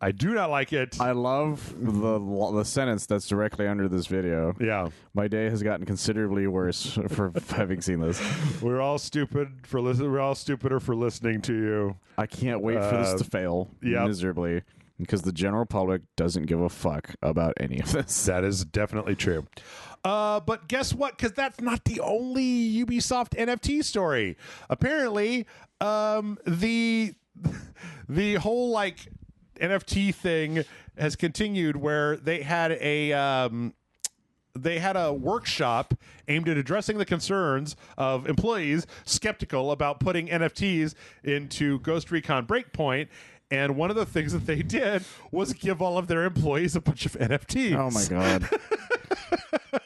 I do not like it. I love the sentence that's directly under this video. Yeah. My day has gotten considerably worse for having seen this. We're all stupid for listening. We're all stupider for listening to you. I can't wait for this to fail miserably. Because the general public doesn't give a fuck about any of this. That is definitely true. But guess what? Because that's not the only Ubisoft NFT story. Apparently, the whole like NFT thing has continued where they had a workshop aimed at addressing the concerns of employees skeptical about putting NFTs into Ghost Recon Breakpoint. And one of the things that they did was give all of their employees a bunch of NFTs. Oh, my God.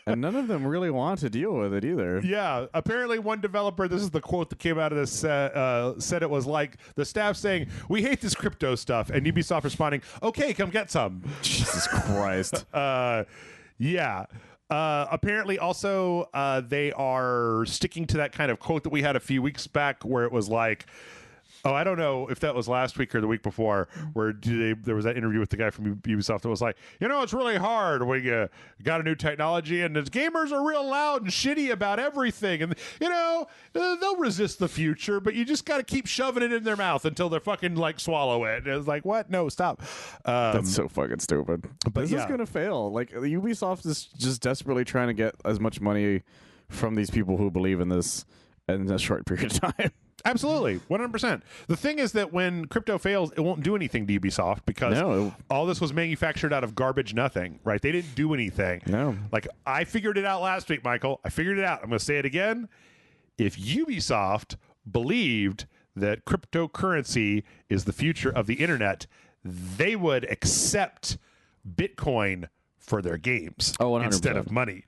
And none of them really want to deal with it either. Yeah, apparently one developer, this is the quote that came out of this, said it was like the staff saying, "We hate this crypto stuff," and Ubisoft responding, "Okay, come get some." Jesus Christ. Yeah. Apparently also they are sticking to that kind of quote that we had a few weeks back where it was like, I don't know if that was last week or the week before, where there was that interview with the guy from Ubisoft that was like, it's really hard when you got a new technology and the gamers are real loud and shitty about everything. And, they'll resist the future, but you just got to keep shoving it in their mouth until they're fucking like swallow it. And it's like, what? No, stop. That's so fucking stupid. But this is going to fail. Like, Ubisoft is just desperately trying to get as much money from these people who believe in this in a short period of time. Absolutely, 100%. The thing is that when crypto fails, it won't do anything to Ubisoft because all this was manufactured out of garbage nothing, right? They didn't do anything. No. Like, I figured it out last week, Michael. I figured it out. I'm going to say it again. If Ubisoft believed that cryptocurrency is the future of the internet, they would accept Bitcoin for their games instead of money.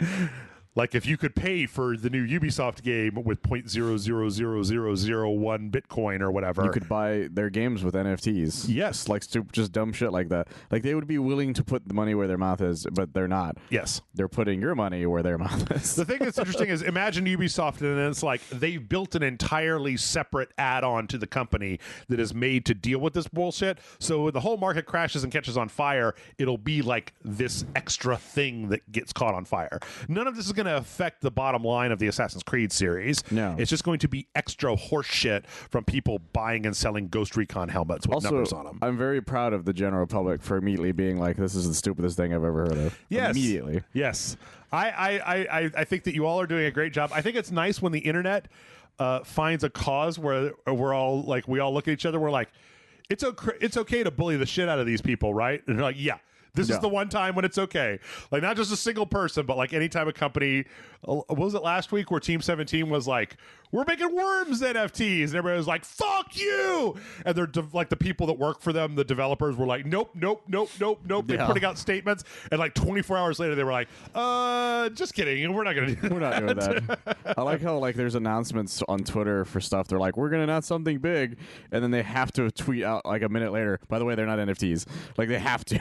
Like, if you could pay for the new Ubisoft game with 0.000001 Bitcoin or whatever. You could buy their games with NFTs. Yes. Like, just dumb shit like that. Like, they would be willing to put the money where their mouth is, but they're not. Yes. They're putting your money where their mouth is. The thing that's interesting is imagine Ubisoft, and it's like they've built an entirely separate add-on to the company that is made to deal with this bullshit. So when the whole market crashes and catches on fire, it'll be like this extra thing that gets caught on fire. None of this is going to affect the bottom line of the Assassin's Creed series. No. It's just going to be extra horse shit from people buying and selling Ghost Recon helmets with numbers on them. I'm very proud of the general public for immediately being like, this is the stupidest thing I've ever heard of. Yes. Immediately. Yes. I think that you all are doing a great job. I think it's nice when the internet finds a cause where we're all like, we all look at each other, we're like, it's okay to bully the shit out of these people, right? And they're like, yeah. This is the one time when it's okay. Like, not just a single person, but like anytime a company, what was it last week where Team 17 was like, we're making Worms NFTs. And everybody was like, fuck you. And they're like the people that work for them, the developers were like, nope. They're putting out statements. And like 24 hours later, they were like, just kidding. We're not going to do that. We're not doing that. I like how like there's announcements on Twitter for stuff. They're like, we're going to announce something big. And then they have to tweet out like a minute later, by the way, they're not NFTs. Like they have to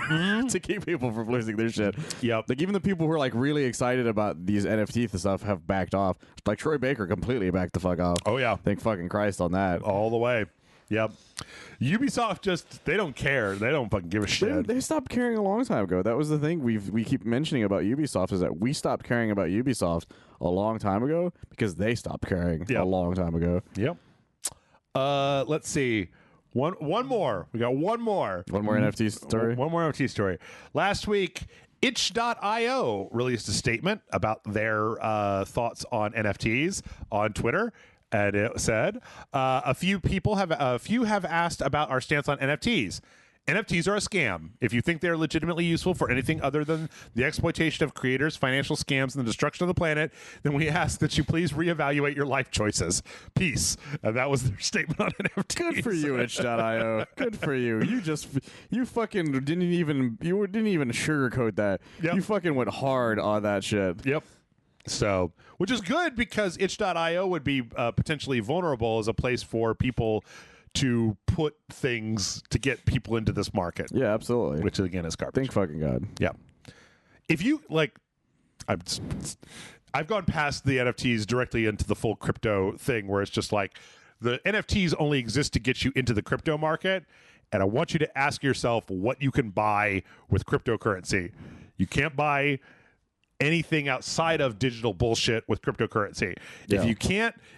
keep people from losing their shit. Yep. Like even the people who are like really excited about these NFT stuff have backed off. Like Troy Baker completely backed the fuck off. Oh yeah. Thank fucking Christ on that. All the way. Yep. Ubisoft they don't care. They don't fucking give a shit. They stopped caring a long time ago. That was the thing we keep mentioning about Ubisoft is that we stopped caring about Ubisoft a long time ago because they stopped caring a long time ago. Yep. Let's see. One more. We got one more. One more NFT story. One more NFT story. Last week, itch.io released a statement about their thoughts on NFTs on Twitter. And it said, a few have asked about our stance on NFTs. NFTs are a scam. If you think they're legitimately useful for anything other than the exploitation of creators, financial scams, and the destruction of the planet, then we ask that you please reevaluate your life choices. Peace. And that was their statement on NFTs. Good for you, itch.io. Good for you. You fucking didn't even sugarcoat that. Yep. You fucking went hard on that shit. Yep. So, which is good because itch.io would be potentially vulnerable as a place for people to put things to get people into this market. Yeah, absolutely. Which again is garbage. Thank fucking God. Yeah. If you like, I've gone past the NFTs directly into the full crypto thing where it's just like the NFTs only exist to get you into the crypto market. And I want you to ask yourself what you can buy with cryptocurrency. You can't buy anything outside of digital bullshit with cryptocurrency. Yeah.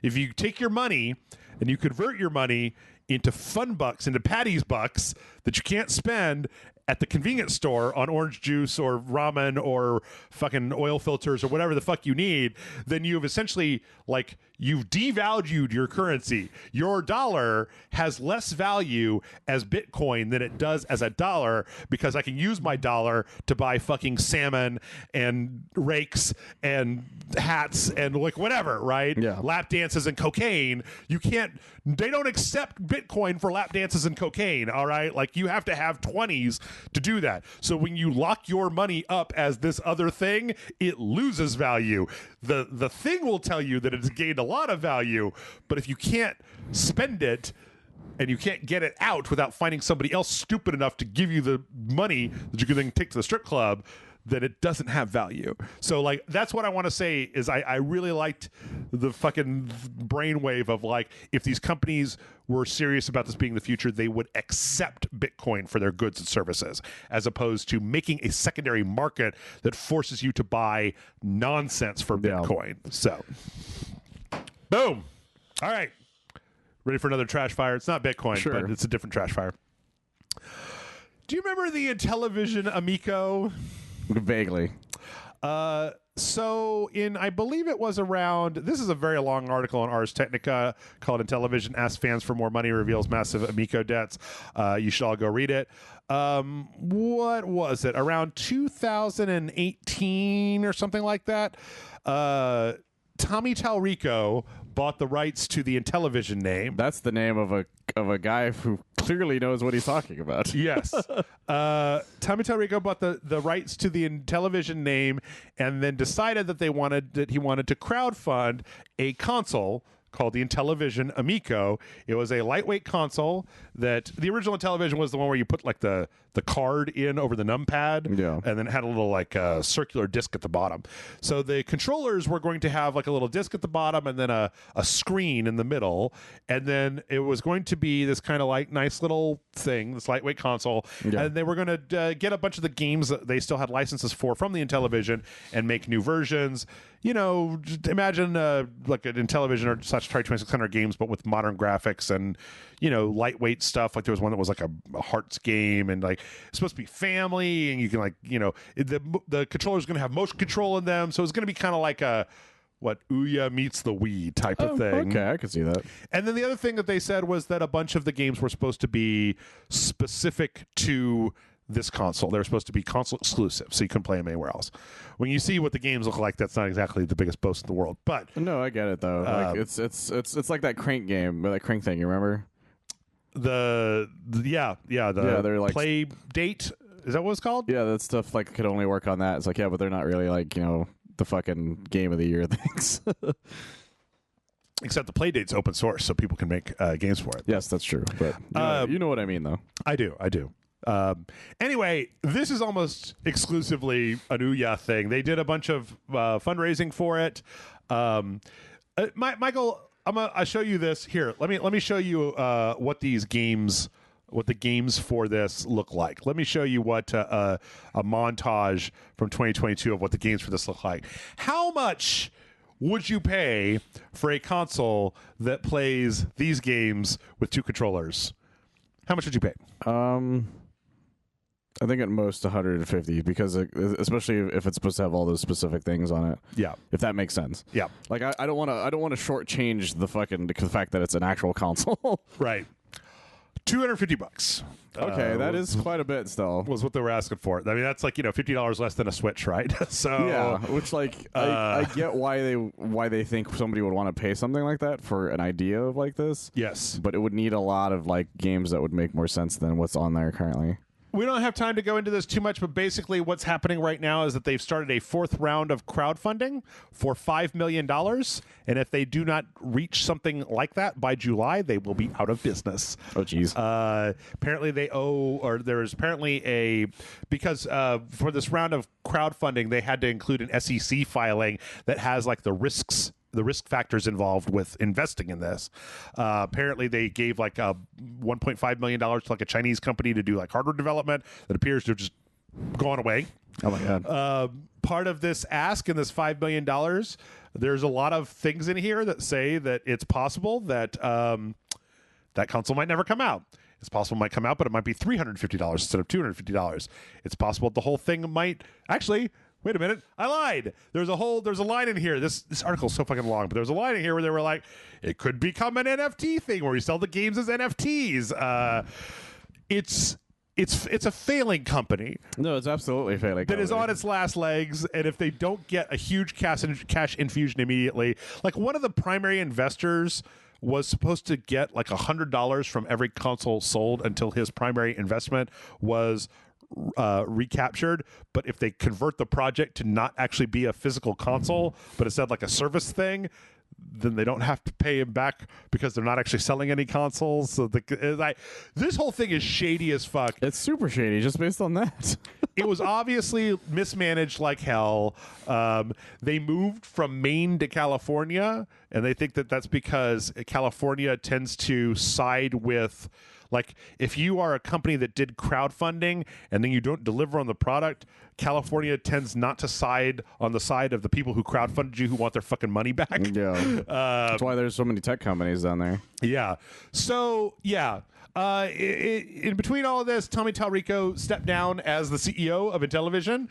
If you take your money and you convert your money into fun bucks, into Patty's bucks that you can't spend at the convenience store on orange juice or ramen or fucking oil filters or whatever the fuck you need, then you've essentially you've devalued your currency. Your dollar has less value as Bitcoin than it does as a dollar because I can use my dollar to buy fucking salmon and rakes and hats and whatever, right? Yeah. Lap dances and cocaine. They don't accept Bitcoin for lap dances and cocaine, all right? Like you have to have 20s to do that. So when you lock your money up as this other thing, it loses value. The thing will tell you that it's gained a lot of value, but if you can't spend it and you can't get it out without finding somebody else stupid enough to give you the money that you can then take to the strip club, that it doesn't have value. So like that's what I want to say is I really liked the fucking brainwave of like, if these companies were serious about this being the future, they would accept Bitcoin for their goods and services, as opposed to making a secondary market that forces you to buy nonsense for Bitcoin. So boom. All right. Ready for another trash fire? It's not Bitcoin, but it's a different trash fire. Do you remember the Intellivision Amico? Vaguely. So I believe it was around, this is a very long article on Ars Technica called Intellivision Asks Fans for More Money, Reveals Massive Amico Debts. You should all go read it. What was it? Around 2018 or something like that. Tommy Talrico bought the rights to the Intellivision name. That's the name of a guy who clearly knows what he's talking about. Yes. Tommy Talrico bought the rights to the Intellivision name and then decided that he wanted to crowdfund a console called the Intellivision Amico. It was a lightweight console that the original Intellivision was the one where you put like the card in over the numpad, and then it had a little like circular disc at the bottom. So the controllers were going to have like a little disc at the bottom and then a screen in the middle, and then it was going to be this kind of like nice little thing, this lightweight console, and they were going to get a bunch of the games that they still had licenses for from the Intellivision and make new versions. You know, just imagine like an Intellivision or such Atari 2600 games, but with modern graphics and, you know, lightweight stuff. Like there was one that was like a hearts game, and like it's supposed to be family, and you can like, you know, the controller's going to have motion control in them, so it's going to be kind of like a Ouya meets the Wii type of thing. Okay, I can see that. And then the other thing that they said was that a bunch of the games were supposed to be specific to this console. They were supposed to be console exclusive, so you couldn't play them anywhere else. When you see what the games look like, that's not exactly the biggest boast in the world. But no, I get it though. Like it's like that Crank game, that Crank thing. You remember? They're like play date. Is that what it's called? Yeah, that stuff like could only work on that. It's like, yeah, but they're not really like, you know, the fucking game of the year things. Except the play date's open source, so people can make games for it. Yes, that's true. But you know what I mean, though. I do. Anyway, this is almost exclusively an Ouya thing. They did a bunch of fundraising for it. Michael, I'll show you this here. Let me show you what the games for this look like. Let me show you what a montage from 2022 of what the games for this look like. How much would you pay for a console that plays these games with two controllers? How much would you pay? I think at most 150, because especially if it's supposed to have all those specific things on it. Yeah, if that makes sense. Yeah, like I don't want to shortchange the fact that it's an actual console. Right. $250. Okay, that is quite a bit still. Was what they were asking for. I mean, that's like, you know, $50 less than a Switch, right? So yeah, which like I get why they think somebody would want to pay something like that for an idea of like this. Yes, but it would need a lot of like games that would make more sense than what's on there currently. We don't have time to go into this too much, but basically what's happening right now is that they've started a fourth round of crowdfunding for $5 million. And if they do not reach something like that by July, they will be out of business. Oh, geez. Apparently they owe, or there's apparently because for this round of crowdfunding, they had to include an SEC filing that has like the risk factors involved with investing in this. Apparently they gave like $1.5 million to like a Chinese company to do like hardware development that appears to have just gone away. Oh my God. Part of this ask in this $5 million, there's a lot of things in here that say that it's possible that that console might never come out. It's possible it might come out, but it might be $350 instead of $250. It's possible the whole thing might actually... Wait a minute, I lied. There's a line in here. This article's so fucking long, but there's a line in here where they were like, it could become an NFT thing where you sell the games as NFTs. It's a failing company. No, it's absolutely a failing company. That is on its last legs, and if they don't get a huge cash infusion immediately, like one of the primary investors was supposed to get like $100 from every console sold until his primary investment was recaptured, but if they convert the project to not actually be a physical console, but instead like a service thing, then they don't have to pay him back because they're not actually selling any consoles. So this whole thing is shady as fuck. It's super shady just based on that. It was obviously mismanaged like hell. They moved from Maine to California, and they think that that's because California tends to side with, like, if you are a company that did crowdfunding and then you don't deliver on the product, California tends not to side on the side of the people who crowdfunded you who want their fucking money back. Yeah. That's why there's so many tech companies down there. Yeah. So, yeah. In between all of this, Tommy Tallarico stepped down as the CEO of Intellivision.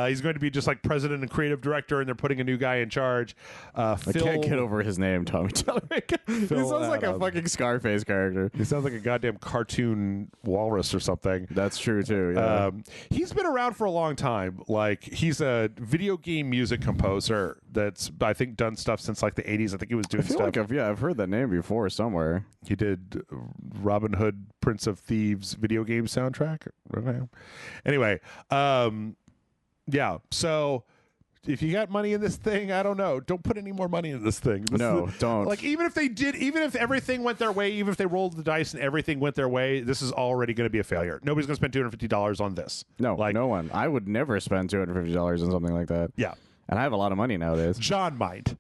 He's going to be just like president and creative director, and they're putting a new guy in charge. I can't get over his name, Tommy Tallarico. He sounds like a fucking Scarface character. He sounds like a goddamn cartoon walrus or something. That's true, too, yeah. He's been around for a long time. Like, he's a video game music composer that's, I think, done stuff since like the 80s. I think he was doing stuff. Like I've heard that name before somewhere. He did Robin Hood, Prince of Thieves video game soundtrack. Okay. Anyway, yeah. So if you got money in this thing, I don't know. Don't put any more money in this thing. Don't. Like, even if everything went their way, even if they rolled the dice and everything went their way, this is already going to be a failure. Nobody's going to spend $250 on this. No, like, no one. I would never spend $250 on something like that. Yeah. And I have a lot of money nowadays. John might.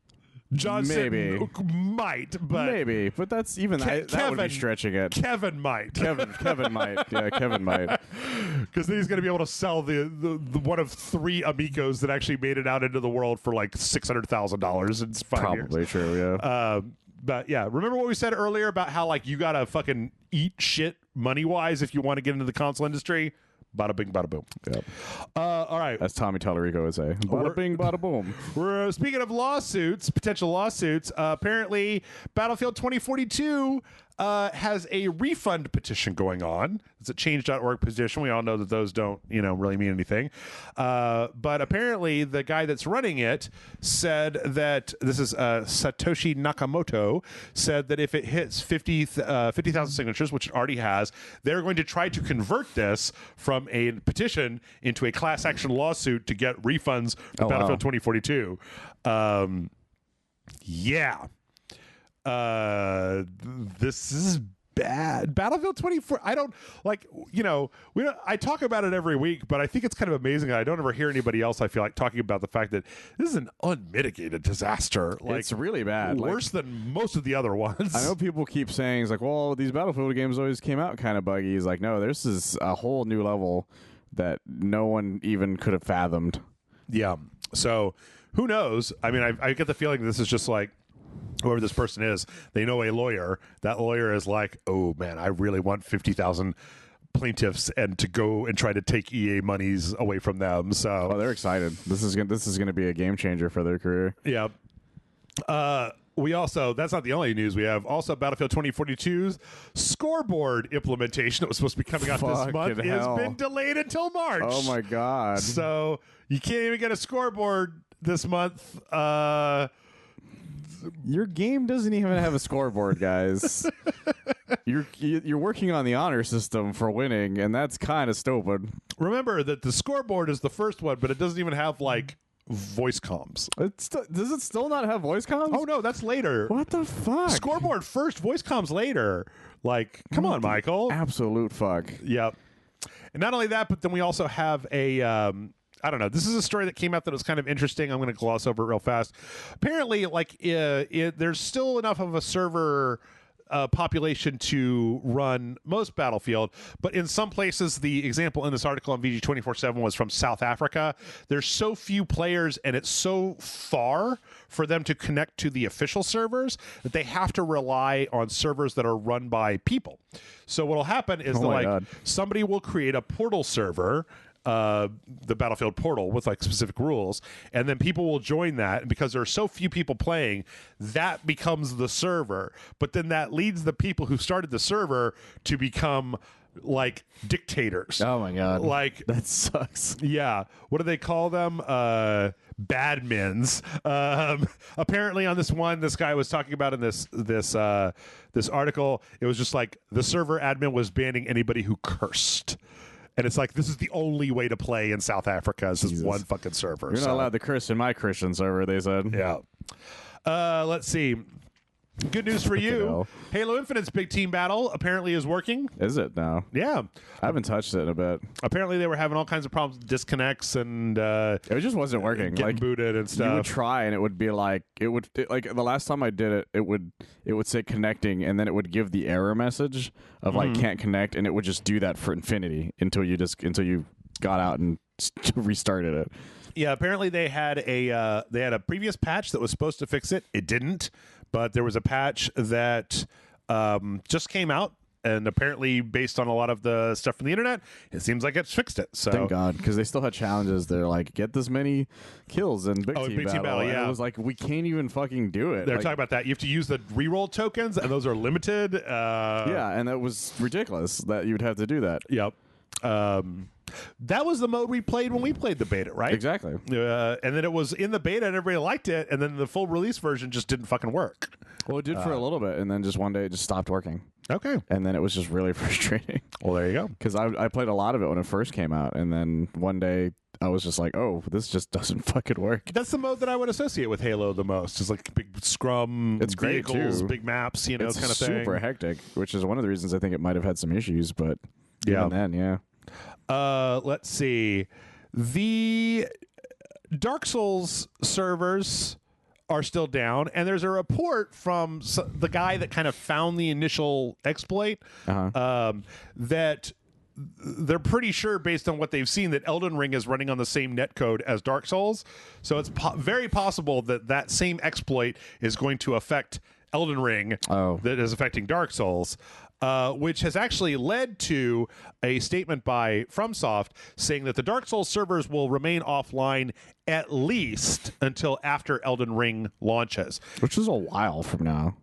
John maybe might, but maybe, but that's even that would be stretching it. Kevin might. Kevin might. Yeah, Kevin might. Because then he's going to be able to sell the one of 3 Amigos that actually made it out into the world for like $600,000 in 5 years. Probably true. Yeah. But yeah, remember what we said earlier about how like you gotta fucking eat shit money wise if you want to get into the console industry. Bada bing, bada boom. Yep. All right. As Tommy Tallarico would say. Bada bing, bada boom. We're speaking of lawsuits, potential lawsuits. Apparently, Battlefield 2042 has a refund petition going on. It's a change.org petition. We all know that those don't, really mean anything. But apparently, the guy that's running it said that this is Satoshi Nakamoto said that if it hits 50,000 signatures, which it already has, they're going to try to convert this from a petition into a class action lawsuit to get refunds for Battlefield 2042. Yeah. This is bad. Battlefield 24. I don't like, I talk about it every week, but I think it's kind of amazing that I don't ever hear anybody else, I feel like, talking about the fact that this is an unmitigated disaster. Like, it's really bad. Worse than most of the other ones. I know people keep saying, it's like, well, these Battlefield games always came out kind of buggy. He's like, no, this is a whole new level that no one even could have fathomed. Yeah. So who knows? I mean, I get the feeling this is just like, whoever this person is, they know a lawyer. That lawyer is like, oh man, I really want 50,000 plaintiffs and to go and try to take EA monies away from them. So they're excited. This is going to be a game changer for their career. Yeah. We also, that's not the only news we have. Also, Battlefield 2042's scoreboard implementation that was supposed to be coming out this month has been delayed until March. Oh my God. So you can't even get a scoreboard this month. Your game doesn't even have a scoreboard, guys. You're working on the honor system for winning, and that's kind of stupid. Remember that the scoreboard is the first one, but it doesn't even have like voice comms. Does it still not have voice comms? Oh no, that's later. What the fuck? Scoreboard first, voice comms later. Like, come on, Michael. Absolute fuck. Yep. And not only that, but then we also have a I don't know. This is a story that came out that was kind of interesting. I'm going to gloss over it real fast. Apparently, like, there's still enough of a server population to run most Battlefield, but in some places, the example in this article on VG247 was from South Africa. There's so few players, and it's so far for them to connect to the official servers that they have to rely on servers that are run by people. So what'll happen is somebody will create a portal server, the Battlefield portal with like specific rules, and then people will join that, and because there are so few people playing, that becomes the server. But then that leads the people who started the server to become like dictators. Oh my God. Like, that sucks. Yeah. What do they call them? Badmins. Apparently on this guy was talking about in this article, it was just like the server admin was banning anybody who cursed. And it's like, this is the only way to play in South Africa is just one fucking server. You're not allowed to curse in my Christian server, they said. Yeah. Let's see. Good news for you. hell. Halo Infinite's big team battle apparently is working. Is it now? Yeah. I haven't touched it in a bit. Apparently they were having all kinds of problems with disconnects and It just wasn't working. getting Like, booted and stuff. you would try, and it would be like like the last time I did it, it would say connecting, and then it would give the error message of like can't connect, and it would just do that for infinity until you got out and restarted it. Yeah, apparently they had a previous patch that was supposed to fix it. It didn't, but there was a patch that just came out, and apparently based on a lot of the stuff from the internet, it seems like it's fixed it. So Thank God, because they still had challenges. They're like, get this many kills in Big Team Battle. Yeah. And it was like, we can't even fucking do it. They're like, talking about that. You have to use the reroll tokens, and those are limited. yeah, and that was ridiculous that you'd have to do that. Yep. That was the mode we played when we played the beta, right? Exactly. And then it was in the beta, and everybody liked it, and then the full release version just didn't fucking work. Well, it did for a little bit, and then just one day it just stopped working. Okay. And then it was just really frustrating. Well, there you go. Because I played a lot of it when it first came out, and then one day I was just like, oh, this just doesn't fucking work. That's the mode that I would associate with Halo the most. It's like big scrum, It's great, vehicles, too. big maps, kind of thing. It's super hectic, which is one of the reasons I think it might have had some issues, but Yeah. even then, yeah. Let's see. The Dark Souls servers are still down, and there's a report from the guy that kind of found the initial exploit that they're pretty sure, based on what they've seen, that Elden Ring is running on the same netcode as Dark Souls. So it's very possible that that same exploit is going to affect Elden Ring that is affecting Dark Souls. Which has actually led to a statement by FromSoft saying that the Dark Souls servers will remain offline at least until after Elden Ring launches. Which is a while from now.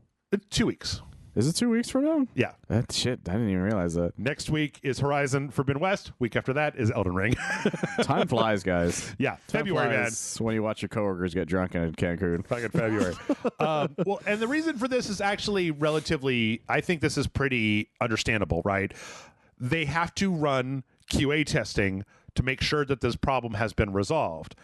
2 weeks. Is it 2 weeks from now? Yeah. That shit, I didn't even realize that. Next week is Horizon Forbidden West. Week after that is Elden Ring. Time flies, guys. Yeah, February, man. When you watch your coworkers get drunk in Cancun. Fucking February. Well, and the reason for this is actually relatively, I think this is pretty understandable, right? They have to run QA testing to make sure that this problem has been resolved.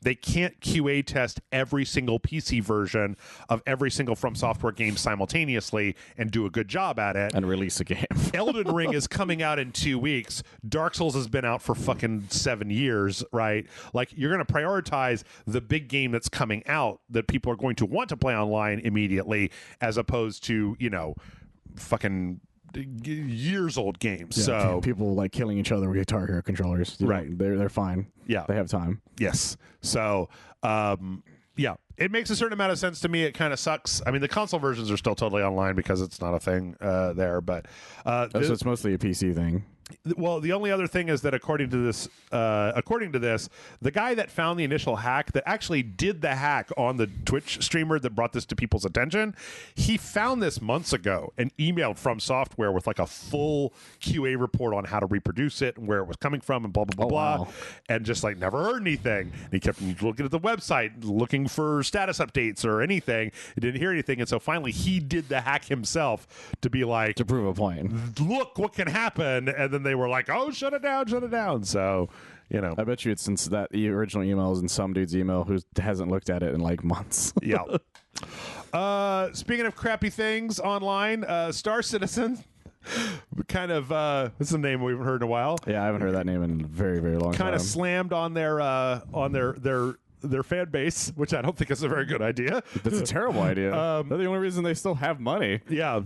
They can't QA test every single PC version of every single From Software game simultaneously and do a good job at it. And release a game. Elden Ring is coming out in 2 weeks. Dark Souls has been out for fucking 7 years, right? Like, you're going to prioritize the big game that's coming out that people are going to want to play online immediately, as opposed to, fucking years old games. Yeah, so people like killing each other with Guitar Hero controllers. Right. They're fine. Yeah. They have time. Yes. So, yeah, it makes a certain amount of sense to me. It kind of sucks. I mean, the console versions are still totally online because it's not a thing there. But so it's mostly a PC thing. Well, the only other thing is that according to this, the guy that found the initial hack, that actually did the hack on the Twitch streamer that brought this to people's attention, he found this months ago and emailed From Software with like a full QA report on how to reproduce it and where it was coming from and blah blah blah blah, and just like never heard anything. And he kept looking at the website, looking for status updates or anything. He didn't hear anything, and so finally he did the hack himself to be like, to prove a point. Look what can happen, and then they were like, "Oh, shut it down." So, I bet you it's since that original email is in some dude's email who hasn't looked at it in like months. Yeah. Speaking of crappy things online, Star Citizen, kind of what's the name we haven't heard in a while? Yeah, I haven't heard that name in a very, very long time. Kind of slammed on their fan base, which I don't think is a very good idea. That's a terrible idea. They're the only reason they still have money. Yeah.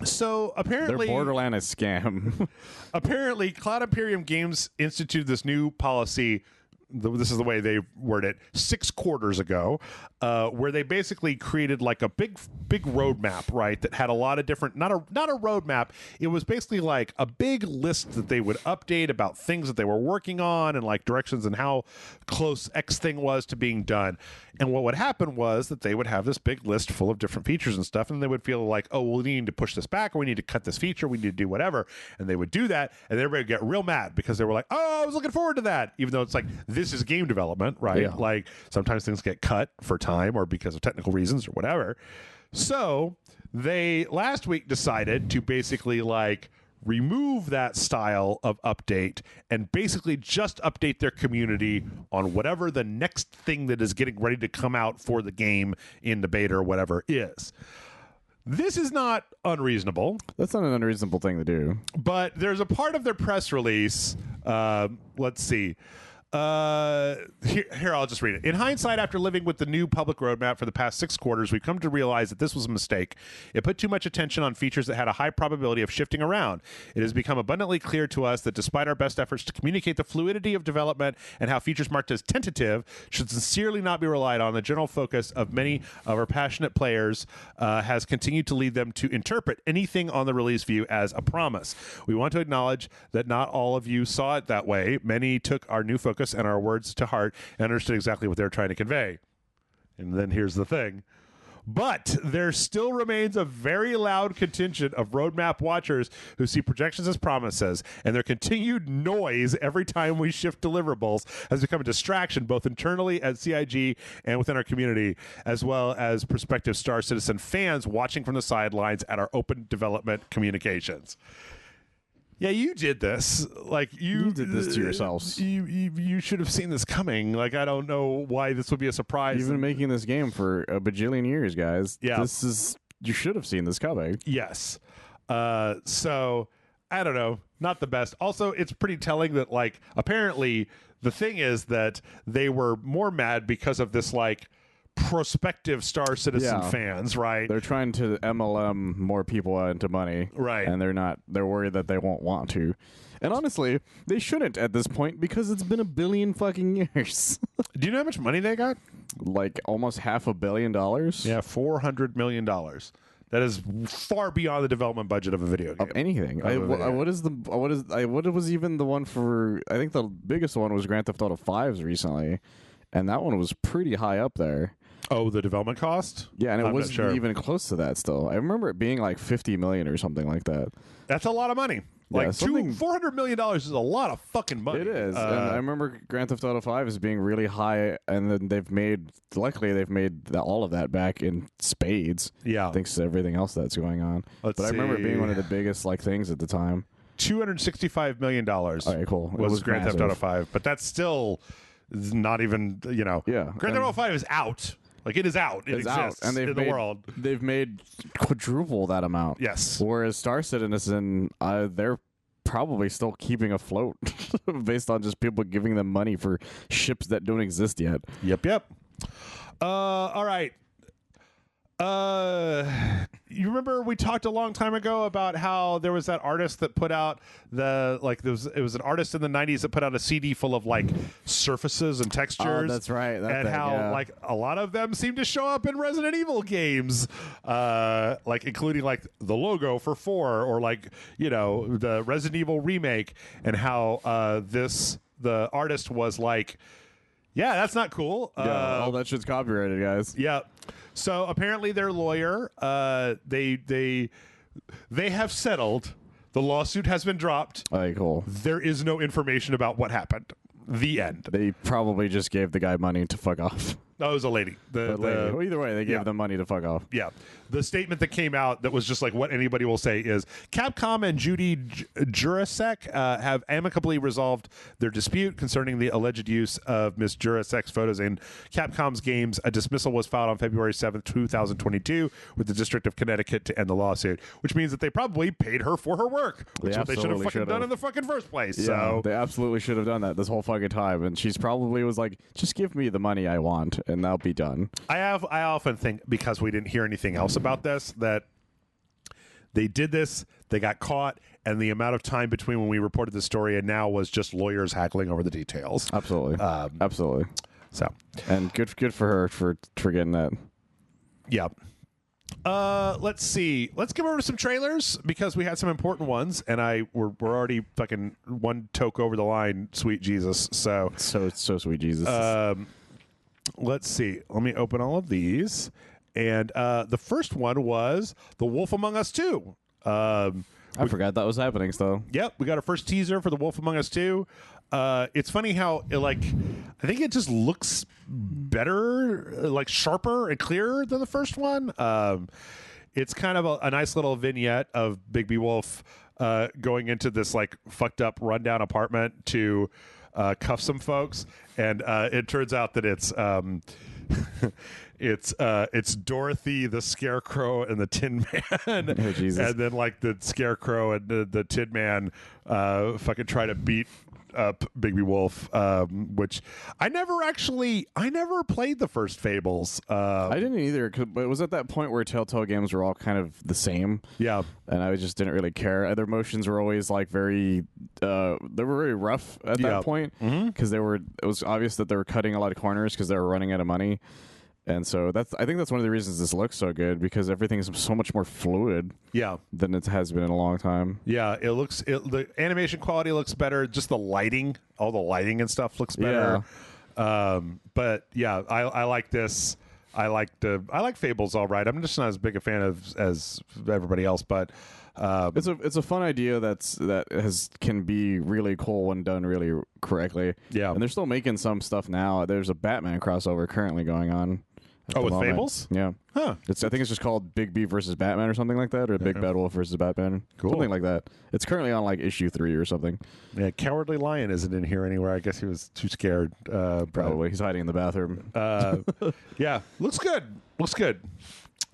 So apparently, they're borderline a scam. Apparently, Cloud Imperium Games instituted this new policy. This is the way they word it, 6 quarters ago, where they basically created like a big roadmap, right? That had a lot of different, not a roadmap. It was basically like a big list that they would update about things that they were working on and like directions and how close X thing was to being done. And what would happen was that they would have this big list full of different features and stuff, and they would feel like, oh, well, we need to push this back, or we need to cut this feature, we need to do whatever. And they would do that, and everybody would get real mad because they were like, oh, I was looking forward to that, even though it's like, this is game development, right? Yeah. Like, sometimes things get cut for time or because of technical reasons or whatever. So they last week decided to basically like remove that style of update and basically just update their community on whatever the next thing that is getting ready to come out for the game in the beta or whatever is. This is not unreasonable. That's not an unreasonable thing to do. But there's a part of their press release. Let's see. Here, I'll just read it. In hindsight, after living with the new public roadmap for the past 6 quarters, we've come to realize that this was a mistake. It put too much attention on features that had a high probability of shifting around. It has become abundantly clear to us that despite our best efforts to communicate the fluidity of development and how features marked as tentative should sincerely not be relied on, the general focus of many of our passionate players has continued to lead them to interpret anything on the release view as a promise. We want to acknowledge that not all of you saw it that way. Many took our new focus and our words to heart and understood exactly what they're trying to convey. And then here's the thing. But there still remains a very loud contingent of roadmap watchers who see projections as promises, and their continued noise every time we shift deliverables has become a distraction both internally at CIG and within our community, as well as prospective Star Citizen fans watching from the sidelines at our open development communications. Yeah, you did this. Like you did this to yourselves. You should have seen this coming. Like, I don't know why this would be a surprise. You've been making this game for a bajillion years, guys. Yeah, you should have seen this coming. Yes. So I don't know. Not the best. Also, it's pretty telling that like apparently the thing is that they were more mad because of this like prospective Star Citizen fans, right? They're trying to MLM more people into money, right? And they're worried that they won't want to. And honestly, they shouldn't at this point because it's been 1 billion fucking years. Do you know how much money they got? Like almost $500 million. Yeah, $400 million. That is far beyond the development budget of a video game. Of anything. What was even the one for? I think the biggest one was Grand Theft Auto 5's recently, and that one was pretty high up there. Oh, the development cost? Yeah, and it wasn't even close to that still. I remember it being like 50 million or something like that. That's a lot of money. Like $400 million is a lot of fucking money. It is. And I remember Grand Theft Auto 5 as being really high, and then luckily they've made all of that back in spades. Yeah. Thanks to everything else that's going on. I remember it being one of the biggest like things at the time. $265 million. Okay, cool. Was Grand Theft Auto 5, but that's still not even, Yeah. Grand Theft Auto 5 is out. Like, it is out. It exists and in the world. They've made quadruple that amount. Yes. Whereas Star Citizen, they're probably still keeping afloat based on just people giving them money for ships that don't exist yet. Yep. All right. You remember we talked a long time ago about how there was that artist that put out it was an artist in the 90s that put out a CD full of like surfaces and textures. Oh, that's right. Like a lot of them seem to show up in Resident Evil games, like including like the logo for 4 or like, the Resident Evil remake, and how the artist was like, yeah, that's not cool. All that shit's copyrighted, guys. Yeah. So apparently their lawyer, they have settled. The lawsuit has been dropped. All right, cool. There is no information about what happened. The end. They probably just gave the guy money to fuck off. No, it was a lady. Well, either way, they gave them money to fuck off. Yeah. The statement that came out that was just like what anybody will say is Capcom and Judy Jurasek have amicably resolved their dispute concerning the alleged use of Ms. Jurasek's photos in Capcom's games. A dismissal was filed on February 7th, 2022 with the District of Connecticut to end the lawsuit, which means that they probably paid her for her work, which is what they should have fucking done in the fucking first place. Yeah, so they absolutely should have done that this whole fucking time. And she's probably was like, just give me the money I want and that'll be done. I often think, because we didn't hear anything else about this, that they did this, they got caught, and the amount of time between when we reported the story and now was just lawyers haggling over the details. Absolutely. Absolutely. So, and good for her for getting that. Yeah. Let's see. Let's give over to some trailers because we had some important ones, and we're already fucking one toke over the line. Sweet Jesus. So sweet Jesus. Let's see. Let me open all of these. And the first one was The Wolf Among Us 2. I forgot that was happening still. Yep, we got our first teaser for The Wolf Among Us 2. It's funny how I think it just looks better, like sharper and clearer than the first one. it's kind of a nice little vignette of Bigby Wolf going into this like fucked up rundown apartment to cuff some folks, and it turns out that it's it's Dorothy, the Scarecrow, and the Tin Man. Oh, Jesus. And then like the Scarecrow and the Tin Man fucking try to beat up Bigby Wolf, which I never played the first Fables. I didn't either, but it was at that point where Telltale games were all kind of the same. Yeah. And I just didn't really care. Their motions were always like they were very rough at that point, because it was obvious that they were cutting a lot of corners because they were running out of money. And so I think that's one of the reasons this looks so good, because everything is so much more fluid than it has been in a long time. Yeah, the animation quality looks better. Just the lighting, all the lighting and stuff looks better. Yeah. But yeah, I like this. I like Fables all right. I'm just not as big a fan as everybody else, but it's a fun idea that can be really cool when done really correctly. Yeah. And they're still making some stuff now. There's a Batman crossover currently going on. With Fables? Yeah. Huh. I think it's just called Big B versus Batman or something like that, or Big Bad Wolf versus Batman. Cool. Something like that. It's currently on like issue 3 or something. Yeah, Cowardly Lion isn't in here anywhere. I guess he was too scared. Probably. He's hiding in the bathroom. Yeah, looks good.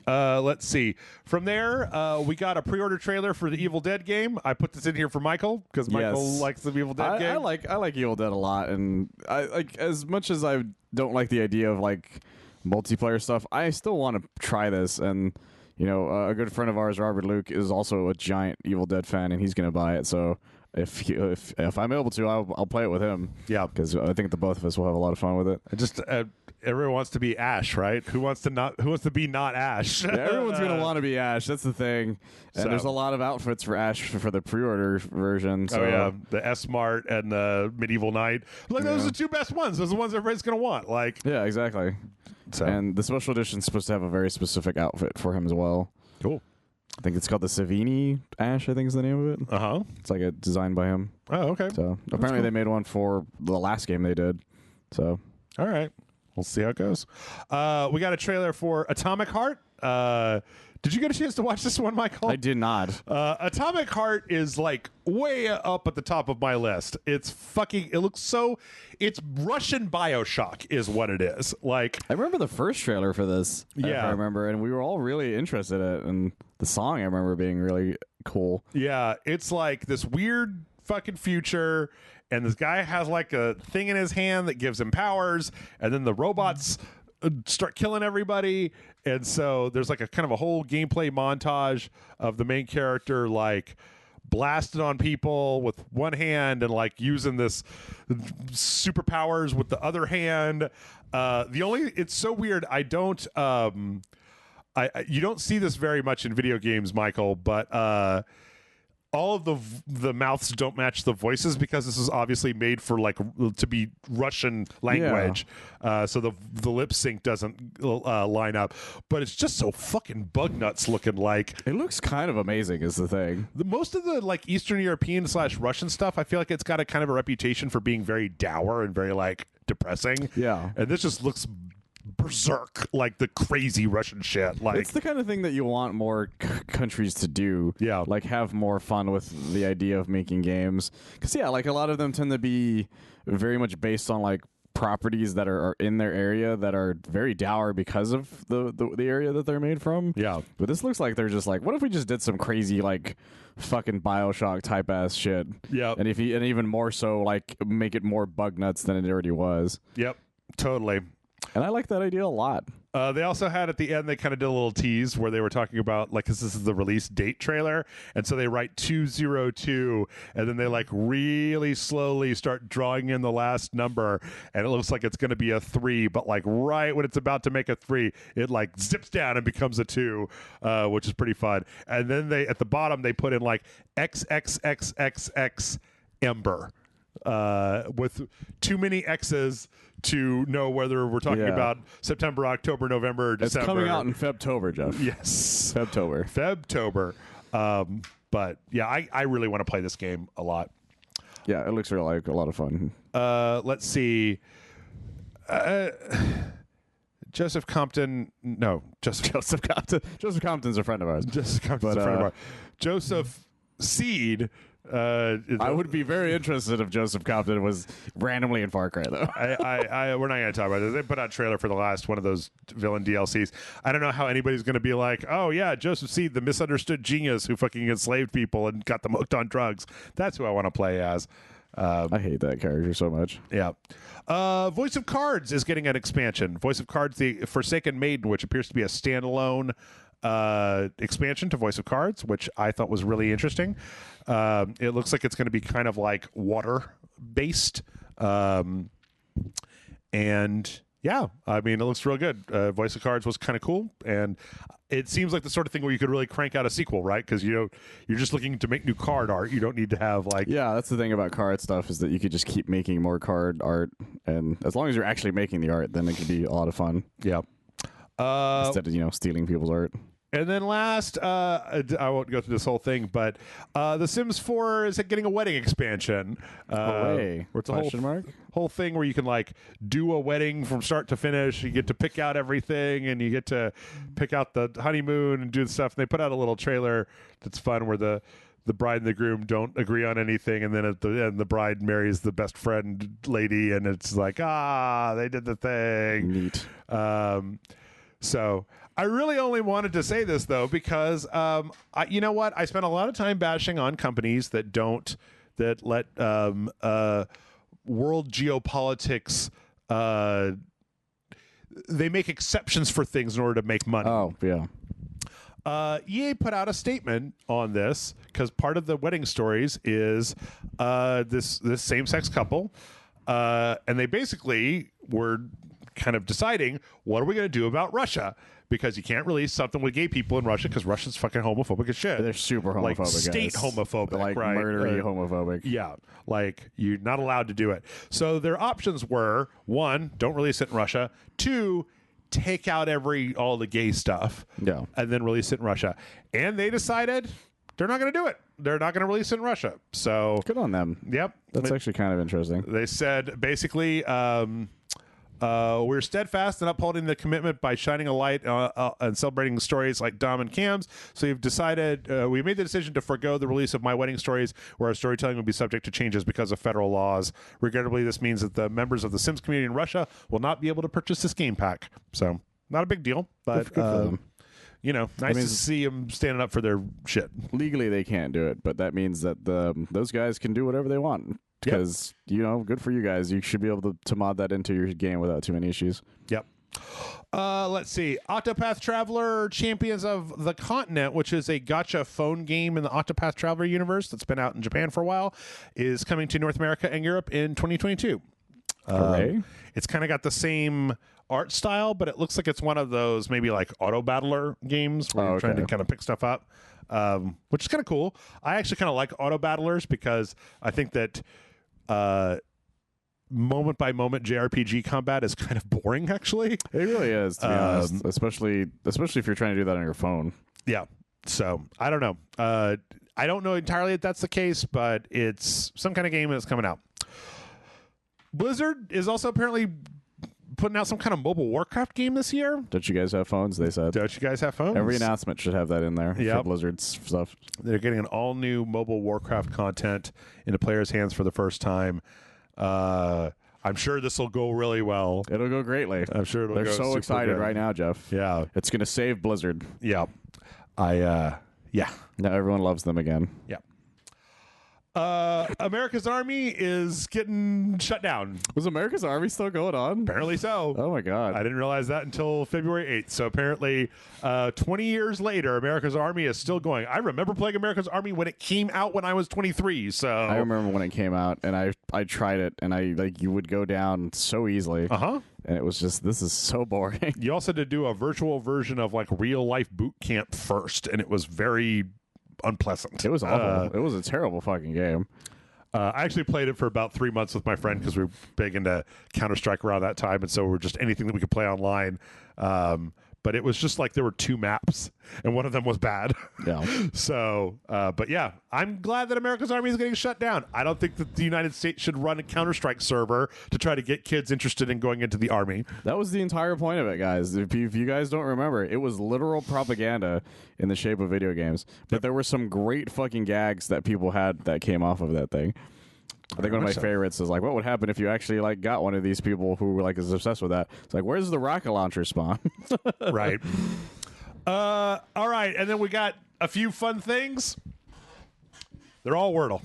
Let's see. From there, we got a pre-order trailer for the Evil Dead game. I put this in here for Michael because Michael likes the Evil Dead game. I like Evil Dead a lot, and I like, as much as I don't like the idea of like multiplayer stuff, I still want to try this. And you know, a good friend of ours, Robert Luke, is also a giant Evil Dead fan, and he's going to buy it. So if I'm able to, I'll play it with him. Yeah, because I think the both of us will have a lot of fun with it. Just everyone wants to be Ash, right? Who wants to be not Ash? Yeah, everyone's going to want to be Ash. That's the thing. And there's a lot of outfits for Ash for the pre-order version. So. Oh yeah, the S-Mart and the Medieval Knight. Like those are the two best ones. Those are the ones everybody's going to want. Like, yeah, exactly. So. And the special edition is supposed to have a very specific outfit for him as well. Cool. I think it's called the Savini Ash, I think is the name of it. It's like a design by him. Oh, okay. So apparently they made one for the last game they did. So. All right. We'll see how it goes. We got a trailer for Atomic Heart. Did you get a chance to watch this one, Michael? I did not. Atomic Heart is like way up at the top of my list. It's Russian BioShock is what it is. Like, I remember the first trailer for this. Yeah. I remember, and we were all really interested in it, and the song I remember being really cool. Yeah, it's like this weird fucking future, and this guy has like a thing in his hand that gives him powers, and then the robots start killing everybody. And so there's like a kind of a whole gameplay montage of the main character like blasting on people with one hand and like using this superpowers with the other hand. It's so weird. You don't see this very much in video games, Michael, but all of the mouths don't match the voices because this is obviously made for like to be Russian language. Yeah. So the lip sync doesn't line up, but it's just so fucking bug nuts looking. Like, it looks kind of amazing is the thing. Most of the like Eastern European / Russian stuff, I feel like it's got a kind of a reputation for being very dour and very like depressing. Yeah. And this just looks berserk, like the crazy Russian shit. Like, it's the kind of thing that you want more countries to do. Yeah, like have more fun with the idea of making games. Because like a lot of them tend to be very much based on like properties that are in their area that are very dour because of the area that they're made from. Yeah, but this looks like they're just like, what if we just did some crazy like fucking BioShock type ass shit? Yeah, and even more so, like make it more bug nuts than it already was. Yep, totally. And I like that idea a lot. They also had at the end, they kind of did a little tease where they were talking about, like, 'cause this is the release date trailer. And so they write 202, and then they, like, really slowly start drawing in the last number. And it looks like it's going to be a 3, but, like, right when it's about to make a 3, it, like, zips down and becomes a 2, which is pretty fun. And then at the bottom, they put in, like, XXXXX Ember. With too many X's to know whether we're talking about September, October, November, or December. It's coming out in Febtober, Jeff. Yes. Febtober. But yeah, I really want to play this game a lot. Yeah, it looks really like a lot of fun. Let's see. Joseph Compton. No, Joseph Compton. Joseph Compton's a friend of ours. Joseph Compton's a friend of ours. Joseph Seed. I would be very interested if Joseph Compton was randomly in Far Cry, though. We're not going to talk about it. They put out a trailer for the last one of those villain DLCs. I don't know how anybody's going to be like, oh, yeah, Joseph Seed, the misunderstood genius who fucking enslaved people and got them hooked on drugs. That's who I want to play as. I hate that character so much. Yeah. Voice of Cards is getting an expansion. Voice of Cards, the Forsaken Maiden, which appears to be a standalone expansion to Voice of Cards, which I thought was really interesting. It looks like it's going to be kind of like water based. And yeah, I mean, it looks real good. Voice of Cards was kind of cool, and it seems like the sort of thing where you could really crank out a sequel, right? Because you're just looking to make new card art. You don't need to have like that's the thing about card stuff is that you could just keep making more card art, and as long as you're actually making the art, then it could be a lot of fun. Yeah. Instead of stealing people's art. And then last, I won't go through this whole thing, but The Sims 4 is getting a wedding expansion. Hooray. It's a whole thing where you can like do a wedding from start to finish. You get to pick out everything, and you get to pick out the honeymoon and do the stuff. And they put out a little trailer that's fun where the bride and the groom don't agree on anything, and then at the end the bride marries the best friend lady, and it's like, they did the thing. Neat. So I really only wanted to say this, though, because you know what? I spent a lot of time bashing on companies that let world geopolitics. They make exceptions for things in order to make money. Oh, yeah. EA put out a statement on this because part of the wedding stories is this same-sex couple, and they basically were kind of deciding, what are we going to do about Russia? Because you can't release something with gay people in Russia because Russia's fucking homophobic as shit. They're super homophobic, like state guys. homophobic, like right? Murdery homophobic. Yeah, like you're not allowed to do it. So their options were: 1, don't release it in Russia; 2, take out all the gay stuff, and then release it in Russia. And they decided they're not going to do it. They're not going to release it in Russia. So good on them. Yep, that's actually kind of interesting. They said basically. We're steadfast in upholding the commitment by shining a light and celebrating stories like Dom and Cam's. So we've decided, we made the decision to forego the release of My Wedding Stories, where our storytelling will be subject to changes because of federal laws. Regrettably, this means that the members of the Sims community in Russia will not be able to purchase this game pack. So not a big deal, but nice to see them standing up for their shit. Legally, they can't do it, but that means that those guys can do whatever they want. Because, good for you guys. You should be able to mod that into your game without too many issues. Yep. Let's see. Octopath Traveler Champions of the Continent, which is a gacha phone game in the Octopath Traveler universe that's been out in Japan for a while, is coming to North America and Europe in 2022. Hooray. It's kind of got the same art style, but it looks like it's one of those maybe like auto battler games where you're trying to kind of pick stuff up, which is kind of cool. I actually kind of like auto battlers because I think that moment by moment JRPG combat is kind of boring. Actually, it really is, to be honest. Especially if you're trying to do that on your phone. Yeah. So I don't know. I don't know entirely if that's the case, but it's some kind of game that's coming out. Blizzard is also apparently putting out some kind of mobile Warcraft game this year. Don't you guys have phones? They said. Don't you guys have phones? Every announcement should have that in there for Blizzard's stuff. They're getting an all-new mobile Warcraft content into players' hands for the first time. I'm sure this will go really well. It'll go greatly. I'm sure it'll go They're so excited right now, Jeff. Yeah. It's going to save Blizzard. Yeah. Now everyone loves them again. Yeah. America's Army is getting shut down. Was America's Army still going on? Apparently so. Oh my God. I didn't realize that until February 8th. So apparently 20 years later, America's Army is still going. I remember playing America's Army when it came out when I was 23. So I remember when it came out, and I tried it, and you would go down so easily. Uh-huh. And it was just, this is so boring. You also had to do a virtual version of like real life boot camp first, and it was very unpleasant. It was awful. It was a terrible fucking game. I actually played it for about 3 months with my friend because we were big into Counter-Strike around that time, and so we're just anything that we could play online. but it was just like there were 2 maps, and one of them was bad. Yeah. So, but yeah, I'm glad that America's Army is getting shut down. I don't think that the United States should run a Counter-Strike server to try to get kids interested in going into the Army. That was the entire point of it, guys. If you guys don't remember, it was literal propaganda in the shape of video games. But there were some great fucking gags that people had that came off of that thing. I think one of my favorites is like, what would happen if you actually like got one of these people who like is obsessed with that? It's like, where's the rocket launcher spawn? Right. All right, and then we got a few fun things. They're all Wordle.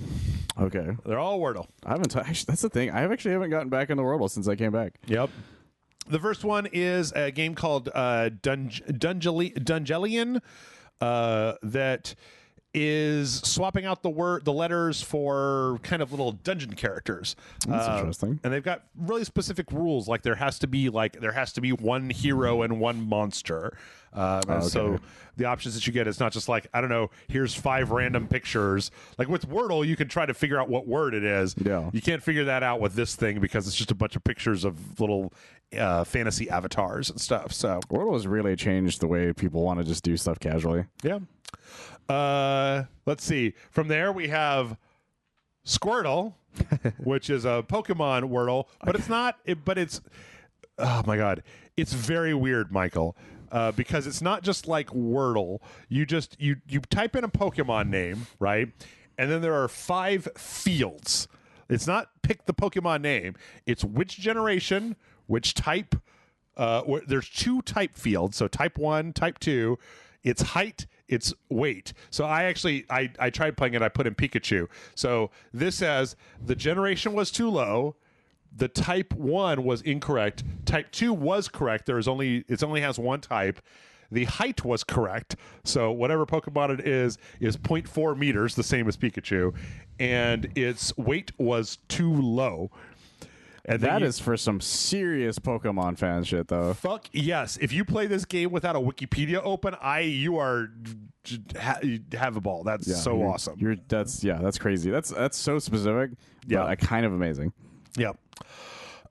Okay. They're all Wordle. I haven't. Actually, that's the thing. I haven't gotten back in the Wordle since I came back. Yep. The first one is a game called Dungelian that is swapping out the letters for kind of little dungeon characters. That's interesting. And they've got really specific rules. Like there has to be one hero and one monster. So the options that you get is not just like, I don't know, here's 5 random pictures. Like with Wordle, you can try to figure out what word it is. Yeah. You can't figure that out with this thing because it's just a bunch of pictures of little fantasy avatars and stuff. So Wordle has really changed the way people want to just do stuff casually. yeah. Let's see. From there we have Squirtle, which is a Pokemon Wordle, but it's not. But it's oh my god, it's very weird, Michael. Because it's not just like Wordle. You type in a Pokemon name, right? And then there are 5 fields. It's not pick the Pokemon name. It's which generation, which type. There's 2 type fields. So type 1, type 2. It's height, it's weight. So I tried playing it. I put in Pikachu. So this says the generation was too low. The type 1 was incorrect. Type 2 was correct. It only has 1 type. The height was correct. So whatever Pokemon it is 0.4 meters, the same as Pikachu. And its weight was too low. And that is for some serious Pokemon fan shit, though. Fuck yes! If you play this game without a Wikipedia open, you have a ball. That's so awesome. That's crazy. That's so specific. Yeah, but kind of amazing. Yep.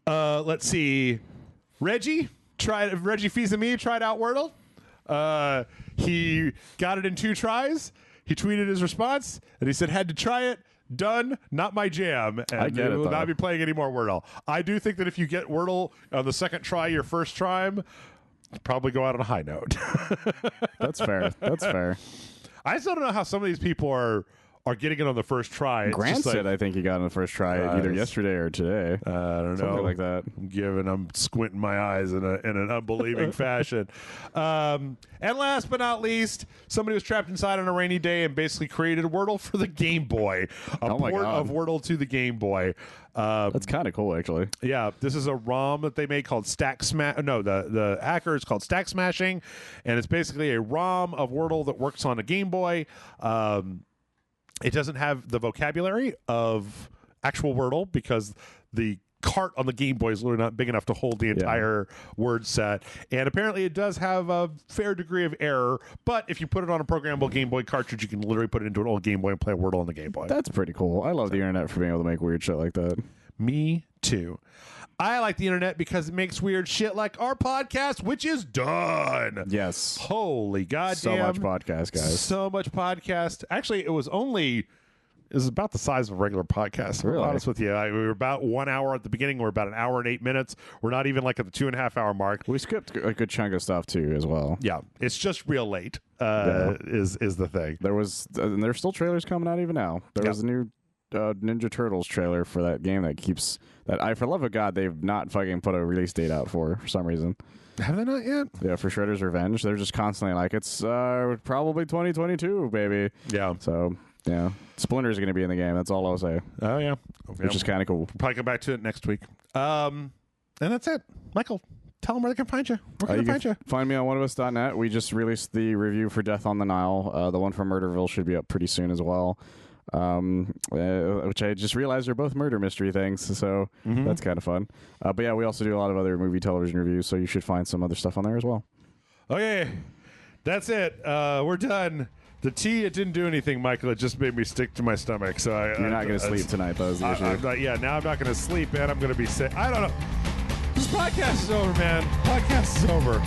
Let's see. Reggie Fils-Aimé tried out Wordle. He got it in 2 tries. He tweeted his response, and he said, "Had to try it. Done, not my jam." And I get it, will though. not be playing any more Wordle. I do think that if you get Wordle on the second try, your first time, probably go out on a high note. That's fair. That's fair. I still don't know how some of these people are getting it on the first try. Grant said I think he got on the first try either yesterday or today. I don't know. Something like that. I'm squinting my eyes in an unbelieving fashion. And last but not least, somebody was trapped inside on a rainy day and basically created a Wordle for the Game Boy. A port of Wordle to the Game Boy. That's kind of cool, actually. Yeah, this is a ROM that they made called Stack Smash. No, the hacker is called Stack Smashing, and it's basically a ROM of Wordle that works on a Game Boy. It doesn't have the vocabulary of actual Wordle because the Kart on the Game Boy is literally not big enough to hold the entire word set. And apparently it does have a fair degree of error, but if you put it on a programmable Game Boy cartridge, you can literally put it into an old Game Boy and play Wordle on the Game Boy. That's pretty cool. I love the internet for being able to make weird shit like that. Me too. I like the internet because it makes weird shit like our podcast, which is done. Yes. Holy goddamn. So much podcast, guys. So much podcast. Actually, it was about the size of a regular podcast. To be honest with you. We were about 1 hour at the beginning. We're about an hour and 8 minutes. We're not even like at the 2.5 hour mark. We skipped a good chunk of stuff too, as well. Yeah, it's just real late. Is the thing. There's still trailers coming out even now. There was a new Ninja Turtles trailer for that game that for love of God, they've not fucking put a release date out for some reason. Have they not yet? Yeah, for Shredder's Revenge. They're just constantly like, it's probably 2022, baby. Yeah. So, yeah. Splinter's going to be in the game. That's all I'll say. Oh, yeah. Which is kind of cool. We'll probably come back to it next week. And that's it. Michael, tell them where they can find you. Where can they find you? Find me on oneofus.net. We just released the review for Death on the Nile. The one from Murderville should be up pretty soon as well. Which I just realized are both murder mystery things, so that's kind of fun. But yeah, we also do a lot of other movie television reviews, so you should find some other stuff on there as well. Okay, that's it. We're done. The tea, it didn't do anything, Michael. It just made me stick to my stomach. So you're not going to sleep tonight, though, is the issue. Now I'm not going to sleep, and I'm going to be sick. I don't know. This podcast is over, man. Podcast is over.